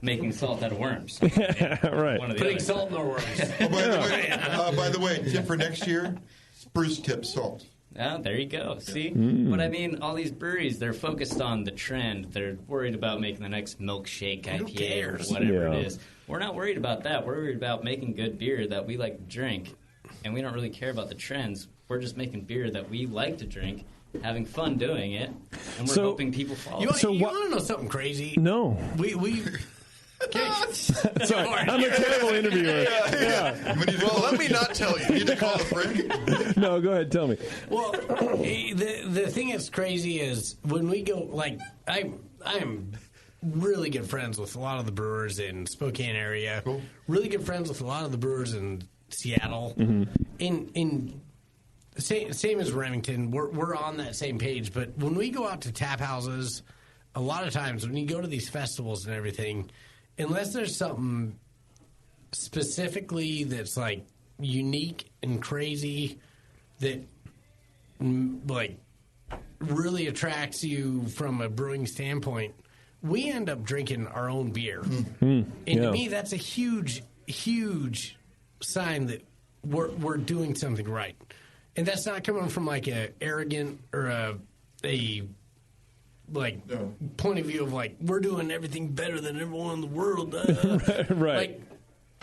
making salt out of worms. Right. Putting salt in our worms. By the way, tip for next year, spruce tip salt. Oh, there you go. See? But I mean, all these breweries, they're focused on the trend. They're worried about making the next milkshake IPA or whatever it is. We're not worried about that. We're worried about making good beer that we like to drink, and we don't really care about the trends. We're just making beer that we like to drink, having fun doing it, and we're hoping people follow. You want to know something crazy? No. We Sorry, I'm a terrible interviewer. Well, let me not tell you. You need to call a friend. No, go ahead. Tell me. Well, the thing that's crazy is when we go, like, I am really good friends with a lot of the brewers in Spokane area. Cool. Really good friends with a lot of the brewers in Seattle. In same as Remington, we're on that same page. But when we go out to tap houses, a lot of times when you go to these festivals and everything, unless there's something specifically that's like unique and crazy that like really attracts you from a brewing standpoint, we end up drinking our own beer. And to me, that's a huge, huge sign that we're doing something right. And that's not coming from like a arrogant or a point of view of like we're doing everything better than everyone in the world. Right. Like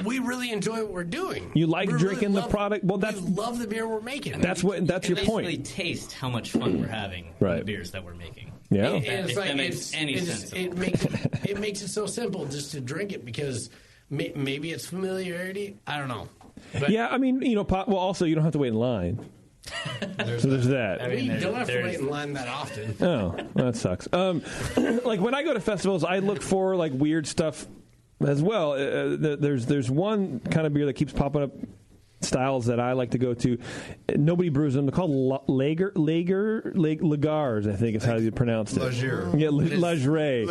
we really enjoy what we're doing. You like drinking the product. Well, we love the beer we're making. That's your point. Basically, taste how much fun we're having with the beers that we're making. Yeah, and if that makes any sense. It makes it so simple just to drink it because maybe it's familiarity. I don't know. But yeah, I mean, also you don't have to wait in line. So there's that. I mean, you don't have to wait in line that often. Oh, that sucks. Like when I go to festivals, I look for like weird stuff as well. There's one kind of beer that keeps popping up. Styles that I like to go to. Nobody brews them. They're called Lagars, I think is how you pronounce it. Lager. Yeah, Lager.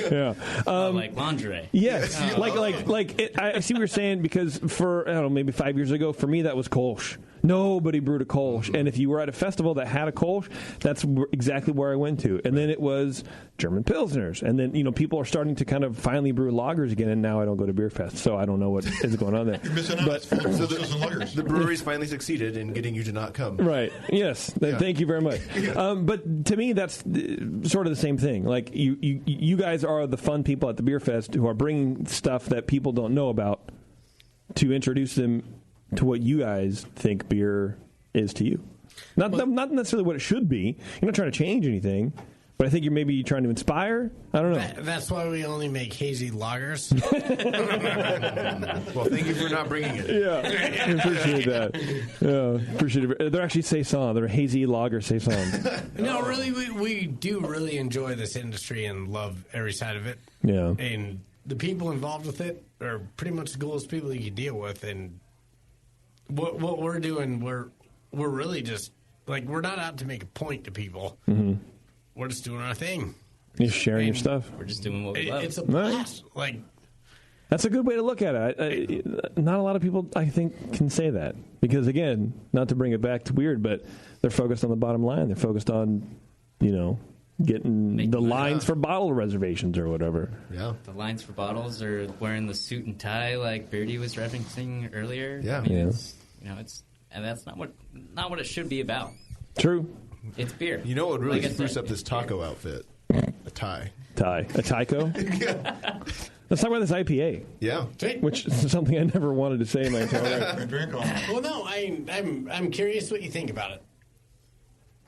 Yeah. Like lingerie. Yes. I see what you're saying, because for, I don't know, maybe 5 years ago, for me, that was Kolsch. Nobody brewed a Kolsch. And if you were at a festival that had a Kolsch, that's exactly where I went to. And then it was German Pilsners. And then, people are starting to kind of finally brew lagers again, and now I don't go to Beer Fest, so I don't know what is going on there. You're missing out. So the brewery's finally succeeded in getting you to not come. Right. Yes. Yeah. Thank you very much. But to me, that's sort of the same thing. Like, you guys are the fun people at the Beer Fest who are bringing stuff that people don't know about to introduce them to what you guys think beer is to you. Not necessarily what it should be. You're not trying to change anything, but I think you're maybe trying to inspire. I don't know. That's why we only make hazy lagers. Well, thank you for not bringing it. Yeah, I appreciate that. Yeah, appreciate it. They're actually saison. They're hazy lager saisons. No, really, we do really enjoy this industry and love every side of it. Yeah. And the people involved with it are pretty much the coolest people you can deal with. And what we're doing, we're really just, like, we're not out to make a point to people. Mm-hmm. We're just doing our thing. You're sharing your stuff. We're just doing what we love. It's a blast. Like, that's a good way to look at it. Not a lot of people, I think, can say that. Because, again, not to bring it back to weird, but they're focused on the bottom line. They're focused on, getting the lines for bottle reservations or whatever. Yeah. The lines for bottles, or wearing the suit and tie like Beardy was referencing earlier. Yeah. I mean, and that's not what it should be about. True. It's beer. You know what would really Like I spruce said, up this taco outfit? A tie. A taiko? Let's talk about this IPA. Yeah. Which is something I never wanted to say in my entire life. Well, no, I'm curious what you think about it.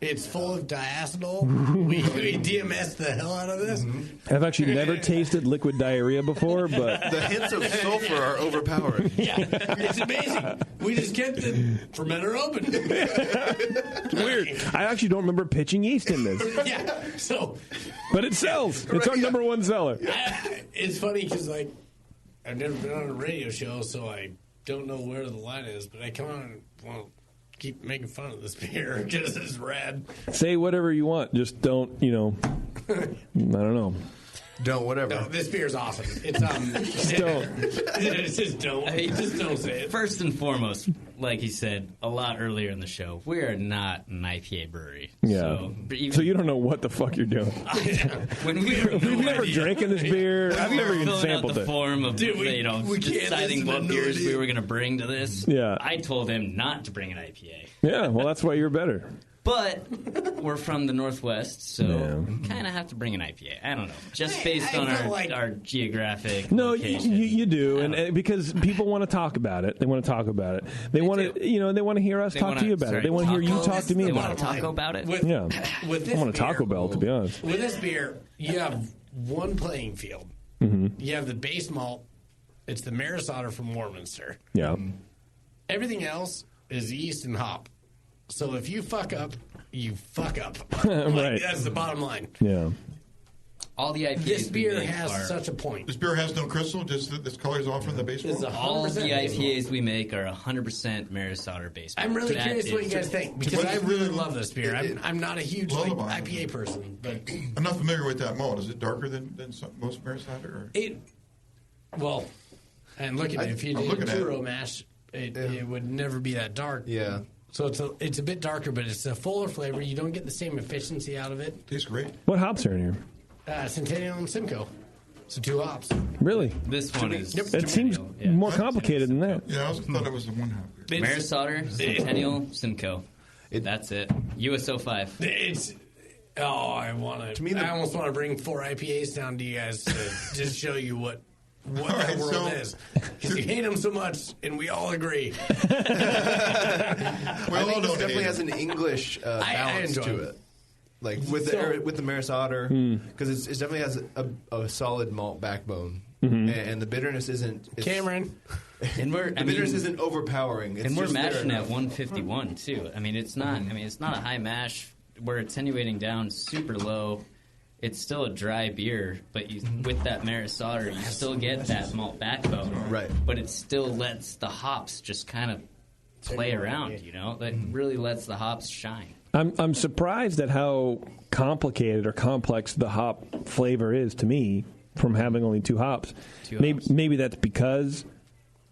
It's full of diacetyl. we DMS the hell out of this. I've actually never tasted liquid diarrhea before, but the hints of sulfur are overpowering. Yeah, it's amazing. We just kept the fermenter open. It's weird. I actually don't remember pitching yeast in this. Yeah, but it sells. It's our number one seller. It's funny because, like, I've never been on a radio show, so I don't know where the line is, but I come on and want to keep making fun of this beer because it's rad. Say whatever you want. Just don't, I don't know. Don't, whatever. No, this beer's awesome. It's just don't. It's just don't. Just don't say it. First and foremost, like he said a lot earlier in the show, we are not an IPA brewery. Yeah. So you don't know what the fuck you're doing. We've never drinking this beer. I've never even sampled the it. form of we deciding what beers we were going to bring to this. Yeah. I told him not to bring an IPA. Yeah, well, that's why you're better. But we're from the Northwest, so we kind of have to bring an IPA. I don't know. Just based on our geographic location. You do, and because people want to talk about it. They want to talk about it. They want to, they want to hear us talk to you about it. They want to hear you talk to me about it. They want to talk about it? With this I want a Taco Bell, to be honest. With this beer, you have one playing field. Mm-hmm. You have the base malt. It's the Maris Otter from Warminster. Yeah. Everything else is yeast and hop. So if you fuck up, you fuck up. Right. That's the bottom line. Yeah. All the IPAs this beer has such a point. This beer has no crystal. Just this color is off from the base. All the IPAs we make are 100% Maris Otter base. I'm really curious what you guys think because I really love this beer. I'm not a huge IPA person, but I'm not familiar with that malt. Is it darker than most Maris Otter? And look at it. If you did churro mash, it would never be that dark. Yeah. So it's a bit darker, but it's a fuller flavor. You don't get the same efficiency out of it. Tastes great. What hops are in here? Centennial and Simcoe. So 2 hops. Really? This one is. It seems more complicated than that. Yeah, I thought it was the one hop. Maris Otter, Centennial, Simcoe. That's it. USO 5. It's. Oh, I want to. I almost want to bring 4 IPAs down to you guys to just show you what that world is. Because you hate them so much, and we all agree. I think this definitely has an English balance to it. Like with the Maris Otter, because it definitely has a solid malt backbone, and the bitterness isn't Cameron. And the bitterness isn't overpowering. It's and we're just mashing there at 151 too. I mean, it's not. I mean, it's not a high mash. We're attenuating down super low. It's still a dry beer, but with that Maris Otter, you still get that malt backbone. Right. But it still lets the hops just kind of play around. You know, that really lets the hops shine. I'm surprised at how complicated or complex the hop flavor is to me from having only 2 hops. Maybe that's because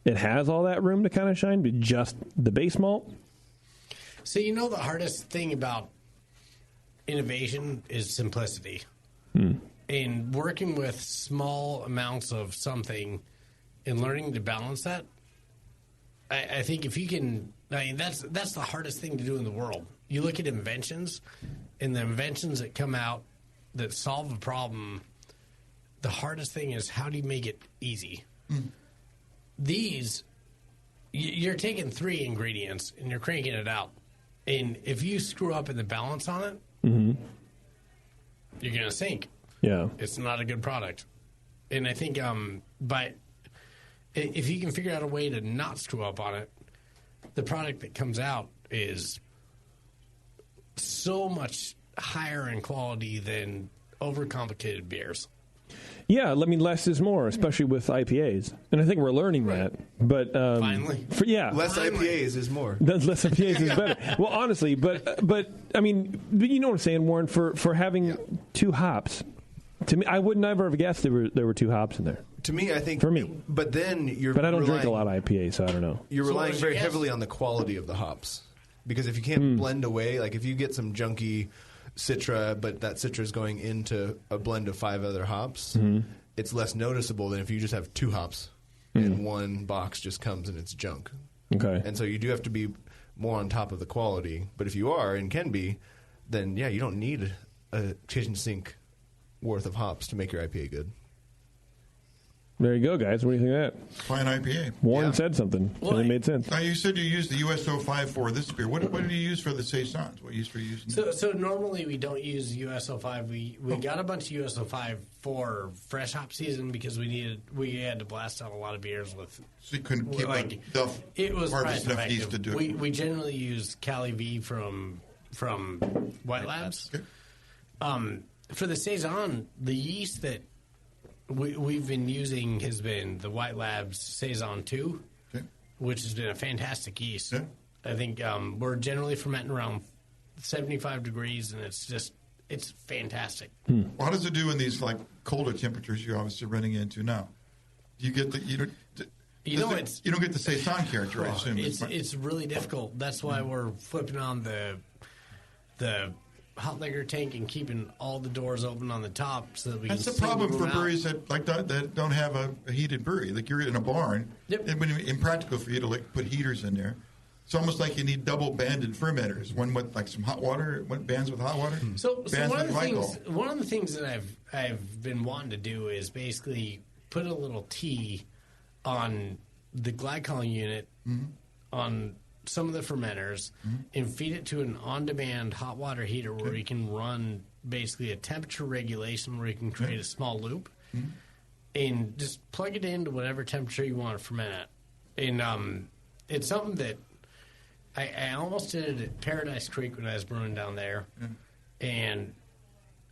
it has all that room to kind of shine, but just the base malt. So the hardest thing about innovation is simplicity. And working with small amounts of something and learning to balance that, I think if you can, that's the hardest thing to do in the world. You look at inventions, and the inventions that come out that solve a problem, the hardest thing is how do you make it easy? These, you're taking 3 ingredients and you're cranking it out. And if you screw up in the balance on it, you're going to sink. Yeah. It's not a good product. And I think but if you can figure out a way to not screw up on it, the product that comes out is so much higher in quality than overcomplicated beers. Yeah, I mean, less is more, especially with IPAs. And I think we're learning that. But finally. Less IPAs is more. Less IPAs is better. Well, honestly, but I mean, you know what I'm saying, Warren, for having 2 hops. To me, I would never have guessed there were 2 hops in there. To me, I think for me. But then But I don't drink a lot of IPA, so I don't know. You're relying very heavily on the quality of the hops. Because if you can't blend away, like if you get some junky Citra, but that Citra is going into a blend of 5 other hops, it's less noticeable than if you just have 2 hops and one box just comes and it's junk. Okay. And so you do have to be more on top of the quality. But if you are and can be, then you don't need a kitchen sink worth of hops to make your IPA good. There you go, guys. What do you think of that? Fine IPA. Warren said something. Well, it made sense. Now, you said you used the US-05 for this beer. What do you use for the Saisons? What do you use for using So normally we don't use US-05. We got a bunch of US-05 for fresh hop season because we had to blast out a lot of beers with. So you couldn't keep enough. It was harvest enough effective. yeast to do it. We generally use Cali V from White Labs. Okay. For the Saison, the yeast that we've been using has been the White Labs Saison 2, which has been a fantastic yeast. Yeah. I think we're generally fermenting around 75 degrees, and it's fantastic. Well, how does it do in these colder temperatures you're obviously running into now? Do you get you don't get the Saison character, I assume. It's really difficult. That's why we're flipping on the hot liquor tank and keeping all the doors open on the top so that we That's can the problem for out. breweries that don't have a heated brewery. Like you're in a barn, it would be impractical for you to put heaters in there. It's almost like you need double banded fermenters. One with some hot water, one bands with hot water. So bands one with of the things that I've been wanting to do is basically put a little T on the glycol unit on some of the fermenters and feed it to an on-demand hot water heater where you can run basically a temperature regulation where you can create a small loop and just plug it into whatever temperature you want to ferment at. And it's something that I almost did it at Paradise Creek when I was brewing down there, and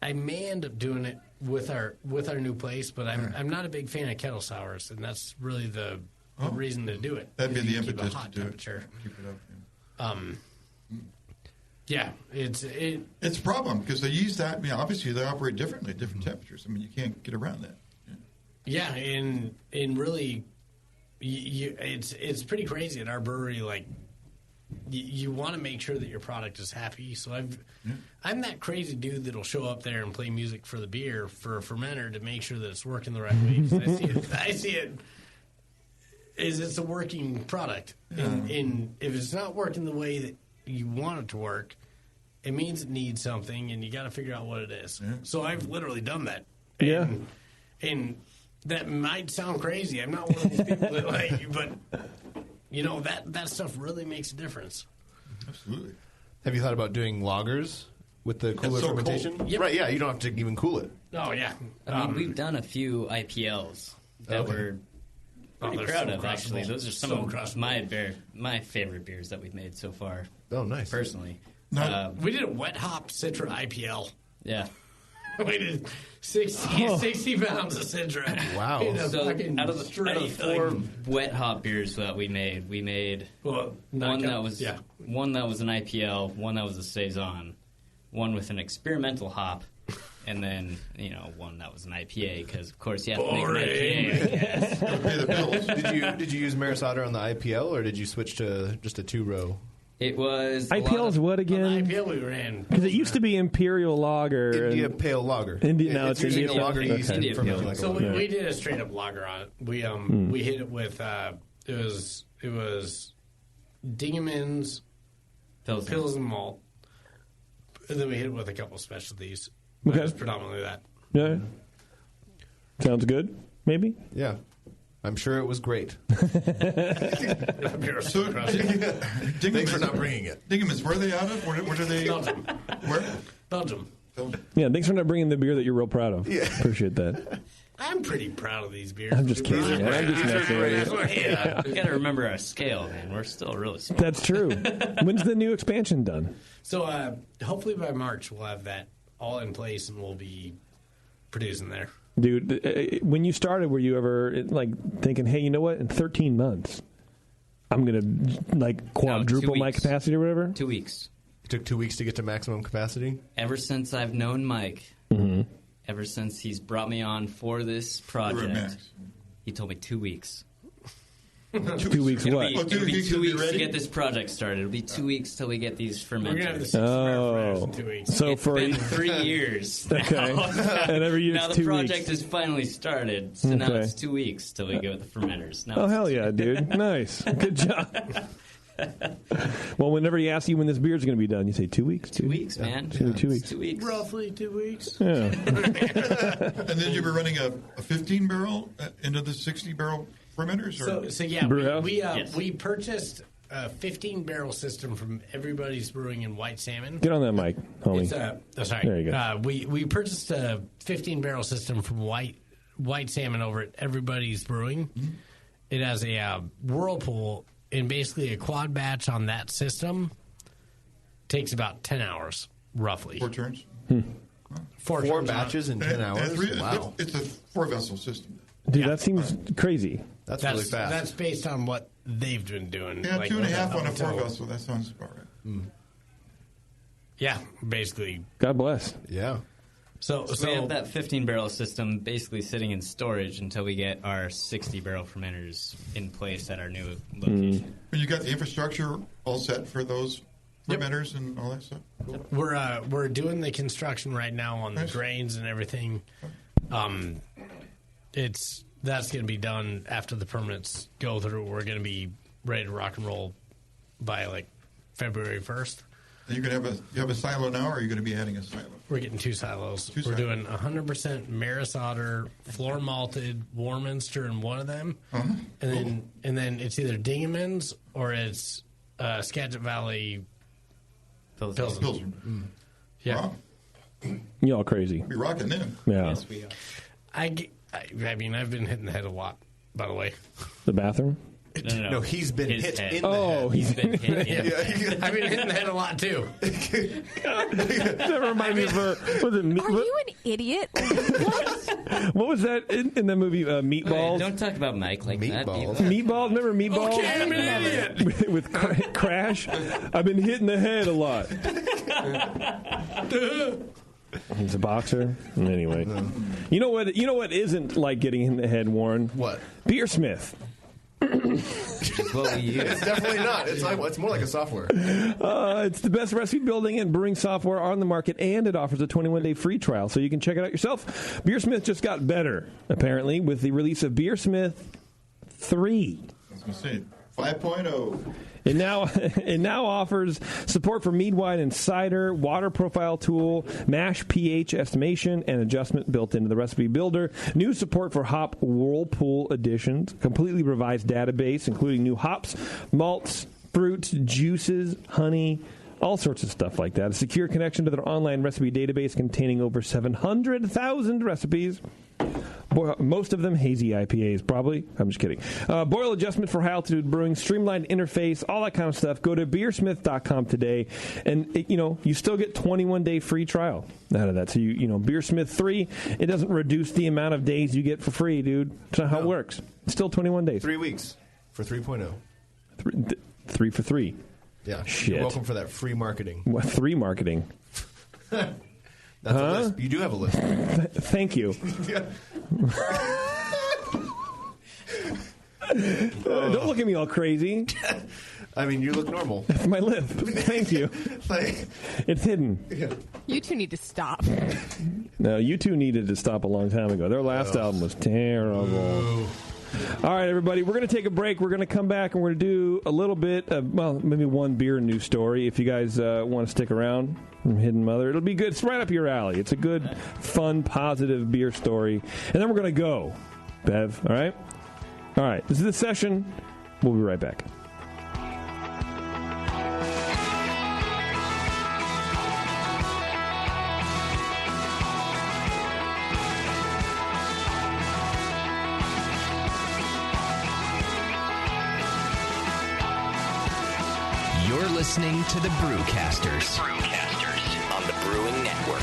I may end up doing it with our new place, but I'm not a big fan of kettle sours, and that's really the reason to do it. That'd be the keep impetus a hot to do temperature. it. Keep it up. Yeah, it's a problem because the yeast. Obviously they operate differently at different temperatures. You can't get around that. Yeah, and really, it's pretty crazy at our brewery. You want to make sure that your product is happy. So I'm that crazy dude that'll show up there and play music for the beer for a fermenter to make sure that it's working the right way. 'Cause I see it as it's a working product, and if it's not working the way that you want it to work, it means it needs something, and you got to figure out what it is. Yeah. So I've literally done that. And that might sound crazy. I'm not one of these people that but that stuff really makes a difference. Absolutely. Have you thought about doing lagers with the cooler fermentation? Yep. Right, yeah, you don't have to even cool it. Oh, yeah. I mean, we've done a few IPLs that we're pretty they're proud so of, actually. crushable. Those are some So of crushable. my favorite beers that we've made so far. Oh, nice. Personally. We did a wet hop Citra IPL. Yeah. We did 60 pounds of Citra. Wow. So out of the 4 wet hop beers that we made one that was an IPL, one that was a Saison, one with an experimental hop, and then one that was an IPA because of course you have to make an IPA. Pay the bills. Did you use Maris Otter on the IPL or did you switch to just a 2-row? It was IPL is what again? IPL we ran Because it used to be Imperial Lager. India Pale Lager. Now it's using India a lager yeast. Okay. So we did a straight up lager on it. We hit it with it was Dingemans, Pills and Malt, and then we hit it with a couple specialties. But it was predominantly that. Yeah. Sounds good. Maybe. Yeah. I'm sure it was great. So, Thanks for not bringing it. Dingemans, where are they out of? Where do they? Belgium. Where? Belgium. Yeah, thanks for not bringing the beer that you're real proud of. Yeah. Appreciate that. I'm pretty proud of these beers. I'm just kidding. Man. I'm just messing with you. Yeah, we got to remember our scale, man. We're still really small. That's true. When's the new expansion done? So hopefully by March we'll have that all in place and we'll be producing there. Dude, when you started, were you ever thinking, hey, you know what? In 13 months, I'm going to quadruple my capacity or whatever? 2 weeks. It took 2 weeks to get to maximum capacity? Ever since I've known Mike, ever since he's brought me on for this project, he told me 2 weeks. 2 weeks what? It'll be 2 weeks to get this project started. It'll be 2 weeks till we get these fermenters. We're going to have the 6 fermenters in 2 weeks. So it's been 3 years. Okay. And every year now it's the 2 project weeks. is finally started, so now it's 2 weeks till we go with the fermenters. Now Oh, hell yeah, dude. Nice. Good job. Well, whenever he asks you when this beer's going to be done, you say 2 weeks. 2 weeks, man. It's gonna be 2 weeks. 2 weeks. Roughly 2 weeks. Yeah. And then you were running a 15-barrel into the 60-barrel fermenters? Or? So yeah, we purchased a 15-barrel system from Everybody's Brewing in White Salmon. Get on that mic, homie. Sorry. There you go. We purchased a 15-barrel system from White Salmon over at Everybody's Brewing. Mm-hmm. It has a whirlpool, and basically a quad batch on that system takes about 10 hours, roughly. 4 turns? Four batches in 10 hours? Wow. It's a 4-vessel system. Dude, that seems crazy. That's really fast. That's based on what they've been doing. Yeah, 2.5 on a 4-vessel. That sounds about right. Yeah, basically. God bless. Yeah. So we have that 15-barrel system basically sitting in storage until we get our 60-barrel fermenters in place at our new location. And you got the infrastructure all set for those fermenters and all that stuff? Cool. We're doing the construction right now on the grains and everything. That's going to be done after the permits go through. We're going to be ready to rock and roll by February 1st. And you have a silo now, or are you going to be adding a silo? We're getting 2 silos. We're doing 100% Maris Otter, floor malted, Warminster in one of them, and then it's either Dingemans or it's Skagit Valley Pilsner. Yeah, wow. Y'all crazy. Be rocking them. Yeah. Yes, we are. I mean, I've been hitting the head a lot. By the way, the bathroom. No, he's been hit in the head. Oh, he's been hit. Yeah. I've been hitting the head a lot, too. That reminds me of was it Are you an idiot? what was that in the movie Meatballs? Don't talk about Mike like Meatballs. that. Meatballs? Remember Meatballs? Okay, I'm an idiot. with Crash? I've been hitting the head a lot. He's a boxer. Anyway. You know what isn't like getting in the head, Warren? What? Beersmith. What we use. It's definitely not. It's more like a software. It's the best recipe building and brewing software on the market, and it offers a 21-day free trial, so you can check it out yourself. Beersmith just got better, apparently, with the release of Beersmith 3. I was going to say 5.0. It now offers support for mead, wine, and cider, water profile tool, mash pH estimation, and adjustment built into the recipe builder. New support for hop whirlpool additions, completely revised database, including new hops, malts, fruits, juices, honey, all sorts of stuff like that. A secure connection to their online recipe database containing over 700,000 recipes. Most of them hazy IPAs, probably. I'm just kidding. Boil adjustment for high altitude brewing, streamlined interface, all that kind of stuff. Go to beersmith.com today, and you still get 21-day free trial out of that. So Beersmith 3, it doesn't reduce the amount of days you get for free, dude. That's not how it works. It's still 21 days. 3 weeks for 3.0. 3 for 3. Yeah. Shit. You're welcome for that free marketing. What, 3 marketing? That's a list. You do have a list. Thank you. Don't look at me all crazy. I mean, you look normal. That's my lip. Thank you. It's hidden. You two need to stop. No, you two needed to stop a long time ago. Their last album was terrible. All right, everybody, we're going to take a break. We're going to come back and we're going to do a little bit of, maybe one beer news story. If you guys want to stick around from Hidden Mother, it'll be good. It's right up your alley. It's a good, fun, positive beer story. And then we're going to go, Bev, all right? All right, this is The Session. We'll be right back. You're listening to the Brewcasters. On the Brewing Network.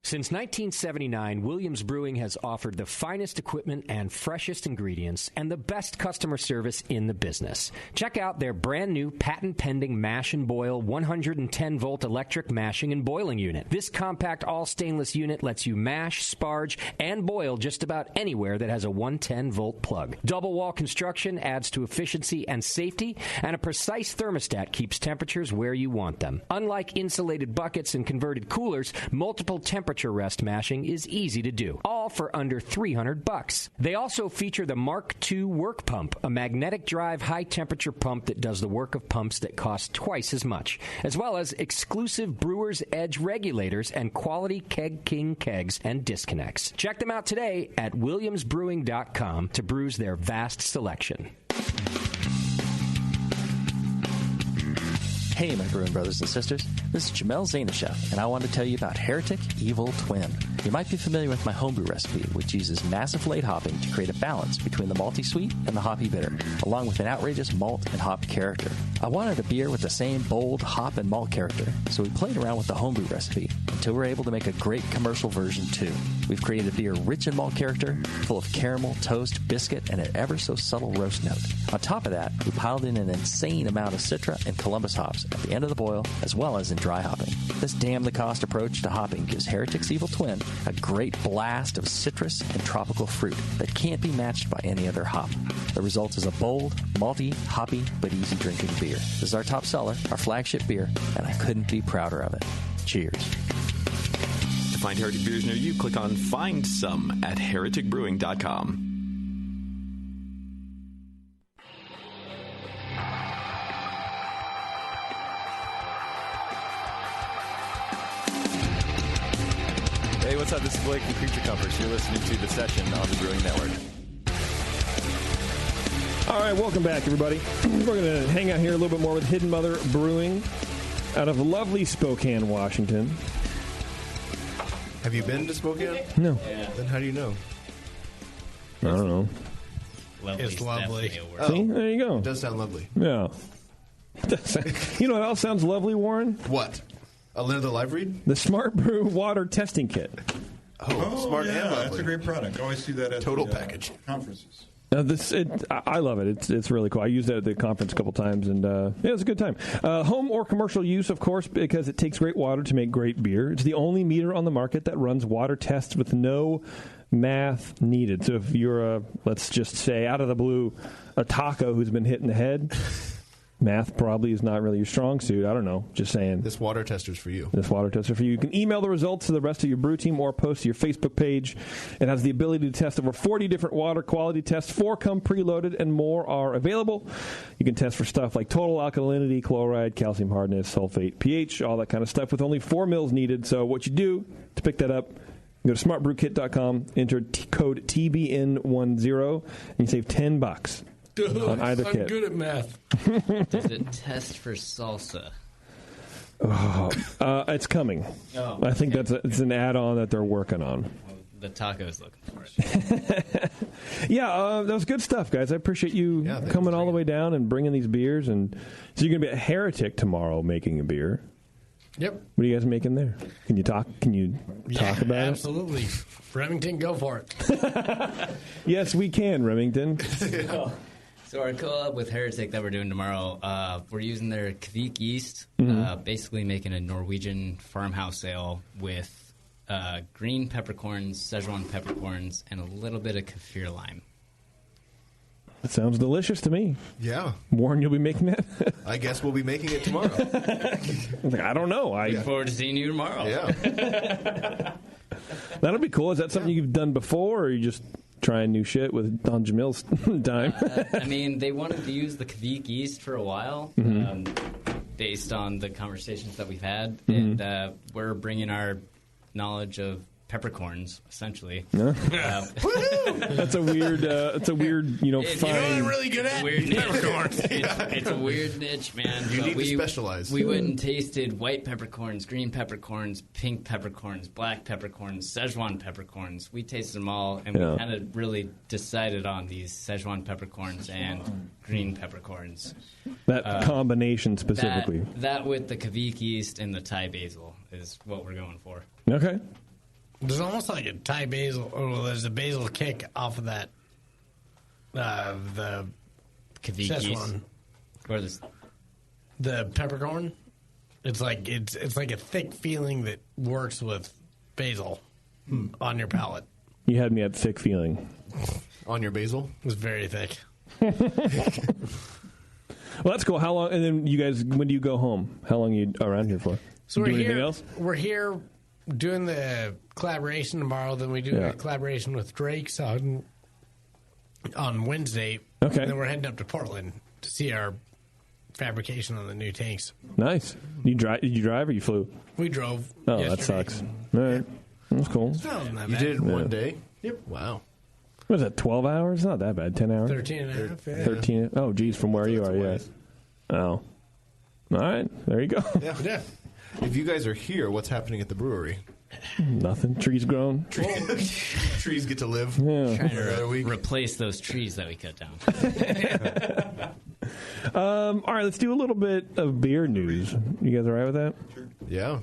Since 1979, Williams Brewing has offered the finest equipment and freshest ingredients and the best customer service in the business. Check out their brand new patent-pending mash and boil 110-volt electric mashing and boiling unit. This compact all-stainless unit lets you mash, sparge, and boil just about anywhere that has a 110-volt plug. Double-wall construction adds to efficiency and safety, and a precise thermostat keeps temperatures where you want them. Unlike insulated buckets and converted coolers, multiple temperature rest mashing is easy to do, all for under $300. They also feature the Mark II work pump, a magnetic drive high-temperature pump that does the work of pumps that cost twice as much, as well as exclusive Brewer's Edge regulators and quality Keg King kegs and disconnects. Check them out today at williamsbrewing.com to brews their vast selection. Hey, my brewing brothers and sisters. This is Jamel Zanishev, and I want to tell you about Heretic Evil Twin. You might be familiar with my homebrew recipe, which uses massive late hopping to create a balance between the malty sweet and the hoppy bitter, along with an outrageous malt and hop character. I wanted a beer with the same bold hop and malt character, so we played around with the homebrew recipe until we were able to make a great commercial version too. We've created a beer rich in malt character, full of caramel, toast, biscuit, and an ever so subtle roast note. On top of that, we piled in an insane amount of Citra and Columbus hops at the end of the boil, as well as in dry hopping. This damn-the-cost approach to hopping gives Heretic's Evil Twin a great blast of citrus and tropical fruit that can't be matched by any other hop. The result is a bold, malty, hoppy, but easy-drinking beer. This is our top seller, our flagship beer, and I couldn't be prouder of it. Cheers. To find Heretic beers near you, click on Find Some at hereticbrewing.com. Hey, what's up? This is Blake from Creature Comforts. You're listening to The Session on the Brewing Network. All right, welcome back, everybody. We're going to hang out here a little bit more with Hidden Mother Brewing out of lovely Spokane, Washington. Have you been to Spokane? No. Yeah. Then how do you know? I don't know. It's lovely. See? There you go. It does sound lovely. Yeah. You know what else sounds lovely, Warren? What? Another live read? The Smart Brew Water Testing Kit. Oh, smart and lovely. That's a great product. I always see that at Total the, package. Conferences. I love it. It's really cool. I used it at the conference a couple times, and it was a good time. Home or commercial use, of course, because it takes great water to make great beer. It's the only meter on the market that runs water tests with no math needed. So if you're let's just say, out of the blue, a taco who's been hit in the head, math probably is not really your strong suit. I don't know. Just saying. This water tester's for you. This water tester for you. You can email the results to the rest of your brew team or post to your Facebook page. It has the ability to test over 40 different water quality tests. 4 come preloaded and more are available. You can test for stuff like total alkalinity, chloride, calcium hardness, sulfate, pH, all that kind of stuff with only 4 mils needed. So what you do to pick that up, go to smartbrewkit.com, enter code TBN10, and you save $10. On either I'm kit. good at math. Does it test for salsa? It's coming. Oh, I think it's an add-on that they're working on. The tacos looking for it. Yeah, that was good stuff, guys. I appreciate you coming all the way down and bringing these beers. And so you're going to be at Heretic tomorrow making a beer. Yep. What are you guys making there? Can you talk about it? Absolutely. Remington, go for it. Yes, we can, Remington. So our co-op with Heretic that we're doing tomorrow, we're using their Kvik yeast, basically making a Norwegian farmhouse ale with green peppercorns, Szechuan peppercorns, and a little bit of kaffir lime. That sounds delicious to me. Yeah. Warren, you'll be making that? I guess we'll be making it tomorrow. I don't know. Look forward to seeing you tomorrow. Yeah. That'll be cool. Is that something you've done before, or are you just trying new shit with Don Jamil's time? I mean, they wanted to use the Kvik yeast for a while, based on the conversations that we've had, and we're bringing our knowledge of peppercorns, essentially. Yeah. That's a weird. It's a weird. Fine. You know what I'm really good at? Weird niche. Peppercorns. It's a weird niche, man. You But need to specialize. We went and tasted white peppercorns, green peppercorns, pink peppercorns, black peppercorns, Szechuan peppercorns. We tasted them all, and we kind of really decided on these Szechuan peppercorns and green peppercorns. That combination specifically. That with the Kvik yeast and the Thai basil is what we're going for. Okay. There's almost like a Thai basil, or there's a basil kick off of that. The Kvik yeast. Or the peppercorn. It's like a thick feeling that works with basil on your palate. You had me at thick feeling. On your basil? It was very thick. Well, that's cool. How long? And then you guys, when do you go home? How long are you around here for? So do we're anything here. else? We're here doing the collaboration tomorrow. Then we do a collaboration with Drake's on Wednesday. Okay. And then we're heading up to Portland to see our fabrication on the new tanks. Nice. Did you drive or you flew? We drove. Oh, yesterday. that sucks. All right. That's cool. You did it in one day? Yep. Wow. What is that, 12 hours? Not that bad. 10 hours? 13 and a half. Yeah. 13. Oh, geez, from where you are, yeah. Oh. All right. There you go. Yeah. If you guys are here, what's happening at the brewery? Nothing. Trees grown. Trees get to live. Yeah. Trying to replace those trees that we cut down. All right, let's do a little bit of beer news. You guys all right with that? Sure. Yeah.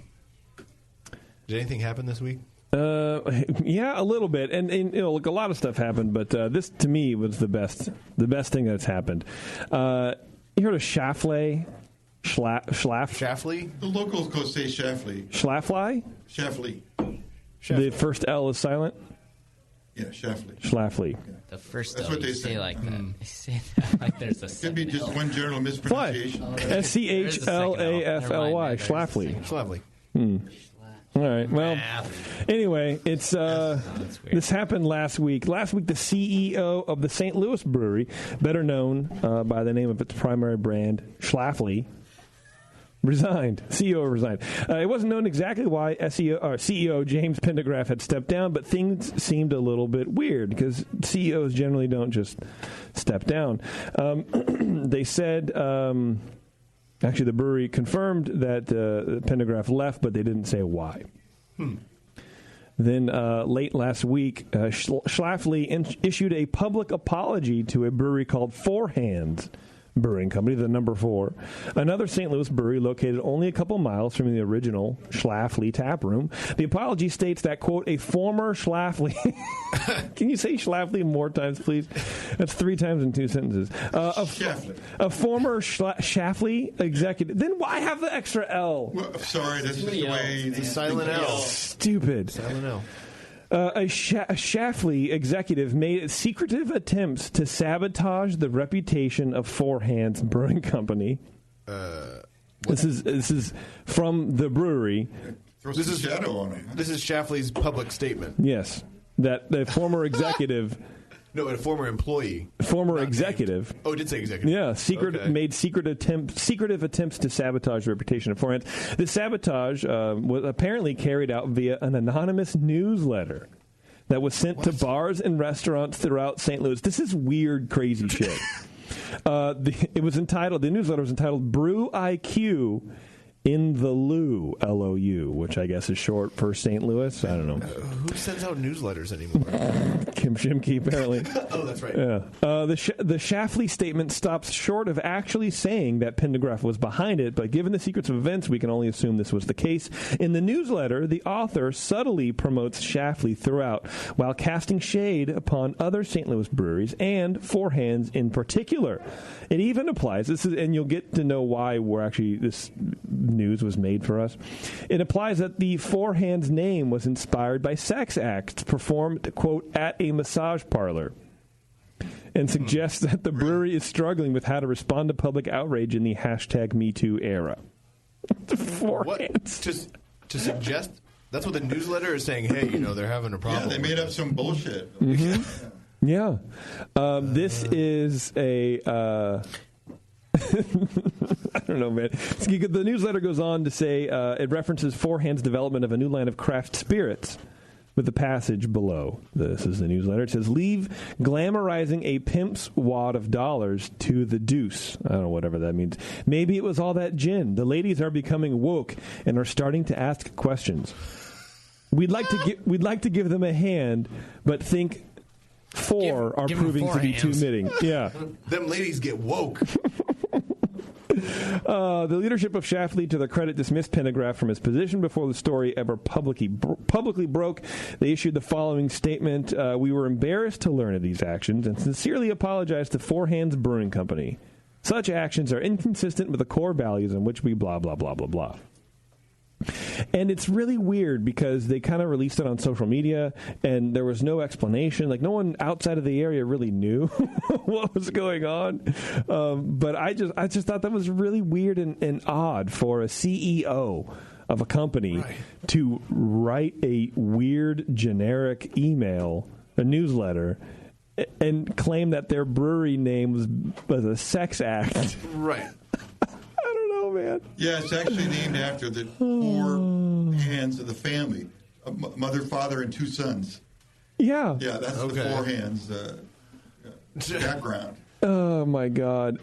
Did anything happen this week? Yeah, a little bit, and look, a lot of stuff happened, but this to me was the best thing that's happened. You heard of Schlafly? Schlafly? The locals go say Schlafly. Schlafly? Schlafly. The first L is silent? Yeah, Schlafly. Schlafly. The first That's L, what you they say say. like that. They say that like there's a Could be just one general mispronunciation. Schlafly. Schlafly. Schlafly. All right. Well, anyway, it's this happened last week. Last week, the CEO of the St. Louis brewery, better known by the name of its primary brand, Schlafly, resigned. CEO resigned. It wasn't known exactly why CEO James Pendergraft had stepped down, but things seemed a little bit weird because CEOs generally don't just step down. They said. Actually, the brewery confirmed that Pendergraft left, but they didn't say why. Then late last week, Schlafly issued a public apology to a brewery called Four Hands Brewing Company, the number 4. Another St. Louis brewery located only a couple miles from the original Schlafly tap room. The apology states that, quote, a former Schlafly... Can you say Schlafly more times, please? That's 3 times in 2 sentences. A former Schlafly executive... Then why have the extra L? Well, sorry, this is the way... It's a silent L. Stupid. Silent L. A Schlafly executive made secretive attempts to sabotage the reputation of Four Hands Brewing Company. This is from the brewery. This is shadow on it. This is Schlafly's public statement. Yes, that the former executive. No, a former employee. Former executive. Named. Oh, it did say executive. Yeah, made secretive attempts to sabotage the reputation of Four Hands. The sabotage was apparently carried out via an anonymous newsletter that was sent to bars and restaurants throughout St. Louis. This is weird, crazy shit. The newsletter was entitled "Brew IQ In the Lou, L-O-U, which I guess is short for St. Louis. I don't know. Who sends out newsletters anymore? Kim Shimke, apparently. Oh, that's right. Yeah. The Schlafly statement stops short of actually saying that Pendergraft was behind it, but given the sequence of events, we can only assume this was the case. In the newsletter, the author subtly promotes Schlafly throughout, while casting shade upon other St. Louis breweries and Four Hands in particular. It even applies, and you'll get to know why this news was made for us. It implies that the Four Hands name was inspired by sex acts performed, quote, at a massage parlor, and suggests that the brewery is struggling with how to respond to public outrage in the #MeToo era. Four Hands. To suggest? That's what the newsletter is saying. Hey, they're having a problem. Yeah, they made up some bullshit. Mm-hmm. Yeah. This is a... I don't know, man. The newsletter goes on to say it references Four Hands' development of a new line of craft spirits with the passage below. This is the newsletter. It says, leave glamorizing a pimp's wad of dollars to the deuce. I don't know, whatever that means. Maybe it was all that gin. The ladies are becoming woke and are starting to ask questions. We'd like to give them a hand, but think four are proving to be too many. Yeah. Them ladies get woke. The leadership of Schlafly, to their credit, dismissed Pendergraft from his position before the story ever publicly broke. They issued the following statement. We were embarrassed to learn of these actions and sincerely apologize to Four Hands Brewing Company. Such actions are inconsistent with the core values on which we blah, blah, blah, blah, blah. And it's really weird because they kind of released it on social media and there was no explanation. Like, no one outside of the area really knew what was going on. But I just thought that was really weird and odd for a CEO of a company to write a weird generic email, a newsletter, and claim that their brewery name was a sex act. Right. Man. Yeah, it's actually named after the four hands of the family, mother, father, and two sons. Yeah. Yeah, that's the Four Hands background. Oh, my God.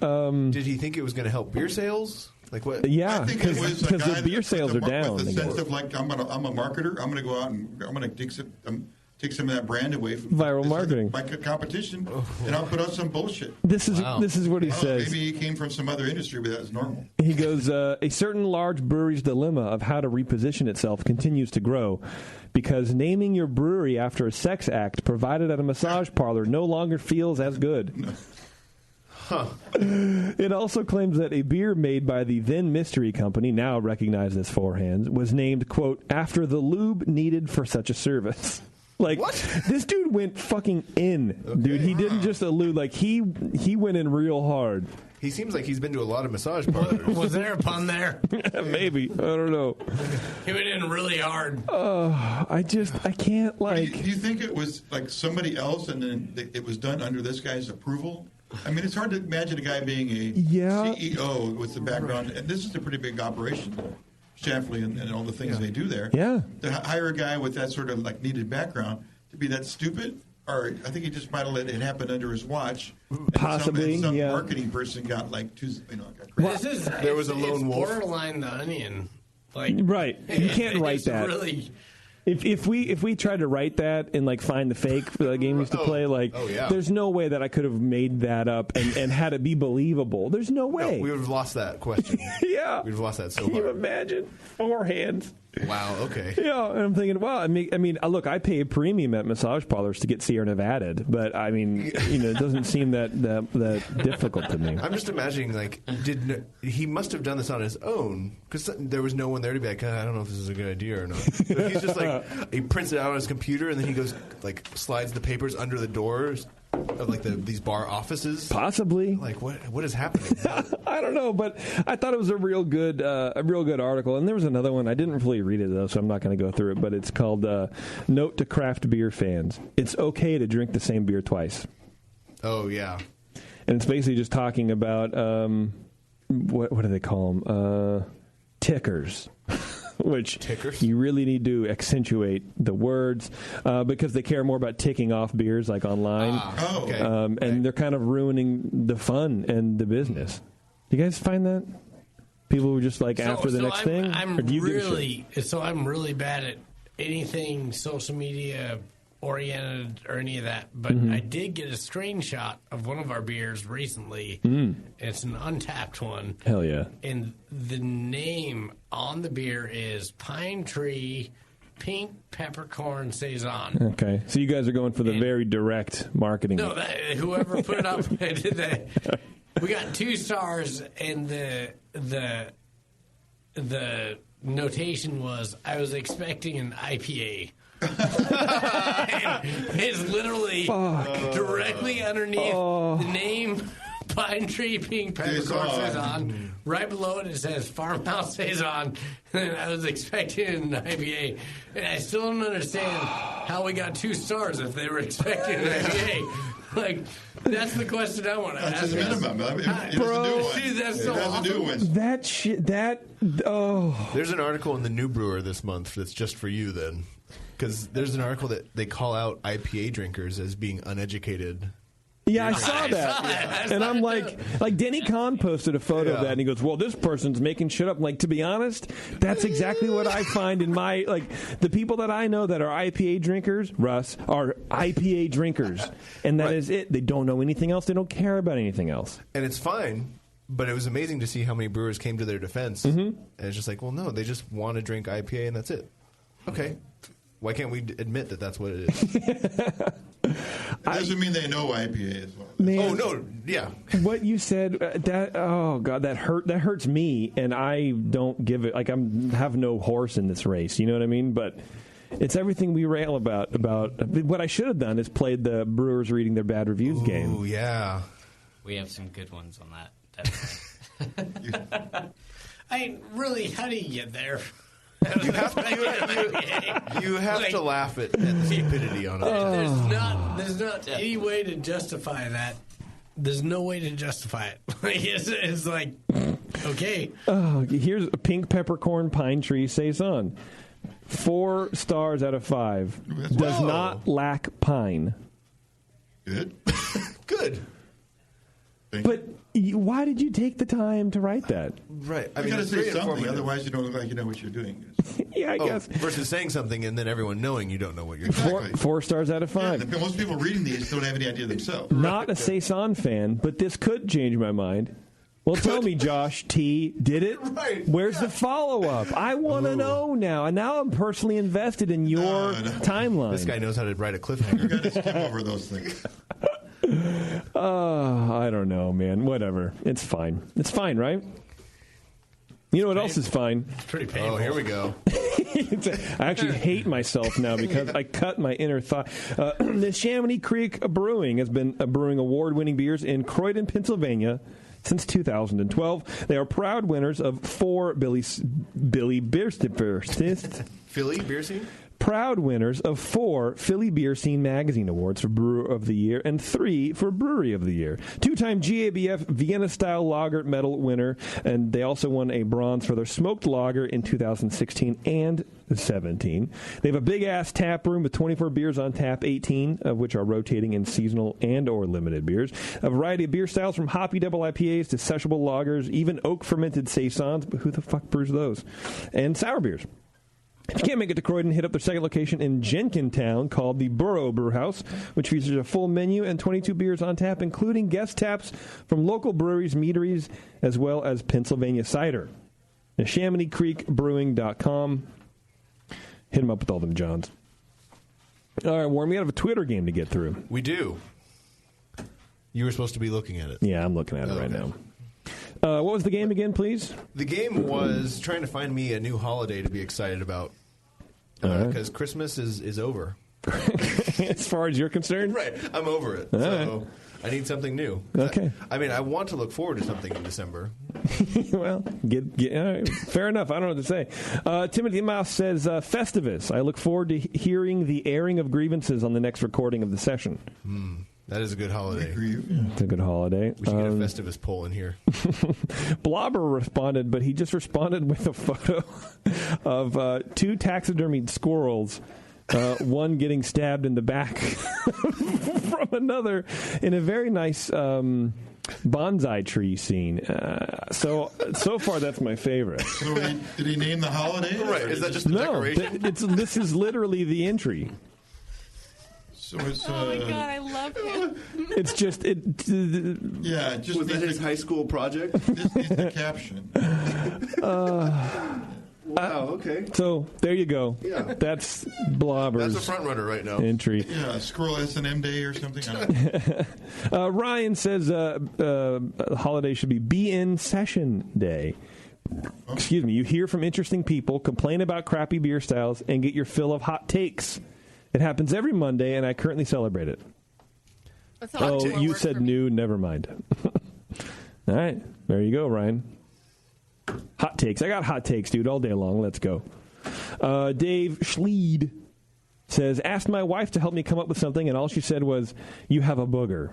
Did he think it was going to help beer sales? Like what? Yeah, I think it was because the beer sales are down. With the sense of like, I'm a marketer. I'm going to go out and I'm going to take some of that brand away from viral marketing, my competition, and I'll put out some bullshit. This is what he says. Maybe he came from some other industry, but that's normal. He goes, a certain large brewery's dilemma of how to reposition itself continues to grow, because naming your brewery after a sex act provided at a massage parlor no longer feels as good. No. Huh. It also claims that a beer made by the then mystery company, now recognized as Four Hands, was named, quote, after the lube needed for such a service. Like, what? This dude went fucking in, dude. He didn't just allude. Like, he went in real hard. He seems like he's been to a lot of massage parlors. Was there a pun there? Maybe. I don't know. He went in really hard. I can't, like... Do you think it was, like, somebody else and then it was done under this guy's approval? I mean, it's hard to imagine a guy being a CEO with the background. And this is a pretty big operation, Schlafly and all the things they do there. Yeah. To hire a guy with that sort of like needed background to be that stupid, or I think he just might have let it happen under his watch. Possibly, some marketing person got like there was a lone wolf. Borderline the Onion, like right. You can't write that. Really. If we tried to write that and like find the fake for the game we used to play, like there's no way that I could have made that up and had it be believable. There's no way. No, we would have lost that question. Yeah, we'd have lost that so hard. Can you hard. Imagine Four Hands. Wow. Okay. Yeah, and I'm thinking, well, I mean, look, I pay a premium at massage parlors to get Sierra Nevada, but I mean, it doesn't seem that difficult to me. I'm just imagining, like, he must have done this on his own because there was no one there to be like, I don't know if this is a good idea or not. But he's just like, he prints it out on his computer and then he goes, like, slides the papers under the doors of like these bar offices. Possibly. Like what is happening? I don't know, but I thought it was a real good article. And there was another one. I didn't really read it though, so I'm not going to go through it. But it's called "Note to Craft Beer Fans: It's okay to drink the same beer twice." Oh yeah. And it's basically just talking about what do they call them? Tickers. Which you really need to accentuate the words because they care more about ticking off beers like online. And they're kind of ruining the fun and the business. Do you guys find that? People were just like after the next thing? I'm Or do you give a shit? I'm really bad at anything social media oriented or any of that. But Mhm. I did get a screenshot of one of our beers recently. It's an untapped one. Hell yeah. And the name on the beer is Pine Tree Pink Peppercorn Saison. Okay. So you guys are going for the very direct marketing. No, whoever put it up did that. We got 2 stars, and the notation was, I was expecting an IPA. It's literally directly underneath the name Pine Tree Pink Peppercorn Saison. Right below it says Farmhouse Saison. And I was expecting an IPA. And I still don't understand how we got 2 stars if they were expecting an IPA. Like, that's the question I want to ask. That's the minimum. I mean, it that's so has to do with That shit, There's an article in the New Brewer this month that's just for you then. Because there's an article that they call out IPA drinkers as being uneducated. Yeah, I saw that. And I'm like Denny Kahn posted a photo of that, and he goes, well, this person's making shit up. I'm like, to be honest, that's exactly what I find in my, the people that I know that are IPA drinkers, Russ, are IPA drinkers. And that is it. They don't know anything else. They don't care about anything else. And it's fine, but it was amazing to see how many brewers came to their defense. And it's just like, well, no, they just want to drink IPA, and that's it. Okay. Why can't we admit that that's what it is? It doesn't mean they know IPA as well. Man, oh no, yeah. What you said, that hurts me, and I don't give it. Like, have no horse in this race. You know what I mean? But it's everything we rail about. What I should have done is played the Brewers reading their bad reviews game. Oh yeah, we have some good ones on that. Really, how do you get there? You have to laugh at the stupidity on it. There's not any way to justify that. There's no way to justify it. It's like, okay. Oh, here's a Pink Peppercorn Pine Tree Saison. 4 stars out of 5. Does not lack pine. Good. Good. But why did you take the time to write that? Right. You got to say something, otherwise you don't look like you know what you're doing. Yeah, I guess. Versus saying something and then everyone knowing you don't know what you're doing. 4 stars out of 5. Yeah, most people reading these don't have any idea themselves. Not a Saison fan, but this could change my mind. Well, tell me, Josh T, did it? Right. Where's the follow-up? I want to know now. And now I'm personally invested in your timeline. This guy knows how to write a cliffhanger. You got to skim over those things. I don't know, man. Whatever. It's fine. It's fine, right? You know what else is fine? It's pretty painful. Oh, here we go. I actually hate myself now because I cut my inner thigh. The Chamonix Creek Brewing has been brewing award-winning beers in Croydon, Pennsylvania since 2012. They are proud winners of 4 Billy Beer Philly Beer Scene? Proud winners of 4 Philly Beer Scene Magazine Awards for Brewer of the Year and 3 for Brewery of the Year. 2-time GABF Vienna-style lager medal winner, and they also won a bronze for their smoked lager in 2016 and 17. They have a big-ass tap room with 24 beers on tap, 18 of which are rotating in seasonal and or limited beers. A variety of beer styles from hoppy double IPAs to sessionable lagers, even oak-fermented saisons, but who the fuck brews those? And sour beers. If you can't make it to Croydon, hit up their second location in Jenkintown called the Borough Brewhouse, which features a full menu and 22 beers on tap, including guest taps from local breweries, meaderies, as well as Pennsylvania cider. Now, ChamonixCreekBrewing.com. Hit them up with all them Johns. All right, Warren, we have a Twitter game to get through. We do. You were supposed to be looking at it. Yeah, I'm looking at it right now. What was the game again, please? The game was trying to find me a new holiday to be excited about. Because Christmas is over. As far as you're concerned? Right. I'm over it. So I need something new. Okay. I mean, I want to look forward to something in December. Well, fair enough. I don't know what to say. Timothy Mouse says, Festivus. I look forward to hearing the airing of grievances on the next recording of the session. That is a good holiday. It's a good holiday. We should get a Festivus poll in here. Blobber responded, but he just responded with a photo of 2 taxidermied squirrels, one getting stabbed in the back from another in a very nice Bonsai tree scene. So far, that's my favorite. So did he name the holiday? Right. Is that just the decoration? This is literally the entry. So it's. Oh my god, I love him. It's just it. Yeah, just was that his high school project? This is the caption. Wow. Okay. So there you go. Yeah. That's Blobber's. That's a front runner right now. Entry. Yeah, Squirrel S&M Day or something. I don't know. Ryan says holiday should be in session day. Excuse me. You hear from interesting people, complain about crappy beer styles, and get your fill of hot takes. It happens every Monday, and I currently celebrate it. You said new. Never mind. All right. There you go, Ryan. Hot takes. I got hot takes, dude, all day long. Let's go. Dave Schleed says, asked my wife to help me come up with something, and all she said was, you have a booger.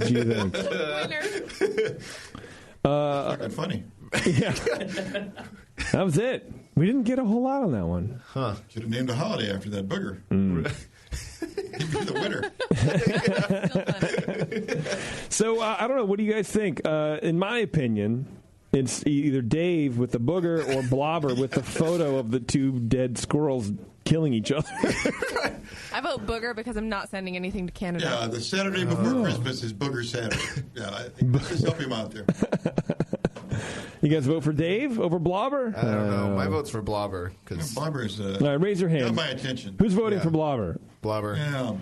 Gee, Fucking funny. Yeah. That was it. We didn't get a whole lot on that one. Huh. Should have named a holiday after that booger. He'd be the winner. So, I don't know. What do you guys think? In my opinion, it's either Dave with the booger or Blobber with the photo of the two dead squirrels killing each other. I vote booger because I'm not sending anything to Canada. Yeah, the Saturday before Christmas is Booger Saturday. Yeah, I think let's just help him out there. You guys vote for Dave over Blobber? I don't know. My vote's for Blobber. Cause Blobber's all right, raise your hand. got my attention. Who's voting for Blobber? Blobber. Yeah,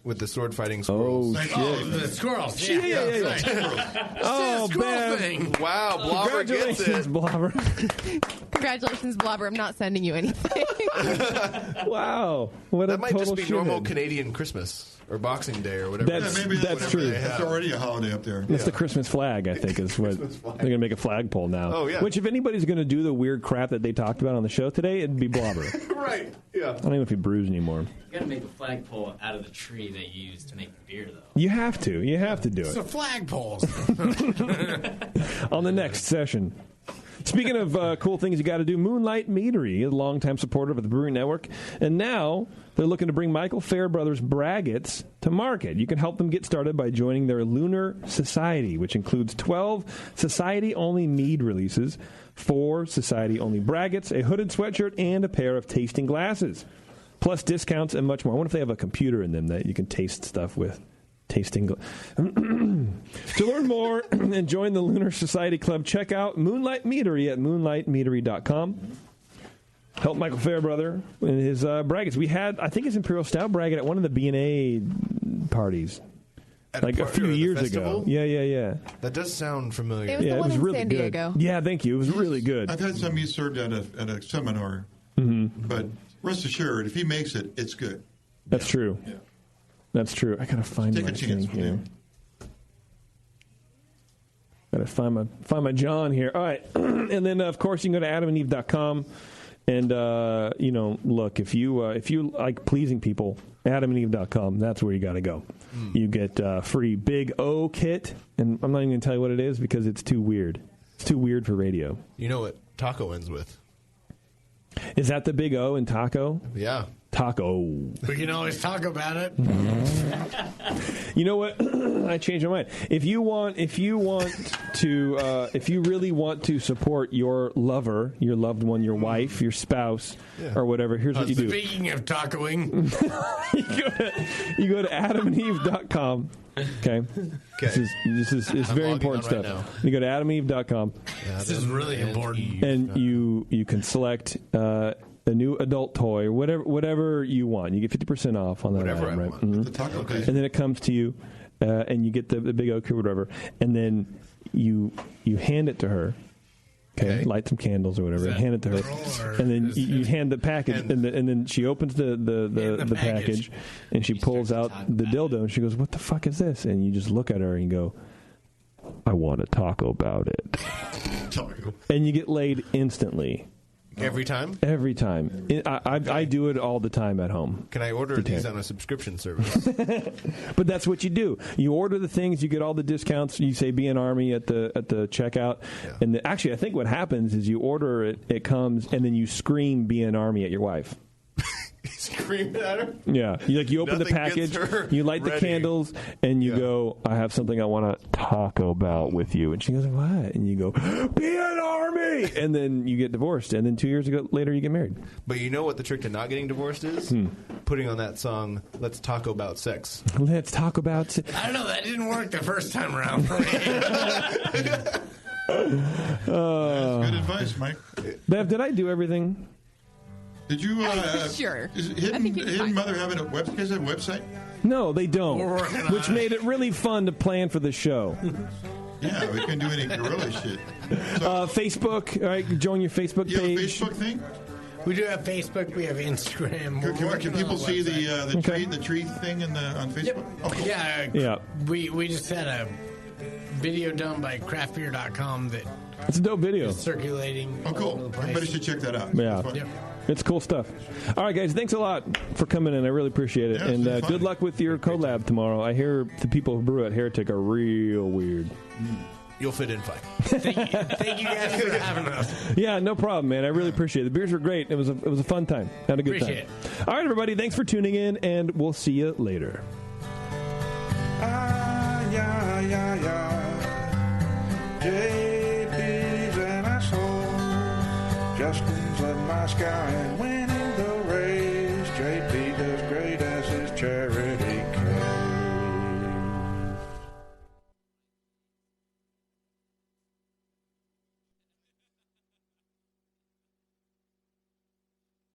with the sword fighting squirrels. Oh, shit. Oh, the squirrels. Yeah. Oh, Bev. Wow, Blobber gets Congratulations, it. Blobber. Congratulations, Blobber. I'm not sending you anything. Wow. What That a might total just be normal shithead. Canadian Christmas or Boxing Day or whatever. Maybe that's true. It's already a holiday up there. That's the Christmas flag, I think, is what they're going to make a flagpole now. Oh, yeah. Which, if anybody's going to do the weird crap that they talked about on the show today, it'd be Blobber. Right. Yeah. I don't even know if he brews anymore. You gotta make a flagpole out of the tree they use to make the beer, though. You have to. You have to do It's it. a flagpole. On the next session. Speaking of cool things you got to do, Moonlight Meadery is a longtime supporter of the Brewing Network, and now they're looking to bring Michael Fairbrothers braggots to market. You can help them get started by joining their Lunar Society, which includes 12 Society-only mead releases, 4 Society-only braggots, a hooded sweatshirt, and a pair of tasting glasses, plus discounts and much more. I wonder if they have a computer in them that you can taste stuff with. To learn more and join the Lunar Society Club, check out Moonlight Meadery at moonlightmeadery.com. Help Michael Fairbrother and his braggots. We had, I think, his Imperial Stout braggot at one of the B&A parties. Like a few years ago. Yeah. That does sound familiar. It was the one was in really San good. Diego. Yeah, thank you. It was really good. I've had some he served at a seminar, but rest assured, if he makes it, it's good. That's true. Yeah. That's true. I gotta find Take my a chance thing with here. him. Gotta find my John here. All right, and then of course you can go to adamandeve.com, and look, if you like pleasing people, adamandeve.com. That's where you got to go. You get free Big O kit, and I'm not even gonna tell you what it is because it's too weird. It's too weird for radio. You know what taco ends with? Is that the Big O in taco? Yeah. Taco. We can always talk about it. You know what? I changed my mind. If you really want to support your lover, your loved one, your wife, your spouse, or whatever, here's what you do. Speaking of tacoing, you go to adamandeve.com. Okay. This is very important stuff. Right now. You go to adamandeve.com. this is really important. And you can select a new adult toy, or whatever you want. You get 50% off on that Whatever item, I right? want. Mhm. The taco Okay. case. And then it comes to you, and you get the Big Oak or whatever, and then you hand it to her. Okay, light some candles or whatever, and hand it to her, and then you hand the package, and then she opens the package, and she pulls out the dildo, and she goes, "What the fuck is this?" And you just look at her and you go, "I want to talk about it," and you get laid instantly. Every time? Every time. I do it all the time at home. Can I order these on a subscription service? But that's what you do. You order the things, you get all the discounts. You say "Be an Army" at the checkout, and actually, I think what happens is you order it, it comes, and then you scream "Be an Army" at your wife. Screaming at her. Yeah, you open the Nothing package, gets her you light the ready. candles, and you go, "I have something I want to talk about with you." And she goes, "What?" And you go, "Be an army," and then you get divorced, and then 2 years later you get married. But you know what the trick to not getting divorced is? Putting on that song, "Let's Talk About Sex." Let's talk about. I don't know. That didn't work the first time around for me. That's good advice, Mike. Bev, did I do everything? Did you? Sure. Is Hidden Mother having a website? No, they don't. Which made it really fun to plan for the show. Yeah, we can do any guerrilla shit. Facebook, all right, join your Facebook You have a page. Facebook thing? We do have Facebook. We have Instagram. Can people see the tree thing on Facebook? Yep. Okay. Yeah. We just had a video done by craftbeer.com that It's a dope video. is circulating. Oh, cool. Everybody should check that out. Yeah. It's fun. It's cool stuff. All right, guys, thanks a lot for coming in. I really appreciate it. Yeah, and it's good luck with your collab tomorrow. I hear the people who brew at Heretic are real weird. You'll fit in fine. Thank you guys for having us. Yeah, no problem, man. I really appreciate it. The beers were great. It was a fun time. Had a good Appreciate time. All right, everybody, thanks for tuning in, and we'll see you later. JP's an asshole. Justin's a nice guy and winning the race. JP does great as his cherry.